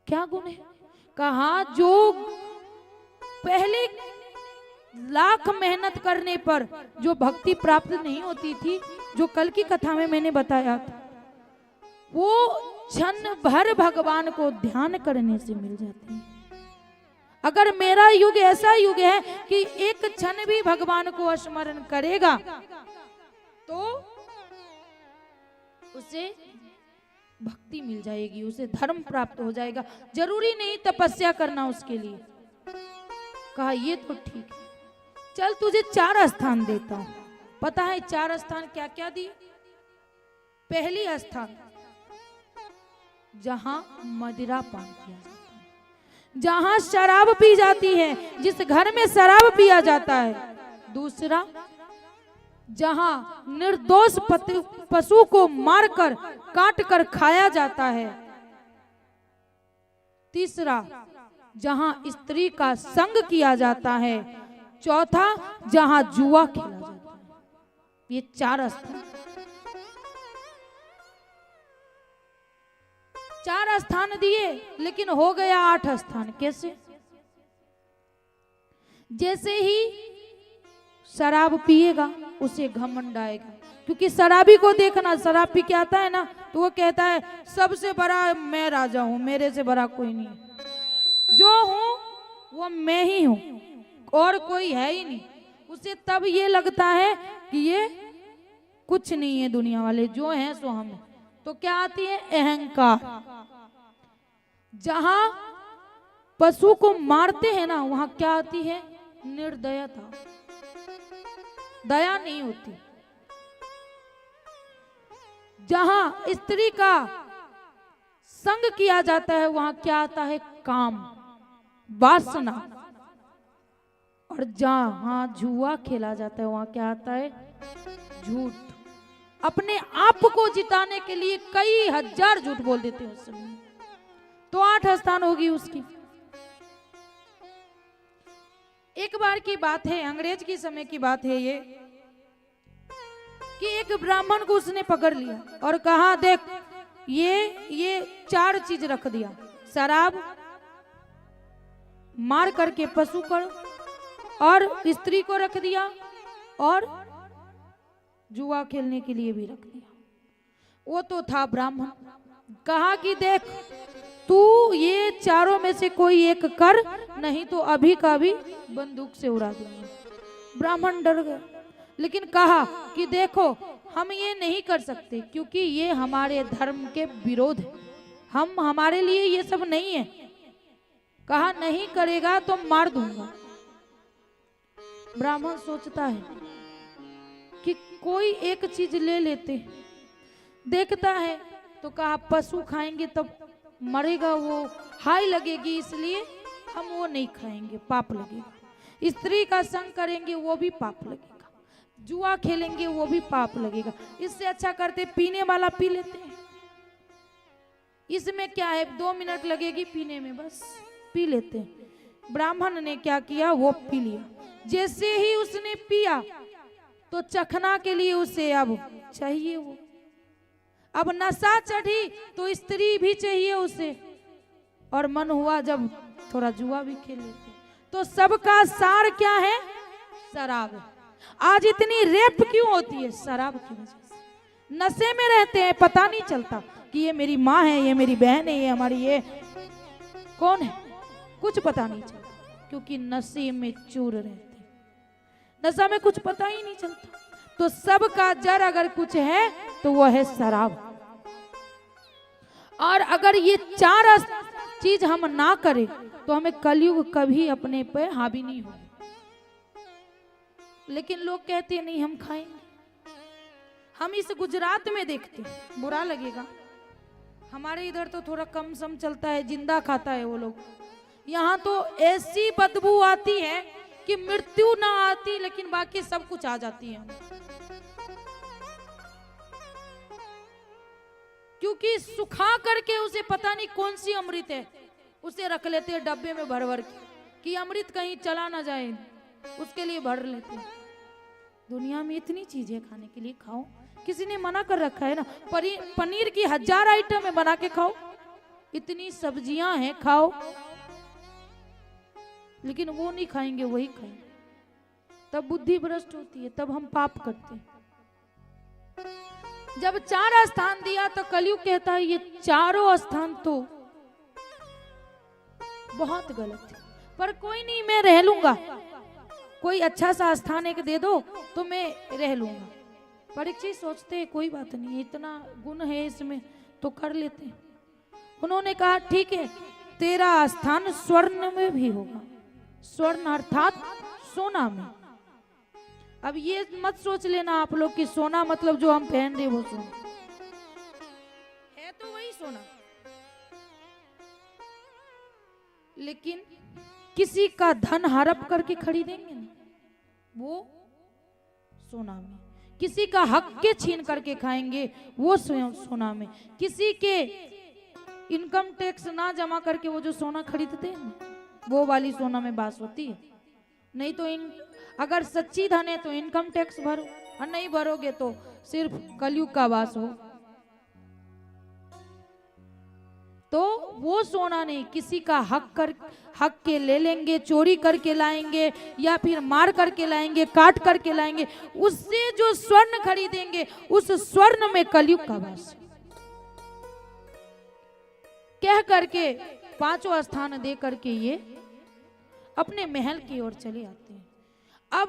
क्या गुण है? कहा जो पहले लाख मेहनत करने पर जो भक्ति प्राप्त नहीं होती थी, जो कल की कथा में मैंने बताया था, वो क्षण भर भगवान को ध्यान करने से मिल जाती है। अगर मेरा युग ऐसा युग है कि एक क्षण भी भगवान को स्मरण करेगा तो उसे भक्ति मिल जाएगी, उसे धर्म प्राप्त हो जाएगा। जरूरी नहीं तपस्या करना उसके लिए। कहा ये तो ठीक है, चल तुझे 4 स्थान देता हूं। पता है 4 स्थान क्या क्या दिए? पहली स्थान जहां मदिरा पान किया जाता है, जहां शराब पी जाती है, जिस घर में शराब पिया जाता है। दूसरा, जहां निर्दोष पशु को मारकर काट कर खाया जाता है। तीसरा, जहां स्त्री का संग किया जाता है। चौथा, जहां जुआ खेला जाता है। ये 4 स्थान, 4 स्थान दिए, लेकिन हो गया 8 स्थान। कैसे? जैसे ही शराब पिएगा उसे घमंड आएगा, क्योंकि शराबी को देखना, शराब पी के आता है ना, तो वो कहता है सबसे बड़ा मैं राजा हूं, मेरे से बड़ा कोई नहीं, जो हूं वो मैं ही हूं, और कोई है ही नहीं, उसे तब ये लगता है कि ये कुछ नहीं है, दुनिया वाले जो हैं सो हम हैं। तो क्या आती है? अहंकार। जहां पशु को मारते हैं ना, वहां क्या आती है? निर्दयता, दया नहीं होती। जहां स्त्री का संग किया जाता है, वहां क्या आता है? काम, वासना। और जहां जुआ खेला जाता है, वहां क्या आता है? झूठ। अपने आप को जिताने के लिए कई हजार झूठ बोल देते हैं उस समय। तो 8 स्थान होगी उसकी। एक बार की बात है, अंग्रेज की समय की बात है ये, कि एक ब्राह्मण को उसने पकड़ लिया और कहा देख ये 4 चीज रख दिया, शराब, मार करके पशु कर, और स्त्री को रख दिया, और जुआ खेलने के लिए भी रख दिया। वो तो था ब्राह्मण। कहा कि देख तू ये चारों में से कोई एक कर, नहीं तो अभी का भी बंदूक से उड़ा दूंगा। ब्राह्मण डर गया, लेकिन कहा कि देखो हम ये नहीं कर सकते क्योंकि ये हमारे धर्म के विरोध है, हमारे लिए ये सब नहीं है। कहा नहीं करेगा तो मार दूंगा। ब्राह्मण सोचता है कि कोई एक चीज ले लेते, देखता है तो कहा पशु खाएंगे तब मरेगा, वो हाय लगेगी, इसलिए हम वो नहीं खाएंगे, पाप लगेगा। स्त्री का संग करेंगे वो भी पाप लगेगा, जुआ खेलेंगे वो भी पाप लगेगा, इससे अच्छा करते पीने वाला पी लेते हैं। इसमें क्या है, 2 मिनट लगेगी पीने में, बस पी लेते हैं। ब्राह्मण ने क्या किया, वो पी लिया। जैसे ही उसने पिया तो चखना के लिए उसे अब चाहिए वो, अब नशा चढ़ी तो स्त्री भी चाहिए उसे, और मन हुआ जब थोड़ा जुआ भी खेल लेते। तो सबका सार क्या है? शराब। आज इतनी रेप क्यों होती है? शराब की वजह से। नशे में रहते हैं, पता नहीं चलता कि ये मेरी माँ है, ये मेरी बहन है, ये हमारी ये कौन है, कुछ पता नहीं चलता, क्योंकि नशे में चूर रहते, नशा में कुछ पता ही नहीं चलता। तो सबका जड़ अगर कुछ है तो वो है शराब। और अगर ये 4 चीज हम ना करें तो हमें कलयुग कभी अपने पे हावी नहीं हो। लेकिन लोग कहते हैं नहीं हम खाएंगे। हम इस गुजरात में देखते हैं, बुरा लगेगा, हमारे इधर तो थोड़ा कम सम चलता है, जिंदा खाता है वो लोग। यहाँ तो ऐसी बदबू आती है कि मृत्यु ना आती लेकिन बाकी सब कुछ आ जाती है, क्योंकि सुखा करके उसे पता नहीं कौन सी अमृत है, उसे रख लेते हैं डब्बे में भर भर के कि अमृत कहीं चला ना जाए, उसके लिए भर लेते हैं। दुनिया में इतनी चीजें खाने के लिए, खाओ, किसी ने मना कर रखा है ना, पनीर की 1000 आइटम है, बना के खाओ, इतनी सब्जियां हैं, खाओ, लेकिन वो नहीं खाएंगे, वही खाएंगे, तब बुद्धि भ्रष्ट होती है, तब हम पाप करते हैं। जब 4 स्थान दिया तो कलयुग कहता है ये 4 स्थान तो बहुत गलत है, पर कोई नहीं, मैं रह लूंगा, कोई अच्छा सा स्थान एक दे दो तो मैं रह लूंगा। परीक्षित सोचते हैं कोई बात नहीं, इतना गुण है इसमें तो कर लेते हैं। उन्होंने कहा ठीक है, तेरा स्थान स्वर्ण में भी होगा, स्वर्ण अर्थात सोना में। अब ये मत सोच लेना आप लोग कि सोना मतलब जो हम पहन रहे वो सोना है, तो वही सोना, लेकिन किसी का धन हड़प करके खरीदेंगे ना, वो सोना में। किसी का हक के छीन करके खाएंगे, वो सोना में। किसी के इनकम टैक्स ना जमा करके वो जो सोना खरीदते हैं ना, वो वाली सोना में बास होती है। नहीं तो अगर सच्ची धन है तो इनकम टैक्स भरो, और नहीं भरोगे तो सिर्फ कलयुग का वास हो। तो वो सोना नहीं, किसी का हक के ले लेंगे, चोरी करके लाएंगे, या फिर मार करके लाएंगे, काट करके लाएंगे, उससे जो स्वर्ण खरीदेंगे उस स्वर्ण में कलयुग का वास कह करके 5वां स्थान दे करके ये अपने महल की ओर चले आते हैं। अब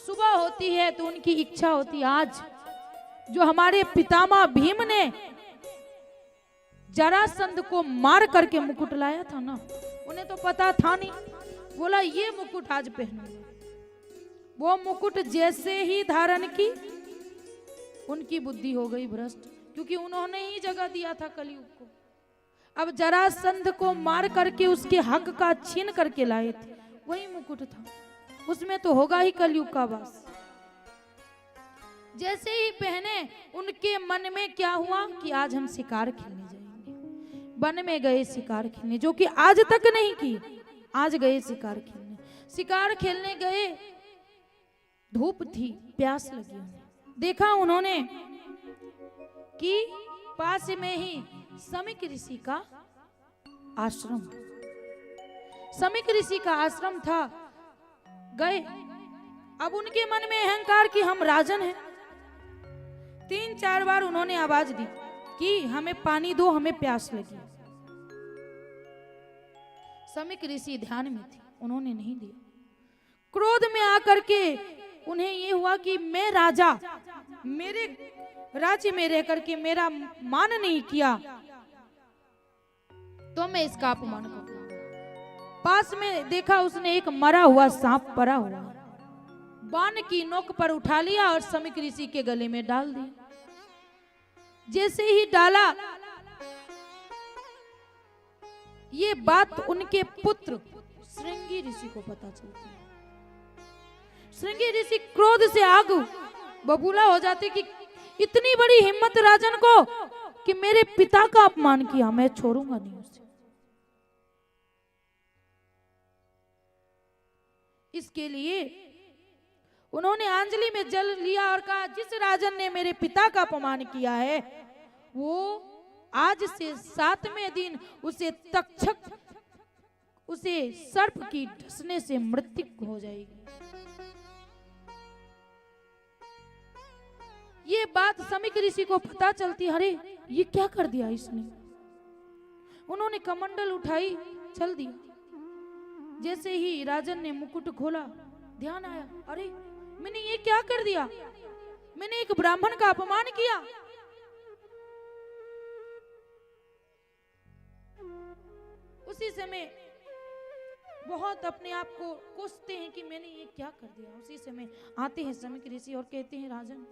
सुबह होती है तो उनकी इच्छा होती है, आज जो हमारे पितामह भीम ने जरासंध को मार करके मुकुट लाया था ना, उन्हें तो पता था नहीं, बोला ये मुकुट आज पहनूंगा। वो मुकुट जैसे ही धारण की, उनकी बुद्धि हो गई भ्रष्ट, क्योंकि उन्होंने ही जगह दिया था कलयुग को। अब जरासंध को मार करके उसके हक का छीन करके लाए थे, वही मुकुट था, उसमें तो होगा ही कलयुग का वास। जैसे ही पहने, उनके मन में क्या हुआ कि आज हम शिकार खेलने जाएंगे। वन में गए शिकार खेलने, जो कि आज तक नहीं की, आज गए शिकार खेलने। शिकार खेलने गए, धूप थी, प्यास लगी उन्हें। देखा उन्होंने कि पास में ही समीक ऋषि का आश्रम, समीक ऋषि का आश्रम था। गए, अब उनके मन में अहंकार कि हम राजन हैं। 3-4 बार उन्होंने आवाज दी कि हमें पानी दो, हमें प्यास लगी। समीक ऋषि ध्यान में थे, उन्होंने नहीं दिया। क्रोध में आकर के उन्हें ये हुआ कि मैं राजा, मेरे राज्य में रह करके मेरा मान नहीं किया तो मैं इसका अपमान करूंगा। पास में देखा उसने एक मरा हुआ सांप पड़ा हुआ, बाण की नोक पर उठा लिया और समीक ऋषि के गले में डाल दिया। जैसे ही डाला, ये बात उनके पुत्र श्रृंगी ऋषि को पता चलती है। श्रृंगी ऋषि क्रोध से आग बबूला हो जाते कि इतनी बड़ी हिम्मत राजन को कि मेरे पिता का अपमान किया, मैं छोड़ूंगा नहीं उसे। इसके लिए उन्होंने आंजलि में जल लिया और कहा, जिस राजन ने मेरे पिता का अपमान किया है, वो आज से 7वें दिन उसे तक्षक, उसे सर्प की डसने से मृत्यु हो जाएगी। ये बात समीक ऋषि को पता चलती, अरे ये क्या कर दिया इसने। उन्होंने कमंडल उठाई, चल दिया। जैसे ही राजन ने मुकुट खोला, ध्यान आया, अरे मैंने ये क्या कर दिया, मैंने एक ब्राह्मण का अपमान किया। उसी समय बहुत अपने आप को कोसते हैं कि मैंने ये क्या कर दिया। उसी समय आते हैं समीक ऋषि और कहते हैं, राजन।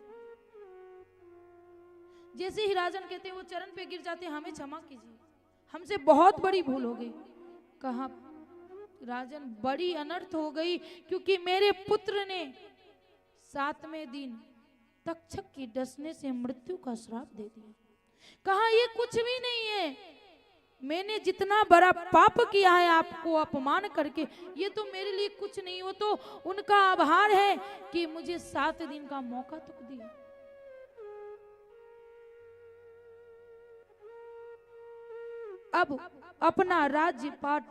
जैसे ही राजन कहते हैं, वो चरण पे गिर जाते हैं, हमें क्षमा कीजिए, हमसे बहुत बड़ी भूल हो गई। कहा, राजन बड़ी अनर्थ हो गई, क्योंकि मेरे पुत्र ने 7वें दिन तक्षक की डसने से मृत्यु का श्राप दे दिया। कहा, ये कुछ भी नहीं है, मैंने जितना बड़ा पाप किया है आपको अपमान करके, ये तो मेरे लिए कुछ नहीं, वो तो उनका आभार है कि मुझे 7 दिन का मौका तक दिया। अब अपना राज्यपाट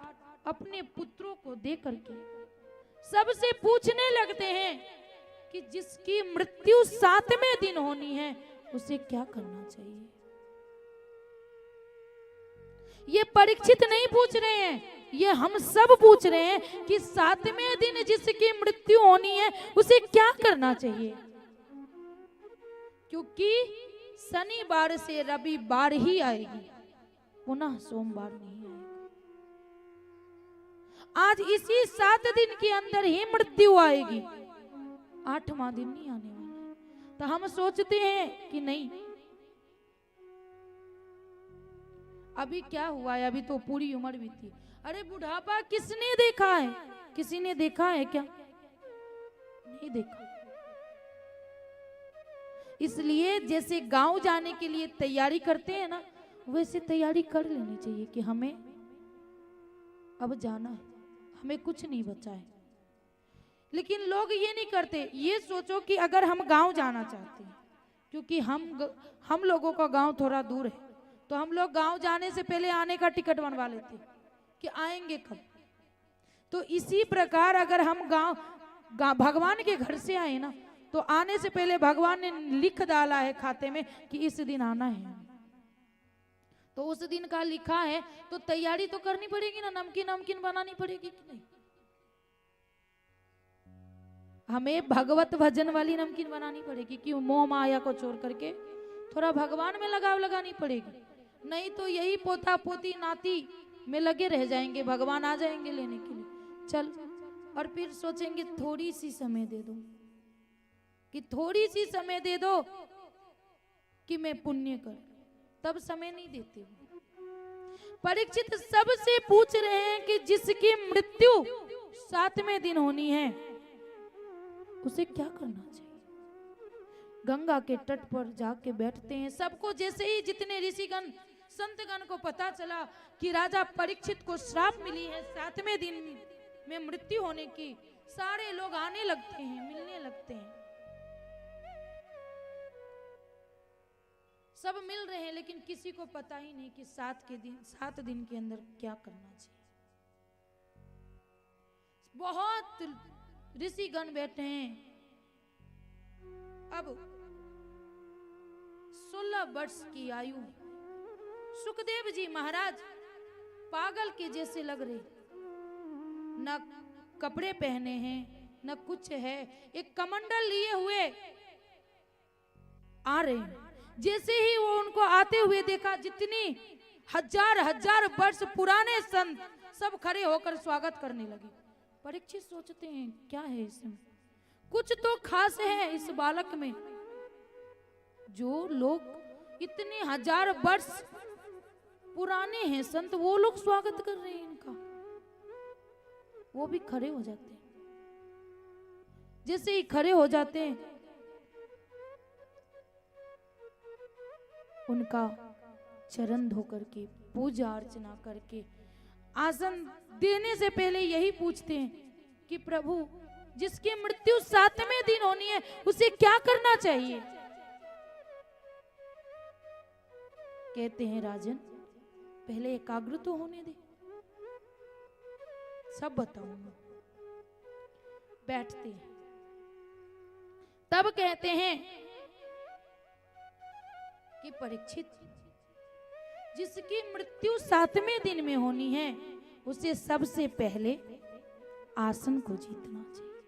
अपने पुत्रों को दे करके सबसे पूछने लगते हैं कि जिसकी मृत्यु 7वें दिन होनी है, उसे क्या करना चाहिए। ये परीक्षित नहीं पूछ रहे हैं, ये हम सब पूछ रहे हैं कि 7वें दिन जिसकी मृत्यु होनी है, उसे क्या करना चाहिए। क्योंकि शनिवार से रविवार ही आएगी, पुनः सोमवार नहीं आएगा। आज इसी 7 दिन के अंदर ही मृत्यु आएगी, 8वां दिन नहीं आने वाला है। तो हम सोचते हैं कि नहीं, अभी क्या हुआ है, अभी तो पूरी उम्र बीती। अरे बुढ़ापा किसने देखा है, किसी ने देखा है क्या, नहीं देखा। इसलिए जैसे गांव जाने के लिए तैयारी करते हैं ना, वैसे तैयारी कर लेनी चाहिए कि हमें अब जाना है, हमें कुछ नहीं बचा है। लेकिन लोग ये नहीं करते। ये सोचो कि अगर हम गांव जाना चाहते हैं, क्योंकि हम लोगों का गांव थोड़ा दूर है, तो हम लोग गांव जाने से पहले आने का टिकट बनवा लेते कि आएंगे कब। तो इसी प्रकार अगर हम गांव भगवान के घर से आए ना, तो आने से पहले भगवान ने लिख डाला है खाते में कि इस दिन आना है। तो उस दिन का लिखा है, तो तैयारी तो करनी पड़ेगी ना, नमकीन बनानी पड़ेगी कि नहीं। हमें भगवत भजन वाली नमकीन बनानी पड़ेगी कि मोह माया को छोड़ करके थोड़ा भगवान में लगाव लगानी पड़ेगी, नहीं तो यही पोता पोती नाती में लगे रह जाएंगे, भगवान आ जाएंगे लेने के लिए चल, और फिर सोचेंगे थोड़ी सी समय दे दो, कि थोड़ी सी समय दे दो कि मैं पुण्य कर, तब समय नहीं देते हो। परीक्षित सबसे पूछ रहे हैं कि जिसकी मृत्यु 7वें दिन होनी है उसे क्या करना चाहिए। गंगा के तट पर जाके बैठते हैं, सबको जैसे ही जितने ऋषिगण संतगण को पता चला कि राजा परीक्षित को श्राप मिली है 7वें दिन में मृत्यु होने की, सारे लोग आने लगते हैं, मिलने लगते हैं, सब मिल रहे हैं, लेकिन किसी को पता ही नहीं कि 7 दिन के अंदर क्या करना चाहिए। बहुत ऋषिगण बैठे हैं। अब 16 वर्ष की आयु, सुखदेव जी महाराज पागल के जैसे लग रहे, न कपड़े पहने हैं न कुछ है, एक कमंडल लिए हुए आ रहे हैं। जैसे ही वो उनको आते हुए देखा, जितनी हजार वर्ष पुराने संत सब खड़े होकर स्वागत करने लगे। परीक्षित सोचते हैं क्या है इसमें, कुछ तो खास है इस बालक में, जो लोग इतने 1000 वर्ष पुराने हैं संत, वो लोग स्वागत कर रहे हैं इनका। वो भी खड़े हो जाते हैं। जैसे ही खड़े हो जाते हैं, उनका चरण धो करके पूजा अर्चना करके आसन देने से पहले यही पूछते हैं कि प्रभु जिसकी मृत्यु 7वें दिन होनी है उसे क्या करना चाहिए। कहते हैं राजन पहले एकाग्र तो होने दे, सब बताऊंगा। बैठते हैं, तब कहते हैं कि परीक्षित जिसकी मृत्यु 7वें दिन में होनी है उसे सबसे पहले आसन को जीतना चाहिए,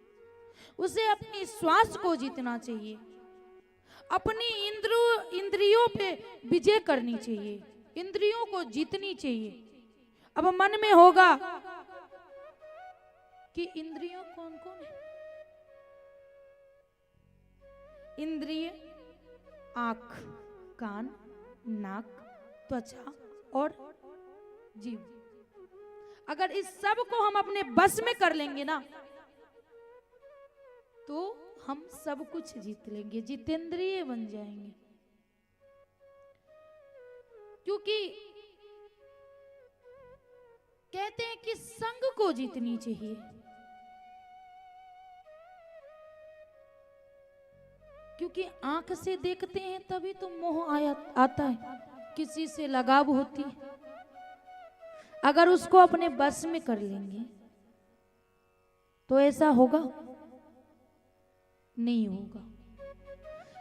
उसे अपनी श्वास को जीतना चाहिए, अपनी इंद्रियों पे विजय करनी चाहिए, इंद्रियों को जीतनी चाहिए। अब मन में होगा कि इंद्रियों कौन कौन है। इंद्रिय आंख, कान, नाक, त्वचा और जीव। अगर इस सब को हम अपने बस में कर लेंगे ना तो हम सब कुछ जीत लेंगे, जितेंद्रिय बन जाएंगे। क्योंकि कहते हैं कि संग को जीतनी चाहिए। क्योंकि आंख से देखते हैं तभी तो मोह आता है, किसी से लगाव होती है। अगर उसको अपने बस में कर लेंगे तो ऐसा होगा नहीं होगा।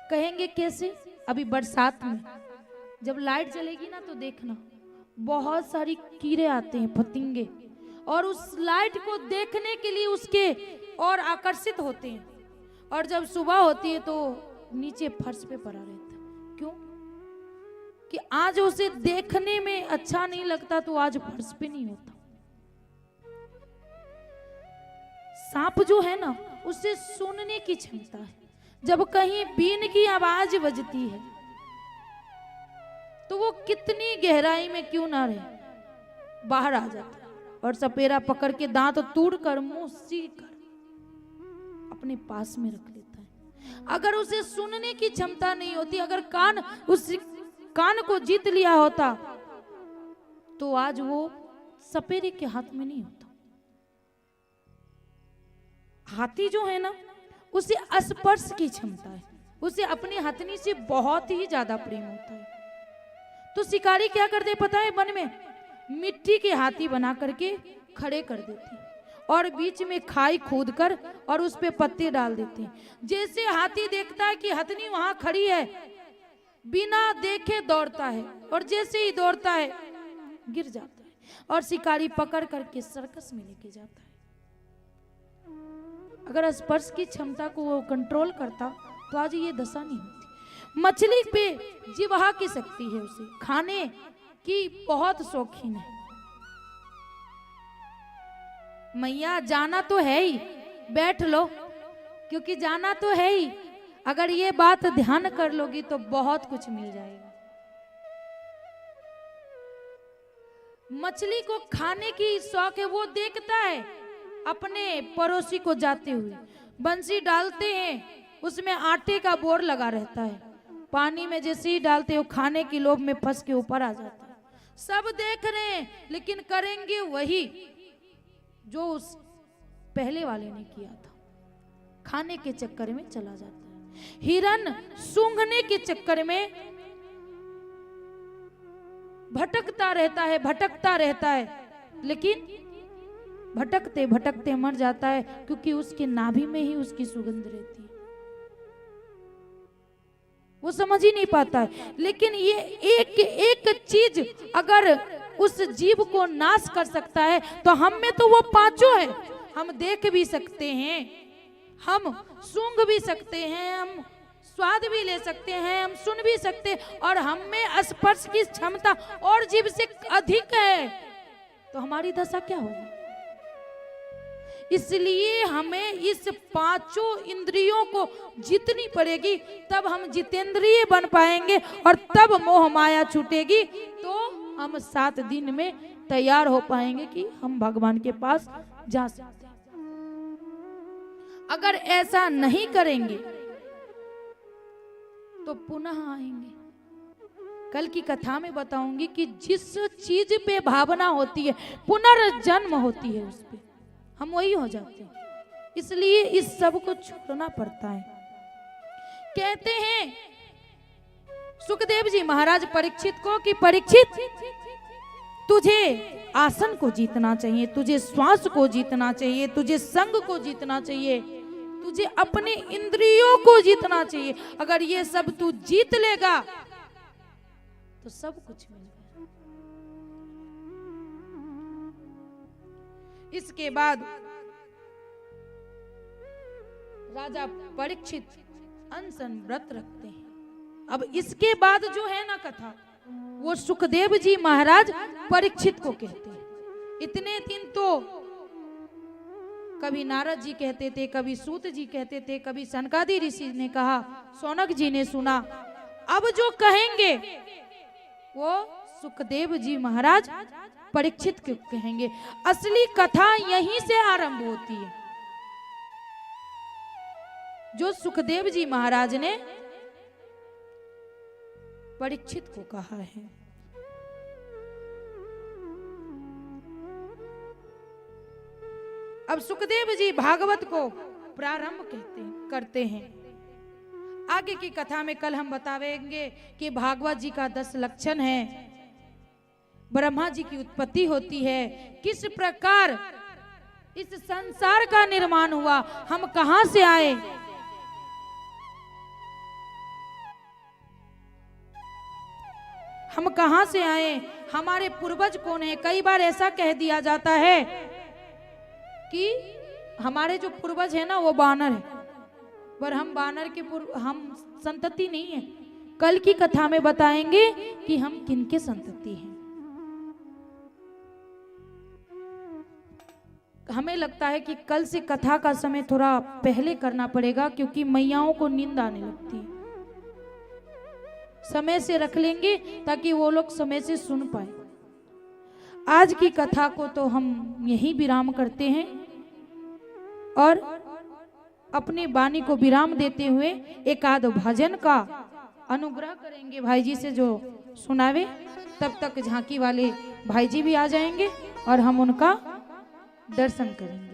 कहेंगे कैसे? अभी बरसात में जब लाइट जलेगी ना तो देखना बहुत सारी कीड़े आते हैं, फतिंगे, और उस लाइट को देखने के लिए उसके और आकर्षित होते हैं। और जब सुबह होती है तो नीचे फर्श पे पड़ा रहता है। क्यों? कि आज उसे देखने में अच्छा नहीं लगता तो आज फर्श पे नहीं होता। सांप जो है ना उसे सुनने की क्षमता है। जब कहीं बीन की आवाज बजती है तो वो कितनी गहराई में क्यों ना रहे बाहर आ जाता है और सपेरा पकड़ के दांत तोड़ कर मुंह सी कर अपने पास में रख लेता है। अगर उसे सुनने की क्षमता नहीं होती, अगर उस कान को जीत लिया होता तो आज वो सपेरे के हाथ में नहीं होता। हाथी जो है ना उसे स्पर्श की क्षमता है, उसे अपनी हथनी से बहुत ही ज्यादा प्रेम होता है। तो शिकारी क्या करते पता है? वन में मिट्टी के हाथी बना करके खड़े कर देते हैं और बीच में खाई खोद कर और उस पे पत्ते डाल देते हैं। जैसे हाथी देखता है कि हथनी वहां खड़ी है, बिना देखे दौड़ता है और जैसे ही दौड़ता है गिर जाता है और शिकारी पकड़ करके सर्कस में लेके जाता है। अगर स्पर्श की क्षमता को वो कंट्रोल करता तो आज ये दशा नहीं होती। मछली पे जिह्वा की शक्ति है, उसे खाने की बहुत शौकीन है। मैया जाना तो है ही, बैठ लो, क्योंकि जाना तो है ही। अगर ये बात ध्यान कर लोगी तो बहुत कुछ मिल जाएगा। मछली को खाने की शौक है, वो देखता है अपने पड़ोसी को जाते हुए, बंसी डालते हैं, उसमें आटे का बोर लगा रहता है, पानी में जैसे ही डालते हो खाने की लोभ में फंस के ऊपर आ जाता है। सब देख रहे हैं, लेकिन करेंगे वही जो उस पहले वाले ने किया था, खाने के चक्कर में चला जाता है। हिरन सूंघने के चक्कर में भटकता रहता है, लेकिन भटकते भटकते मर जाता है, क्योंकि उसके नाभि में ही उसकी सुगंध रहती है। वो समझ ही नहीं पाता है। लेकिन ये एक एक चीज अगर उस जीव को नाश कर सकता है, तो हम में तो वो पांचों है। हम देख भी सकते हैं, हम सूंघ भी सकते हैं, हम स्वाद भी ले सकते हैं, हम सुन भी सकते हैं, और हम में स्पर्श की क्षमता और जीव से अधिक है। तो हमारी दशा क्या होगी? इसलिए हमें इस पांचों इंद्रियों को जीतनी पड़ेगी, तब हम जितेंद्रिय बन पाएंगे, और तब मोह माया छूटेगी, तो हम 7 दिन में तैयार हो पाएंगे कि हम भगवान के पास जा सकते हैं। अगर ऐसा नहीं करेंगे तो पुनः आएंगे। कल की कथा में बताऊंगी कि जिस चीज पे भावना होती है, पुनर्जन्म होती है, उस पे हम वही हो जाते हैं। इसलिए इस सब को छोड़ना पड़ता है। कहते हैं सुखदेव जी महाराज परीक्षित को कि परीक्षित, तुझे आसन को जीतना चाहिए, तुझे श्वास को जीतना चाहिए, तुझे संग को जीतना चाहिए, तुझे अपने इंद्रियों को जीतना चाहिए। अगर ये सब तू जीत लेगा तो सब कुछ मिल गया। इसके बाद राजा परीक्षित अनशन व्रत रखते हैं। अब इसके बाद जो है ना कथा, वो सुखदेव जी महाराज परीक्षित को कहते हैं। इतने दिन तो कभी नारद जी कहते थे, कभी सूत जी कहते थे, कभी सनकादि ऋषि ने कहा, शौनक जी ने सुना। अब जो कहेंगे वो सुखदेव जी महाराज परीक्षित को कहेंगे। असली कथा यहीं से आरंभ होती है, जो सुखदेव जी महाराज ने परीक्षित को कहा है। अब सुखदेव जी भागवत को प्रारंभ करते हैं। आगे की कथा में कल हम बतावेंगे कि भागवत जी का 10 लक्षण है, ब्रह्मा जी की उत्पत्ति होती है, किस प्रकार इस संसार का निर्माण हुआ, हम कहां से आए, हम कहां से आए, हमारे पूर्वज कौन है। कई बार ऐसा कह दिया जाता है कि हमारे जो पूर्वज है ना वो बानर है, पर हम बानर के हम संतति नहीं है। कल की कथा में बताएंगे कि हम किनके संतति हैं। हमें लगता है कि कल से कथा का समय थोड़ा पहले करना पड़ेगा, क्योंकि मैयाओं को नींद आने लगती है। समय से रख लेंगे ताकि वो लोग समय से सुन पाए। आज की कथा को तो हम यही विराम करते हैं, और अपनी वाणी को विराम देते हुए एक आध भजन का अनुग्रह करेंगे भाई जी से, जो सुनावे। तब तक झांकी वाले भाई जी भी आ जाएंगे और हम उनका दर्शन करेंगे।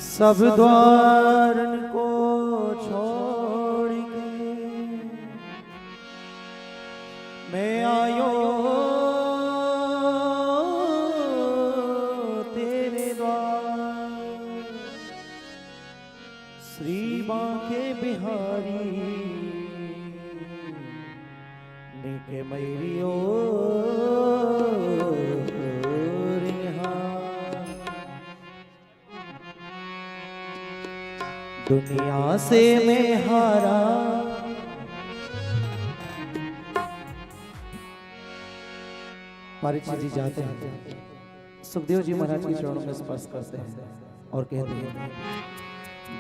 सब द्वारन को छोड़ के मैं आयो तेरे द्वार, श्री बांके बिहारी के मैरियो दुनिया से मैं हारा, परीक्षित जी जाते हैं, सुखदेव जी महाराज के चरणों में स्पर्श करते हैं और कहते हैं,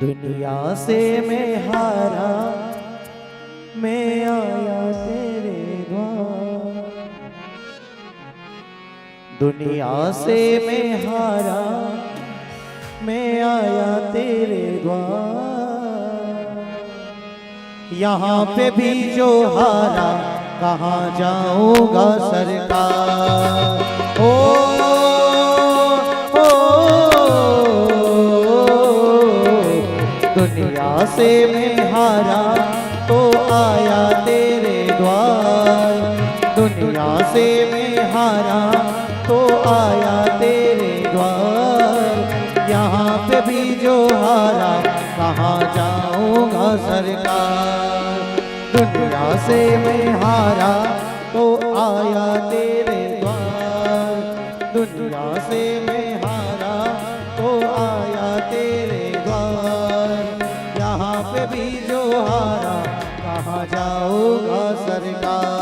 दुनिया से मैं हारा, मैं आया तेरे द्वार। दुनिया से मैं हारा, मैं आया तेरे द्वार। यहाँ पे भी जो हारा, कहाँ जाऊंगा सरकार। ओ दुनिया से मैं हारा तो आया तेरे द्वार। दुनिया से मैं हारा तो आया तेरे द्वार। यहाँ पे भी जो हारा, कहाँ जाऊंगा सरकार। दुनिया से मैं हारा तो आया तेरे द्वार। दुनिया से मैं हारा तो आया तेरे द्वार। यहाँ पे भी जो हारा, कहाँ जाऊंगा सरकार।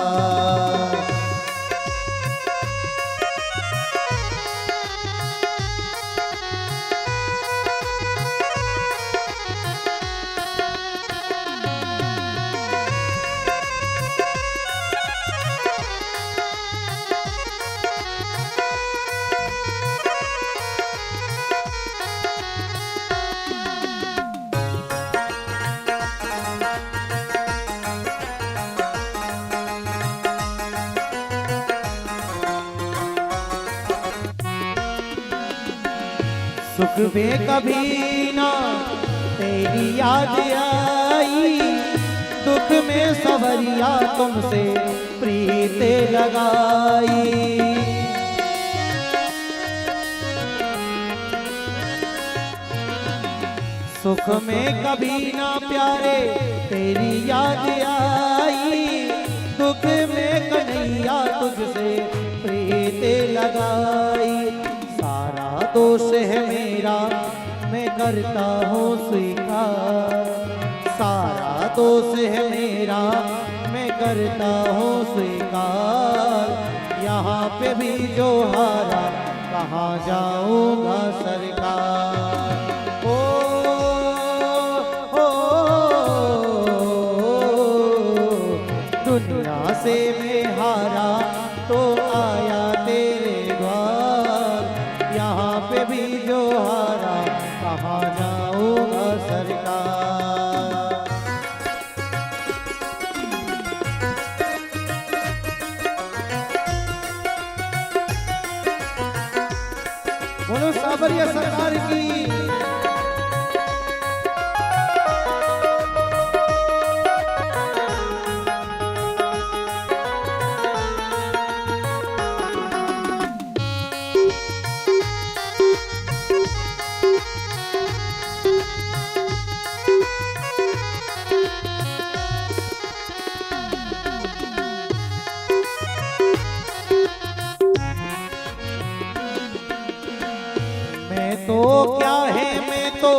सुख में कभी ना तेरी याद आई, दुख में सवरिया तुमसे प्रीत लगाई। सुख में कभी ना प्यारे तेरी याद आई, दुख में कन्हैया तुझसे प्रीत लगाई। सारा दोष है मेरा, मैं करता हूँ स्वीकार। सारा दोष है मेरा, मैं करता हूँ स्वीकार। यहाँ पे भी जो हारा, कहाँ जाऊंगा सरकार। दुनिया से मैं हारा तो आया तेरे द्वार। यहाँ पे भी जो हारा, कहाँ जाऊंगा सरकार। बोलो सावरिया सरकार की। तो क्या है, मैं तो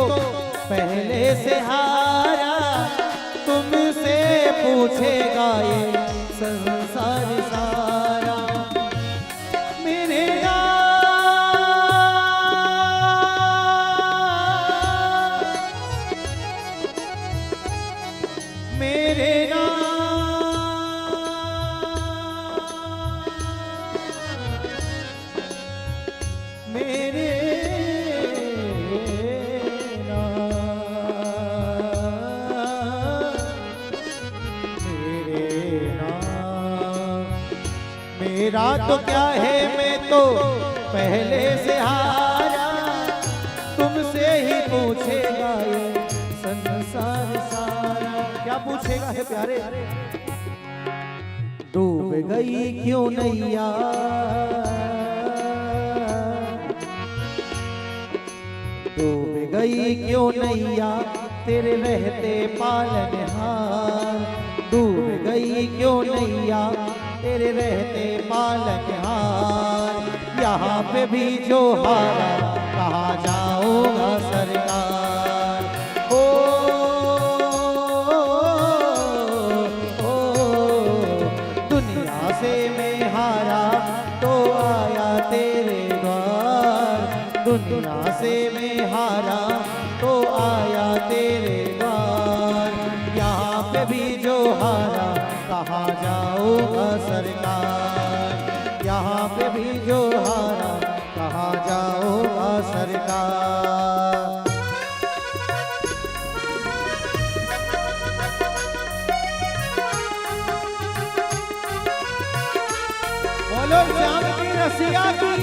पहले से हारा। तुमसे पूछेगा ये संसार सारा। मेरे मेरे मेरे मेरा तो क्या है, मैं तो पहले से हारा। तुमसे ही पूछेगा ये संसार सारा। क्या पूछेगा है प्यारे? डूब गई क्यों नैया, डूब गई क्यों नैया तेरे रहते पालनहार। डूब गई गई क्यों नैया तेरे रहते पालनहार। यहाँ पे भी जो हारा कहाँ जाऊंगा सरकार। ओ, दुनिया से मैं हारा तो आया तेरे द्वार। दुनिया से मैं हारा तो आया तेरे द्वार। यहाँ पे भी जो हारा कहाँ जाऊंगा सरकार। यहाँ पे भी जो हारा कहाँ जाऊंगा सरकार। बोलो श्याम की रसिया की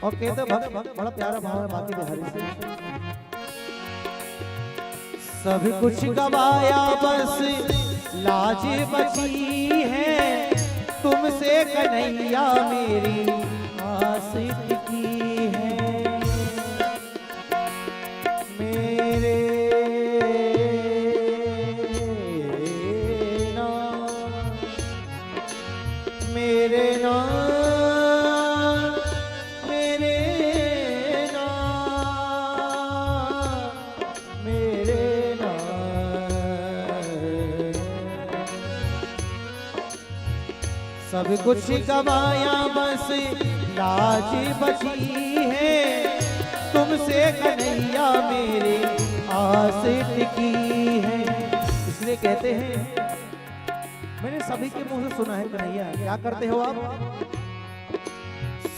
ओके। तो बड़ा प्यारा भाव है बाकी बिहारी से। सब कुछ गवाया बस लाज बची है, तुमसे कन्हैया मेरी आस टिकी है। मेरे नाम मेरे नाम सब कुछ गवाया बस लाज बची है, तुमसे कन्हैया मेरी आस टिकी है। इसलिए कहते हैं, मैंने सभी के मुंह से सुना है कन्हैया क्या करते हो आप।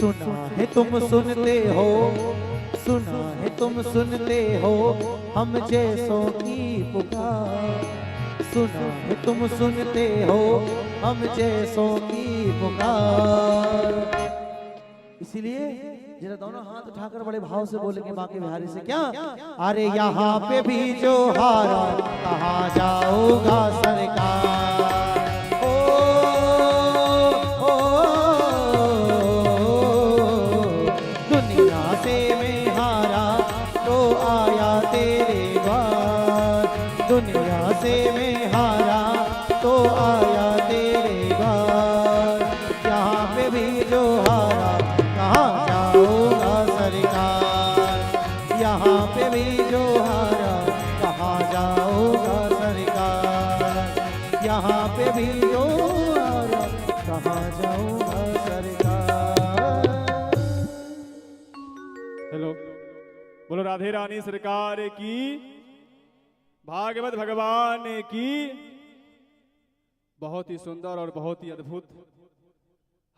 सुना है तुम सुनते हो, सुना है तुम सुनते हो हम जैसों की पुकार। सुना है तुम सुनते हो हम जैसों की पुकार। इसीलिए जरा दोनों हाथ उठाकर बड़े भाव से बोलेंगे बाकी बिहारी से क्या। अरे यहाँ पे भी जो हारा कहाँ जाऊंगा सरकार। ओ, ओ, दुनिया से मैं हारा तो आया तेरे द्वार। दुनिया से मैं हारा तो आया तेरे द्वार। यहाँ पे भी जो हारा कहाँ जाऊंगा सरकार। यहाँ पे भी जो हारा कहाँ जाऊंगा सरकार। यहाँ पे भी जो हारा कहाँ जाऊंगा सरकार। हेलो, बोलो राधे रानी सरकार की, भागवत भगवान की। बहुत ही सुंदर और बहुत ही अद्भुत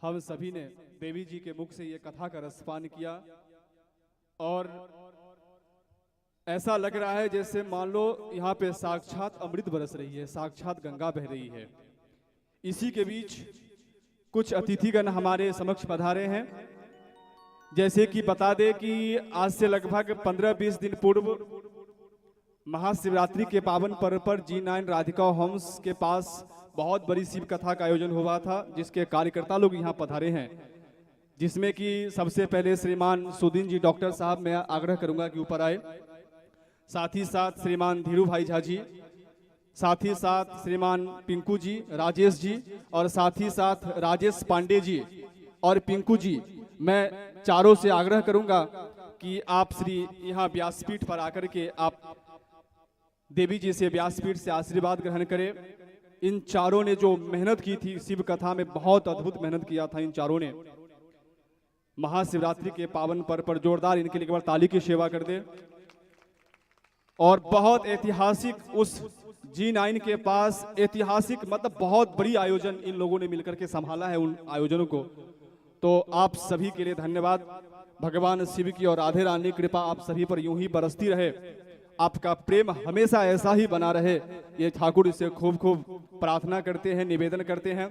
हम सभी ने देवी जी के मुख से ये कथा का रसपान किया और ऐसा लग रहा है जैसे मान लो यहाँ पे साक्षात अमृत बरस रही है, साक्षात गंगा बह रही है। इसी के बीच कुछ अतिथिगण हमारे समक्ष पधारे हैं। जैसे कि बता दे कि आज से लगभग 15-20 दिन पूर्व महाशिवरात्रि के पावन पर्व पर G9 राधिका होम्स के पास बहुत बड़ी शिव कथा का आयोजन हुआ था, जिसके कार्यकर्ता लोग यहाँ पधारे हैं, जिसमें कि सबसे पहले श्रीमान सुदीन जी डॉक्टर साहब, मैं आग्रह करूंगा कि ऊपर आए। साथ ही साथ श्रीमान धीरू भाई झा जी, साथ ही साथ श्रीमान पिंकू जी, राजेश जी, और साथ ही साथ राजेश पांडे जी और पिंकू जी। मैं चारों से आग्रह करूंगा कि आप श्री यहाँ व्यासपीठ पर आकर के आप देवी जी से व्यासपीठ से आशीर्वाद ग्रहण करें। इन चारों ने जो मेहनत की थी शिव कथा में, बहुत अद्भुत मेहनत किया था इन चारों ने। महाशिवरात्रि के पावन पर्व पर जोरदार इनके लिए एक बार ताली की सेवा कर दे। और बहुत ऐतिहासिक उस G9 के पास ऐतिहासिक मतलब बहुत बड़ी आयोजन इन लोगों ने मिलकर के संभाला है उन आयोजनों को। तो आप सभी के लिए धन्यवाद। भगवान शिव की और राधे रानी की कृपा आप सभी पर यूं ही बरसती रहे, आपका प्रेम हमेशा ऐसा ही बना रहे, ये ठाकुर से खूब खूब प्रार्थना करते हैं, निवेदन करते हैं।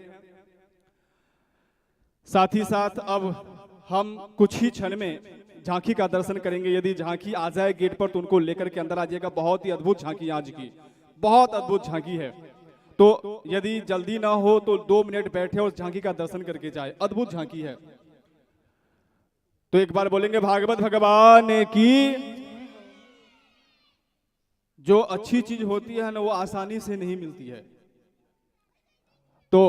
साथ ही साथ अब हम कुछ ही क्षण में झांकी का दर्शन करेंगे। यदि झांकी आ जाए गेट पर तो उनको लेकर के अंदर आ जाएगा। बहुत ही अद्भुत झांकी आज की, बहुत अद्भुत झांकी है। तो यदि जल्दी ना हो तो 2 मिनट बैठे और झांकी का दर्शन करके जाए, अद्भुत झांकी है। तो एक बार बोलेंगे भागवत भगवान की। जो अच्छी चीज होती है ना वो आसानी से नहीं मिलती है। तो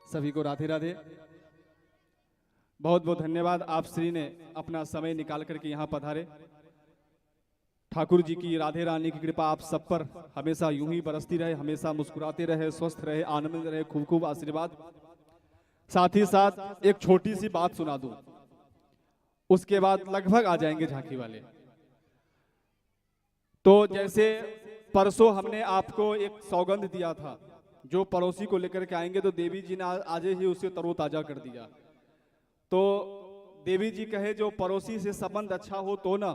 सभी को राधे राधे, बहुत बहुत धन्यवाद। आप श्री ने अपना समय निकाल करके यहाँ पधारे। ठाकुर जी की, राधे रानी की कृपा आप सब पर हमेशा यूं ही बरसती रहे, हमेशा मुस्कुराते रहे, स्वस्थ रहे, आनंद रहे, खूब खूब आशीर्वाद। साथ ही साथ एक छोटी सी बात सुना दूं, उसके बाद लगभग आ जाएंगे झांकी वाले। तो जैसे परसों हमने आपको एक सौगंध दिया था, जो पड़ोसी को लेकर के आएंगे तो देवी जी ने आज ही उसे तरोताजा कर दिया। तो देवी जी कहे जो पड़ोसी से संबंध अच्छा हो तो ना,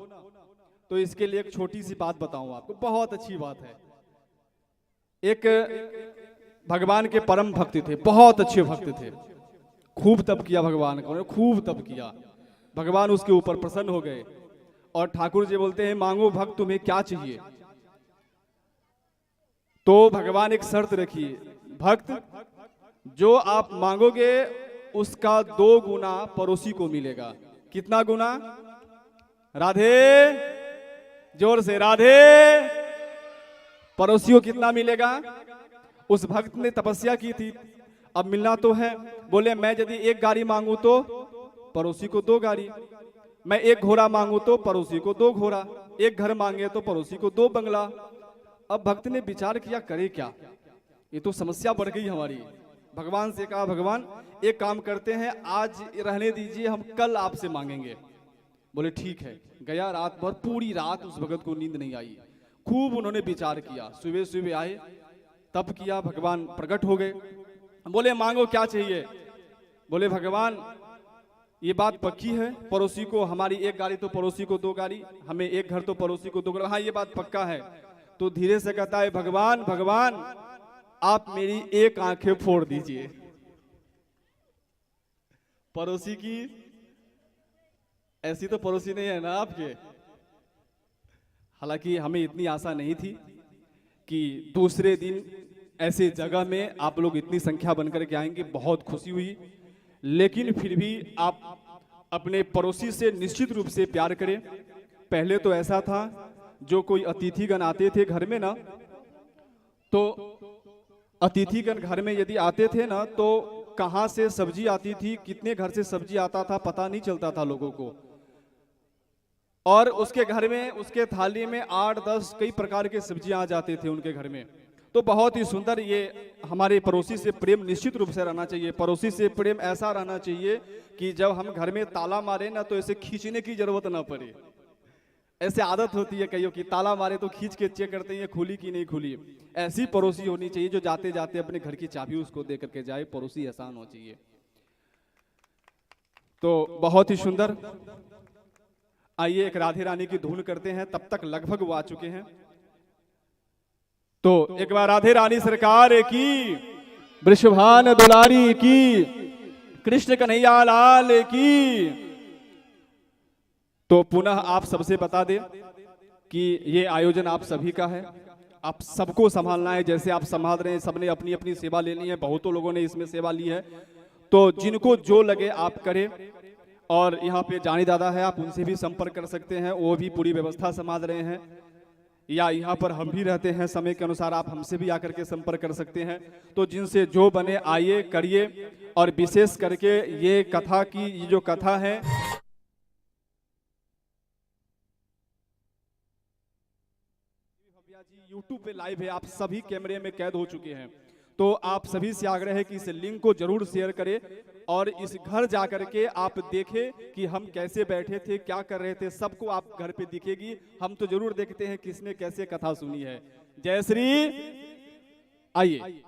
तो इसके लिए एक छोटी सी बात बताऊं आपको, बहुत अच्छी बात है। एक भगवान के परम भक्त थे, बहुत अच्छे भक्त थे, खूब तप किया भगवान का, खूब तप किया। भगवान उसके ऊपर प्रसन्न हो गए और ठाकुर जी बोलते हैं मांगो भक्त तुम्हें क्या चाहिए। तो भगवान एक शर्त रखिए, भक्त जो आप मांगोगे उसका 2 गुना पड़ोसी को मिलेगा। कितना गुना? राधे, जोर से राधे। पड़ोसियों कितना मिलेगा? उस भक्त ने तपस्या की थी, अब मिलना तो है। बोले मैं यदि 1 गाड़ी मांगू तो पड़ोसी को 2 गाड़ी, मैं 1 घोड़ा मांगू तो पड़ोसी को 2 घोड़ा, 1 घर मांगे तो पड़ोसी को 2 बंगला। अब भक्त ने विचार किया करे क्या, ये तो समस्या बढ़ गई हमारी। भगवान से कहा भगवान एक काम करते हैं, आज रहने दीजिए, हम कल आपसे मांगेंगे। बोले ठीक है। गया रात भर, पूरी रात उस भगत को नींद नहीं आई, खूब उन्होंने विचार किया। सुबह सुबह आए, तप किया, भगवान प्रकट हो गए। बोले मांगो क्या चाहिए? बोले भगवान ये बात पक्की है, पड़ोसी को हमारी 1 गाड़ी तो पड़ोसी को 2 गाड़ी, हमें 1 घर तो पड़ोसी को 2 घर। हाँ ये बात पक्का है। तो धीरे से कहता है भगवान भगवान आप मेरी 1 आंखें फोड़ दीजिए। पड़ोसी की ऐसी तो पड़ोसी नहीं है ना आपके। हालांकि हमें इतनी आशा नहीं थी कि दूसरे दिन ऐसे जगह में आप लोग इतनी संख्या बनकर के आएंगे, बहुत खुशी हुई। लेकिन फिर भी आप अपने पड़ोसी से निश्चित रूप से प्यार करें। पहले तो ऐसा था, जो कोई अतिथिगण आते थे घर में ना, तो अतिथिगण घर में यदि आते थे ना, तो कहां से सब्जी आती थी, कितने घर से सब्जी आता था पता नहीं चलता था लोगों को। और उसके घर में, उसके थाली में 8-10 कई प्रकार के सब्जियां आ जाते थे उनके घर में। तो बहुत ही सुंदर, ये हमारे पड़ोसी से प्रेम निश्चित रूप से रहना चाहिए। पड़ोसी से प्रेम ऐसा रहना चाहिए कि जब हम घर में ताला मारे ना तो ऐसे खींचने की जरूरत ना पड़े। ऐसे आदत होती है कईयों की, ताला मारे तो खींच के चेक करते हैं खुली कि नहीं खुली। ऐसी पड़ोसी होनी चाहिए जो जाते जाते अपने घर की चाबी उसको दे करके जाए। पड़ोसी ऐसा होना चाहिए। तो बहुत ही सुंदर। आइए एक राधे रानी की धुन करते हैं, तब तक लगभग वो आ चुके हैं। तो एक बार राधे रानी सरकार की, वृषभान दुलारी की, कृष्ण कन्हैया लाल की। तो पुनः आप सबसे बता दें कि ये आयोजन आप सभी का है, आप सबको संभालना है। जैसे आप संभाल रहे हैं, सबने अपनी अपनी सेवा लेनी है, बहुतों लोगों ने इसमें सेवा ली है। तो जिनको जो लगे आप करें। और यहाँ पे जानी दादा है, आप उनसे भी संपर्क कर सकते हैं, वो भी पूरी व्यवस्था संभाल रहे हैं। या यहाँ पर हम भी रहते हैं, समय के अनुसार आप हमसे भी आकर के संपर्क कर सकते हैं। तो जिनसे जो बने आइए करिए। और विशेष करके ये कथा की, ये जो कथा है यूट्यूब पे लाइव है, आप सभी कैमरे में कैद हो चुके हैं। तो आप सभी से आग्रह है कि इस लिंक को जरूर शेयर करें और इस घर जाकर के आप देखें कि हम कैसे बैठे थे, क्या कर रहे थे, सबको आप घर पे दिखेगी। हम तो जरूर देखते हैं किसने कैसे कथा सुनी है। जय श्री। आइए।